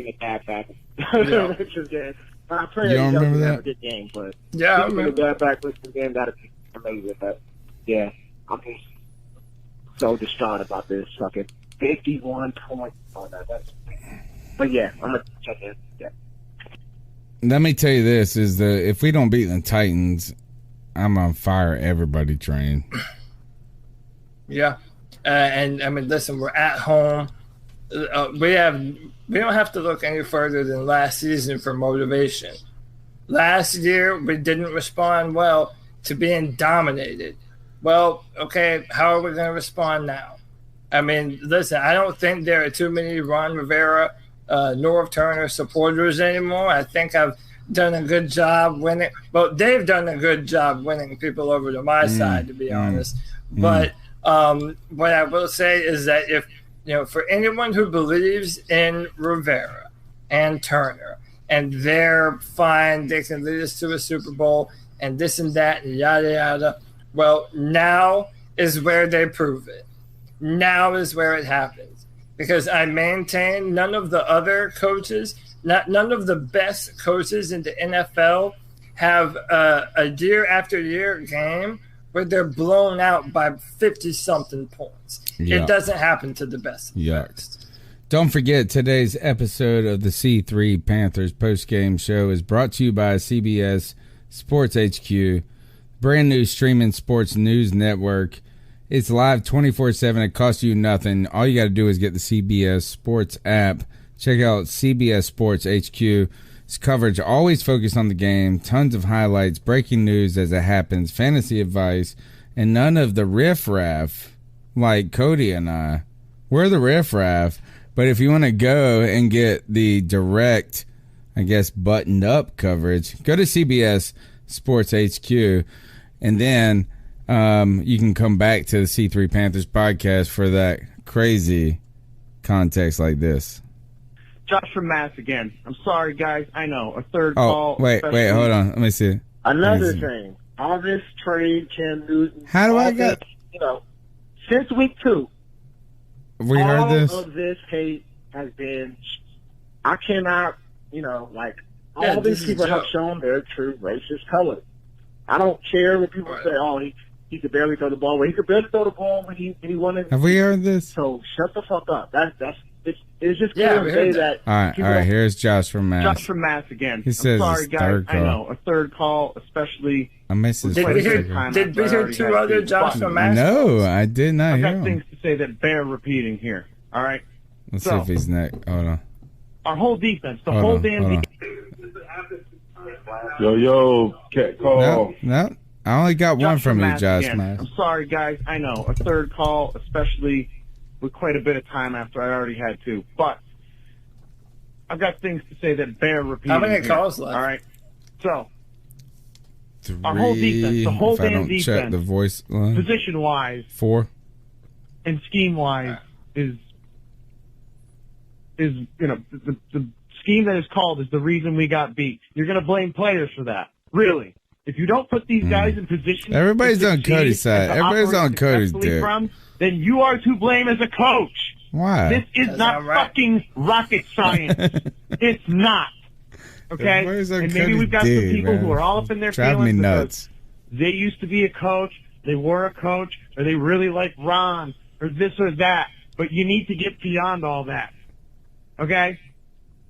I pray You don't remember have that? a good game, but Yeah, I if he remember. got back with the game, that'd be amazing. But yeah, I'm just so distraught about this fucking 51 point. Oh, no, but yeah, I'm gonna check in. Yeah. Let me tell you this: if we don't beat the Titans, I'm on fire everybody train. Yeah, and I mean, listen, we're at home. We don't have to look any further than last season for motivation. Last year, we didn't respond well to being dominated. Well, okay, how are we going to respond now? I mean, listen, I don't think there are too many Ron Rivera, Norv Turner supporters anymore. I think I've done a good job winning. Well, they've done a good job winning people over to my side, to be honest. But what I will say is that if, for anyone who believes in Rivera and Turner and they're fine, they can lead us to a Super Bowl and this and that and yada, yada. Well, now is where they prove it. Now is where it happens. Because I maintain none of the other coaches, none of the best coaches in the NFL have a year after year game where they're blown out by 50-something points. Yeah. It doesn't happen to the best. Yeah. Don't forget, today's episode of the C3 Panthers postgame show is brought to you by CBS Sports HQ, brand new streaming sports news network. It's live 24/7. It costs you nothing. All you got to do is get the CBS Sports app. Check out CBS Sports HQ. It's coverage always focused on the game. Tons of highlights, breaking news as it happens, fantasy advice, and none of the riffraff like Cody and I. We're the riffraff. But if you want to go and get the direct, I guess, buttoned up coverage, go to CBS Sports HQ, and then you can come back to the C3 Panthers podcast for that crazy context like this. Josh from Mass again. I'm sorry, guys. I know. A third Oh, call. wait, hold on. Let me see. Another thing, all this trade, Cam Newton. How do I get? Since week 2, We heard this. all of this hate has been. I cannot, all Yeah, these this is people a have joke. shown their true racist colors. I don't care when people say, "Oh, he could barely throw the ball." Well, he could barely throw the ball when he won it. Have we heard this? So shut the fuck up. It's just Yeah, clear we to heard say that. All right. Here's Josh from Mass. Josh from Mass again. He says I'm sorry, it's guys. third I call. know. A third call, especially. I missed his Did we first hear, second. did we hear two other Josh from Mass? No, I did not I've hear got him. things to say that bear repeating here. All right. Let's see if he's next. Hold on. Our whole defense, the Hold whole on, damn hold on. defense. Yo, cat call. No. I only got one from you, Mass Josh. again. Mass. I'm sorry, guys. I know. A third call, especially with quite a bit of time after I already had two. But I've got things to say that bear repeating. How many here. calls left? All right. So, Three, our whole defense, the whole if I damn don't check defense, the voice line. position-wise 4. and scheme-wise, is the scheme that is called is the reason we got beat. You're going to blame players for that. Really. If you don't put these guys in position, Everybody's to on succeed Cody's side. and to Everybody's operate on Cody's successfully dick. from, then you are to blame as a coach. Why? This is not fucking rocket science. It's not. Okay? Everybody's on And maybe Cody's we've got dick, some people man. who are all up in their Drive me feelings nuts. because they used to be a coach, they were a coach, or they really like Ron, or this or that. But you need to get beyond all that. Okay?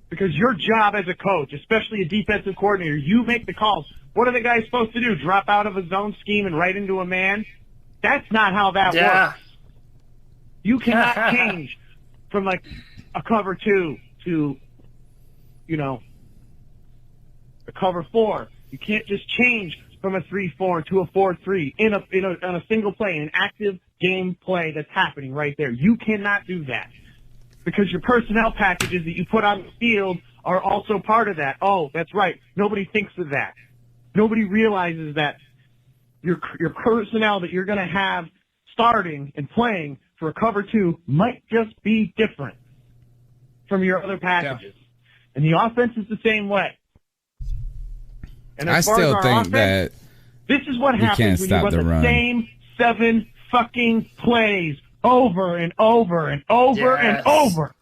Because your job as a coach, especially a defensive coordinator, you make the calls. What are the guys supposed to do? Drop out of a zone scheme and right into a man? That's not how that works. You cannot change from like a cover 2 to, a cover 4. You can't just change from a 3-4 to a 4-3 in a single play, an active game play that's happening right there. You cannot do that because your personnel packages that you put on the field are also part of that. Oh, that's right. Nobody thinks of that. Nobody realizes that your personnel that you're going to have starting and playing for a cover 2 might just be different from your other packages. Yeah. And the offense is the same way. And I still think that this is what happens when you run the same 7 fucking plays over and over and over and over.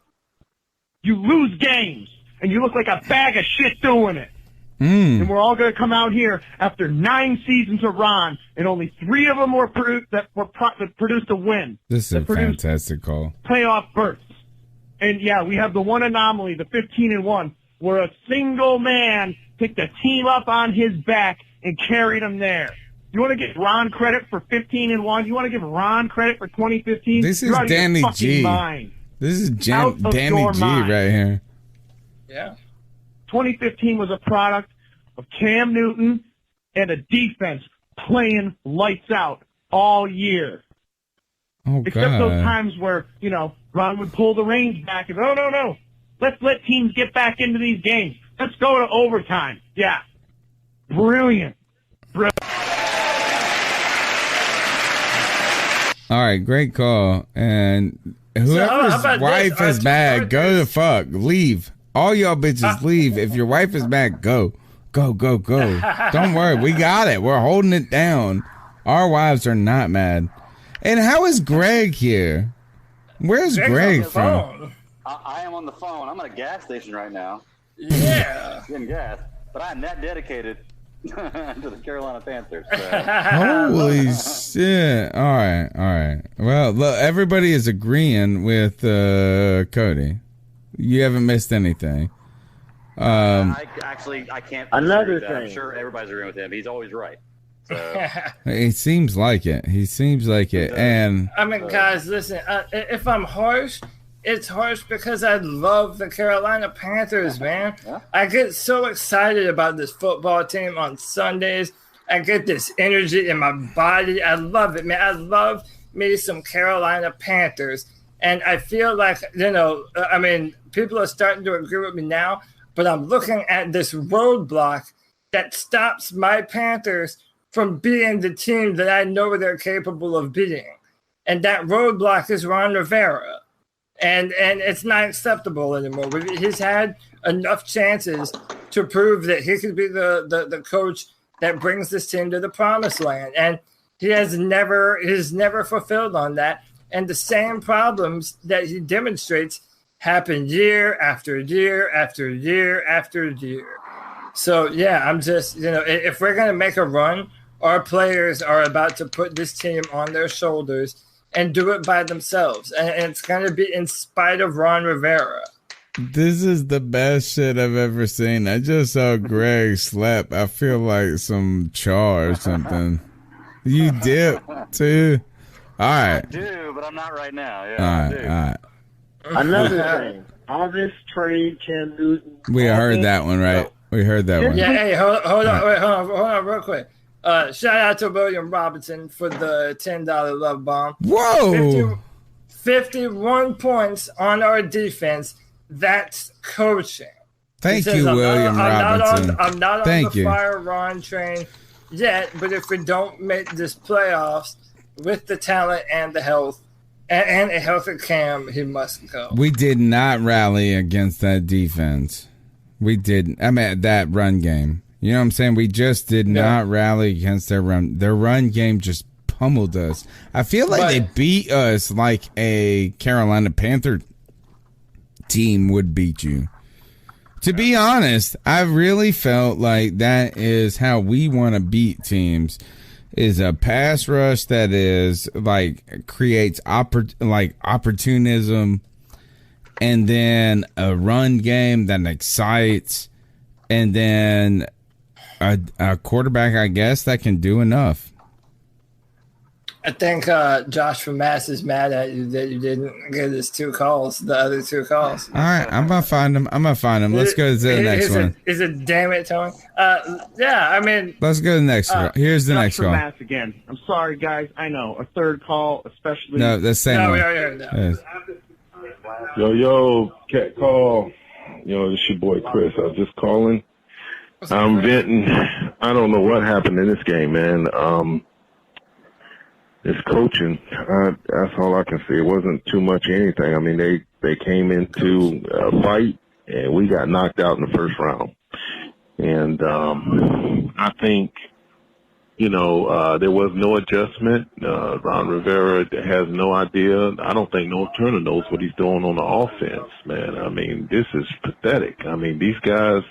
You lose games, and you look like a bag of shit doing it. And we're all going to come out here after 9 seasons of Ron, and only 3 of them were that produced a win. This is a fantastic call. Playoff berths. And yeah, we have the one anomaly, the 15-1, where a single man picked a team up on his back and carried them there. You want to give Ron credit for 15-1? You want to give Ron credit for 2015? This is Danny G. Mind. This is Danny G right here. Yeah. 2015 was a product of Cam Newton and a defense playing lights out all year. Oh, Except God. those times where, Ron would pull the reins back and, no. Let's let teams get back into these games. Let's go to overtime. Yeah. Brilliant. All right, great call. And whoever's wife is mad, go to fuck. Leave. All y'all bitches leave. If your wife is mad, go. Go. Don't worry. We got it. We're holding it down. Our wives are not mad. And how is Greg here? Where's Greg from? I am on the phone. I'm at a gas station right now. Yeah. Getting gas. But I am that dedicated to the Carolina Panthers. So. Holy shit. All right. Well, look, everybody is agreeing with Cody. You haven't missed anything. I can't. Another thing. I'm sure everybody's agreeing with him. He's always right. So. It seems like it. And I mean, guys, listen. If I'm harsh, it's harsh because I love the Carolina Panthers, man. Yeah. I get so excited about this football team on Sundays. I get this energy in my body. I love it, man. I love me some Carolina Panthers. And I feel like, people are starting to agree with me now, but I'm looking at this roadblock that stops my Panthers from being the team that I know they're capable of being. And that roadblock is Ron Rivera. And it's not acceptable anymore. He's had enough chances to prove that he could be the coach that brings this team to the promised land. And he's never fulfilled on that. And the same problems that he demonstrates happen year after year after year after year. So, yeah, I'm just, if we're going to make a run, our players are about to put this team on their shoulders and do it by themselves. And it's going to be in spite of Ron Rivera. This is the best shit I've ever seen. I just saw Greg slap. I feel like some char or something. You dip, too? All right. I do, but I'm not right now. Yeah, all right. Another thing. All this trade, Cam Newton. We heard that one, right? We heard that one. Yeah, hey, hold on real quick. Shout out to William Robinson for the $10 love bomb. Whoa! 51 points on our defense. That's coaching. Thank you, William Robinson. I'm not on the fire Ron train yet, but if we don't make this playoffs with the talent and the health and a healthy Cam, he must go. We did not rally against that defense. We didn't. I mean, that run game. You know what I'm saying? We just did not rally against their run. Their run game just pummeled us. I feel like they beat us like a Carolina Panther team would beat you. To be honest, I really felt like that is how we want to beat teams, is a pass rush that is like creates opportunism, and then a run game that excites, and then a quarterback, I guess, that can do enough. I think Josh from Mass is mad at you that you didn't get his the other two calls. All right, I'm gonna find him. Let's go to the next one. Is it damn it, Tony? Yeah, I mean. Let's go to the next one. Here's the next call. Mass again. I'm sorry, guys. I know a third call, especially. No, the same one. No. Yo, cat call. This your boy Chris. I was just calling. I'm venting. I don't know what happened in this game, man. It's coaching. That's all I can say. It wasn't too much anything. I mean, they came into a fight, and we got knocked out in the first round. And I think, there was no adjustment. Ron Rivera has no idea. I don't think North Turner knows what he's doing on the offense, man. I mean, this is pathetic. I mean, these guys,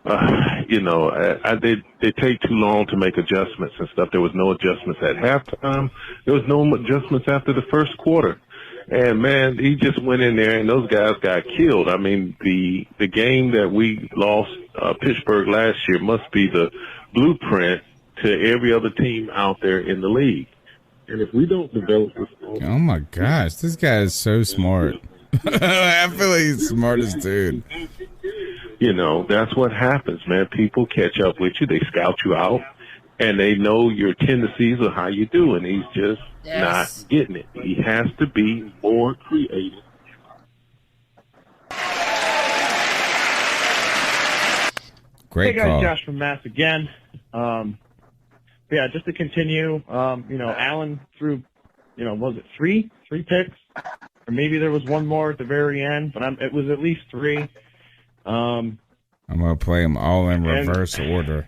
they take too long to make adjustments and stuff. There was no adjustments at halftime. There was no adjustments after the first quarter. And, man, he just went in there, and those guys got killed. I mean, the game that we lost Pittsburgh last year must be the blueprint to every other team out there in the league. And if we don't develop this... Oh, my gosh. This guy is so smart. I feel like he's the smartest dude. That's what happens, man. People catch up with you. They scout you out, and they know your tendencies or how you do, and he's just not getting it. He has to be more creative. Great hey, guys, call. Josh from Mass again. Just to continue, Allen threw, was it three picks? Or maybe there was one more at the very end, but it was at least three. I'm going to play them all in reverse order.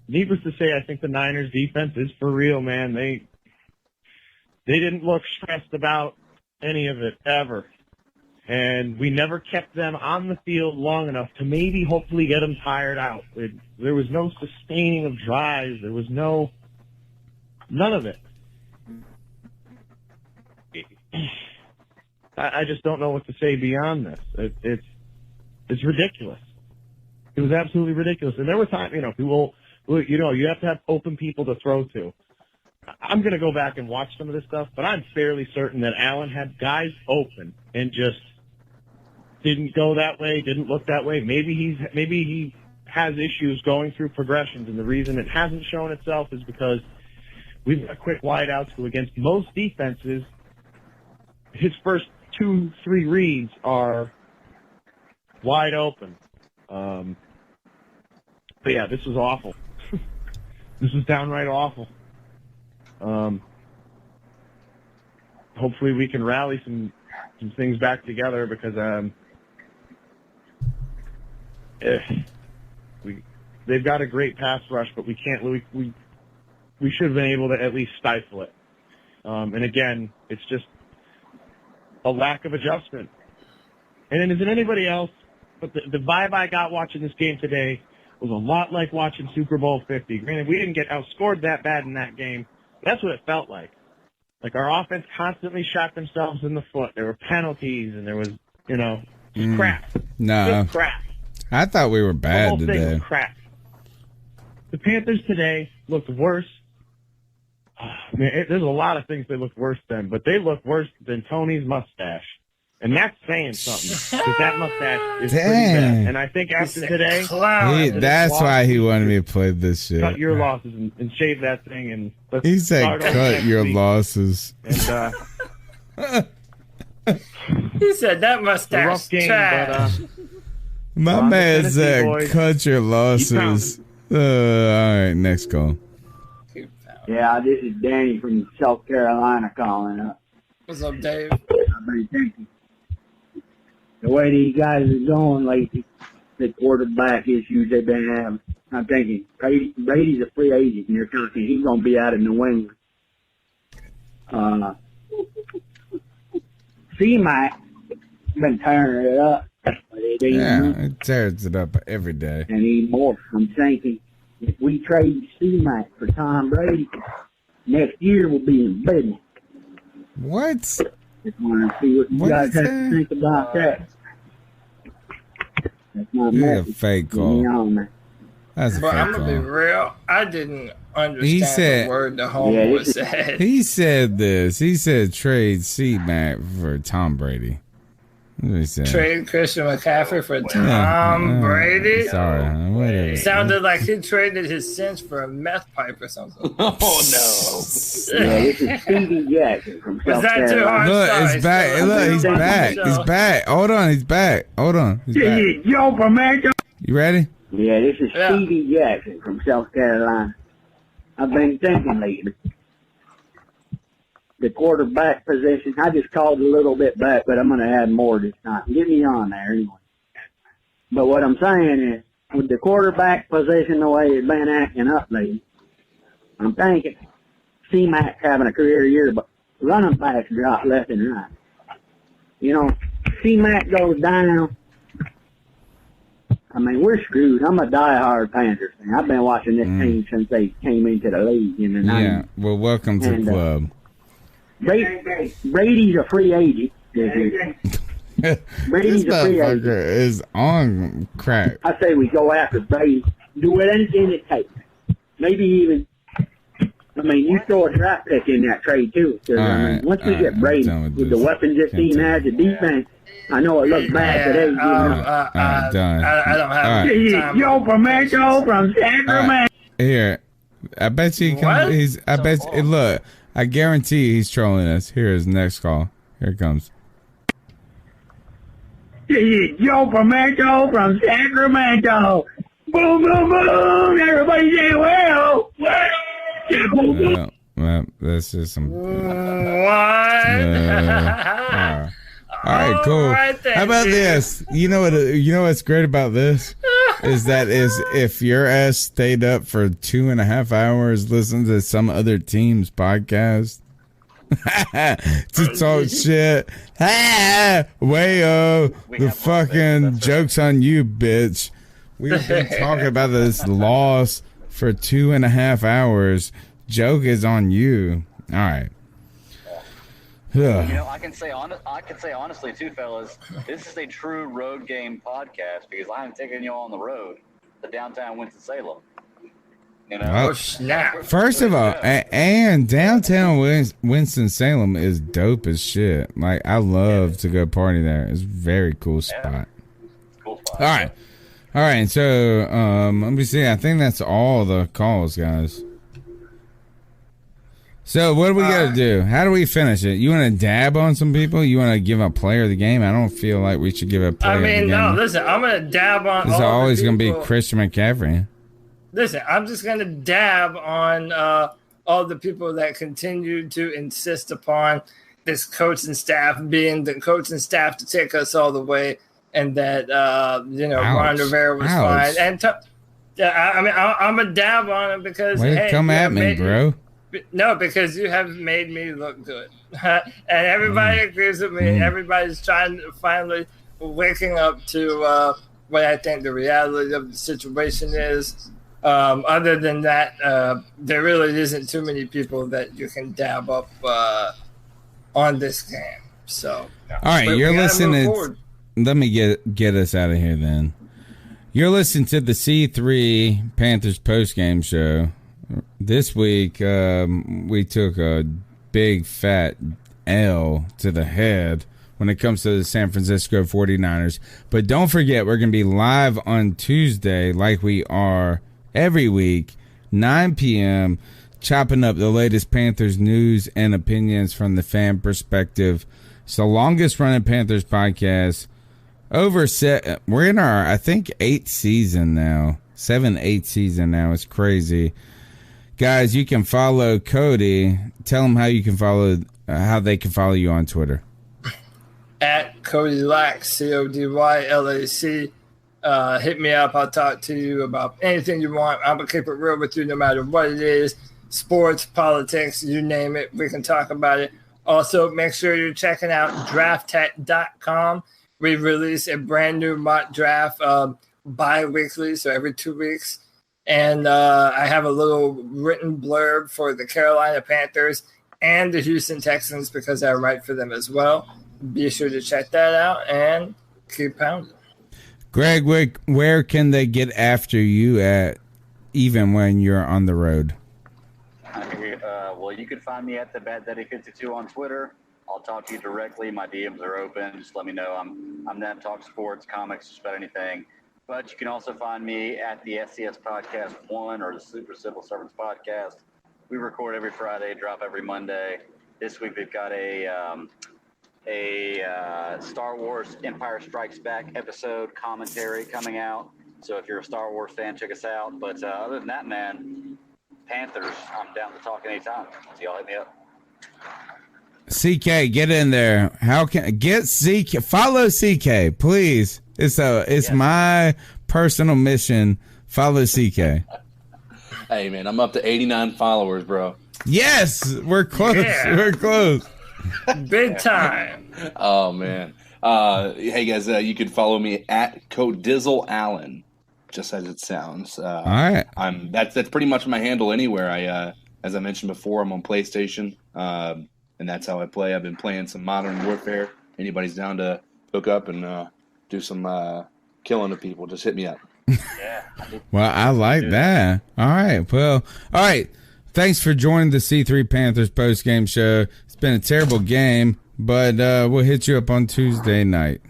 Needless to say, I think the Niners defense is for real, man. They didn't look stressed about any of it ever. And we never kept them on the field long enough to maybe hopefully get them tired out. There was no sustaining of drives. There was none of it. I just don't know what to say beyond this. It's ridiculous. It was absolutely ridiculous. And there were times, people, you have to have open people to throw to. I'm going to go back and watch some of this stuff, but I'm fairly certain that Allen had guys open and just didn't go that way, didn't look that way. Maybe he has issues going through progressions, and the reason it hasn't shown itself is because we've got quick wideouts who, against most defenses, his first 2-3 reads are wide open. But yeah, this was awful. This was downright awful. Hopefully we can rally some things back together because they've got a great pass rush, but we can't. We should have been able to at least stifle it. And again, it's just a lack of adjustment. And it isn't anybody else, but the vibe I got watching this game today was a lot like watching Super Bowl 50. Granted, we didn't get outscored that bad in that game. That's what it felt like. Like our offense constantly shot themselves in the foot. There were penalties, and there was, just crap. No, just crap. I thought we were bad the whole today. Thing was crap. The Panthers today looked worse. There's a lot of things they looked worse than, but they look worse than Tony's mustache. And that's saying something, because that mustache is pretty bad. And I think after today... That's why he wanted me to play this shit. Cut your losses and shave that thing. And let's he said cut your losses. And, he said that mustache. Rough game, trash. but... My man said cut your losses. All right, next call. Yeah, this is Danny from South Carolina calling up. What's up, Dave? The way these guys are going lately, the quarterback issues they've been having, I'm thinking Brady's a free agent, and you're talking he's going to be out of New England. C-Mac been tearing it up. It tears it up every day. And even more. I'm thinking if we trade C-Mac for Tom Brady, next year we'll be in business. What? Just want to see what you guys have to think about that. That's my You're a message. fake call. That's a But fake I'm gonna be call. real. I didn't understand the word the homeboy said. He said this. He said trade C-Mac for Tom Brady. That's what he said. Trade Christian McCaffrey for Tom Brady. Sorry, whatever. Sounded like he traded his sins for a meth pipe or something. Yeah, this is Stevie Jackson from Was South that too hard? Carolina. Look, Sorry, he's back. sorry. Look, he's back. He's back. Hold on, he's back. Hold on. He's back. Yo, from man. You ready? Yeah, this is Stevie Jackson from South Carolina. I've been thinking lately. The quarterback position, I just called a little bit back, but I'm going to add more this time. Get me on there anyway. But what I'm saying is, with the quarterback position the way it's been acting up lately, I'm thinking C-Mac having a career year, but running backs drop left and right. You know, C-Mac goes down. I mean, we're screwed. I'm a diehard Panthers fan. I've been watching this team since they came into the league in the 90s. Yeah, well, welcome to the club. Brady's a free agent. Brady's This a free agent. motherfucker is on crack. I say we go after Brady. Do anything it takes. Maybe even, I mean, you throw a draft pick in that trade too. Because once we get Brady with the weapons this team has, the defense, I know it looks bad today. Done. I don't have time. Yo, from Sacramento. Here, I bet you he can. He's. I bet. Look, I guarantee he's trolling us. Here is next call. Here it comes. Joe from Sacramento. Boom, boom, boom. Everybody say, well. Well, that's just some. What? All right, cool. right then, How about dude. this? You know what? You know what's great about this is if your ass stayed up for 2.5 hours listening to some other team's podcast to talk shit. Wayo, the fucking joke's on you, bitch. We've been talking about this loss for 2.5 hours. Joke is on you. All right. You know, I can say honestly too, fellas, this is a true road game podcast because I'm taking you on the road to downtown Winston-Salem. You know, Well, snap. First of all, and downtown Winston-Salem is dope as shit. Like, I love to go party there. It's a very cool spot. Cool spot. All right. So, let me see. I think that's all the calls, guys. So, what do we got to do? How do we finish it? You want to dab on some people? You want to give a player of the game? I don't feel like we should give a player of the game. No, listen, I'm going to dab on It's all always the going to be people. Christian McCaffrey. Listen, I'm just going to dab on all the people that continue to insist upon this coaching staff being the coaching staff to take us all the way, and that Ron Rivera was fine. And I'm a dab on him because Come at me, bro. No, because you have made me look good, and everybody agrees with me. Everybody's trying to finally waking up to what I think the reality of the situation is. Other than that, there really isn't too many people that you can dab up on this game. So, all right, you're listening. Let me get us out of here then. You're listening to the C3 Panthers postgame show. This week, we took a big fat L to the head when it comes to the San Francisco 49ers. But don't forget, we're going to be live on Tuesday like we are every week, 9 p.m., chopping up the latest Panthers news and opinions from the fan perspective. It's the longest running Panthers podcast. We're in our, I think, 8th season now. 8th season now. It's crazy. Guys, you can follow Cody. Tell them how you can how they can follow you on Twitter. At Cody Lack, CODYLAC. Hit me up. I'll talk to you about anything you want. I'm going to keep it real with you no matter what it is. Sports, politics, you name it. We can talk about it. Also, make sure you're checking out drafttech.com. We release a brand new mock draft bi-weekly, so every 2 weeks. And I have a little written blurb for the Carolina Panthers and the Houston Texans because I write for them as well. Be sure to check that out and keep pounding. Greg, where can they get after you at, even when you're on the road? Well, you can find me at the Bad Daddy 52 on Twitter. I'll talk to you directly. My DMs are open. Just let me know. I'm down to talk sports, comics, just about anything. But you can also find me at the SCS Podcast 1 or the Super Civil Servants Podcast. We record every Friday, drop every Monday. This week we've got a Star Wars Empire Strikes Back episode commentary coming out. So if you're a Star Wars fan, check us out. But other than that, man, Panthers, I'm down to talk anytime. So y'all hit me up. CK, get in there. How can get CK? Follow CK, please. It's my personal mission. Follow CK. Hey man, I'm up to 89 followers, bro. Yes, we're close. Yeah. We're close. Big time. Oh man. Hey guys, you can follow me at Codizzle Allen, just as it sounds. All right. That's pretty much my handle anywhere. As I mentioned before, I'm on PlayStation, and that's how I play. I've been playing some Modern Warfare. Anybody's down to hook up and do some killing of people, just hit me up. Yeah. Well, I like that. All right. Well, all right. Thanks for joining the C3 Panthers post-game show. It's been a terrible game, but we'll hit you up on Tuesday night.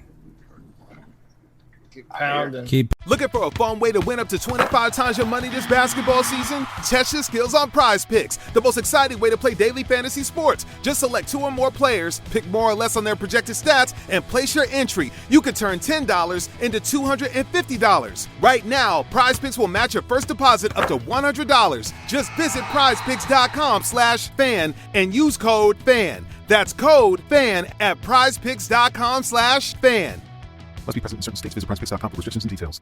Looking for a fun way to win up to 25 times your money this basketball season? Test your skills on Prize Picks, the most exciting way to play daily fantasy sports. Just select 2 or more players, pick more or less on their projected stats, and place your entry. You can turn $10 into $250. Right now, Prize Picks will match your first deposit up to $100. Just visit prizepicks.com/fan and use code FAN. That's code FAN at prizepicks.com/fan. Must be present in certain states. Visit prizepicks.com for restrictions and details.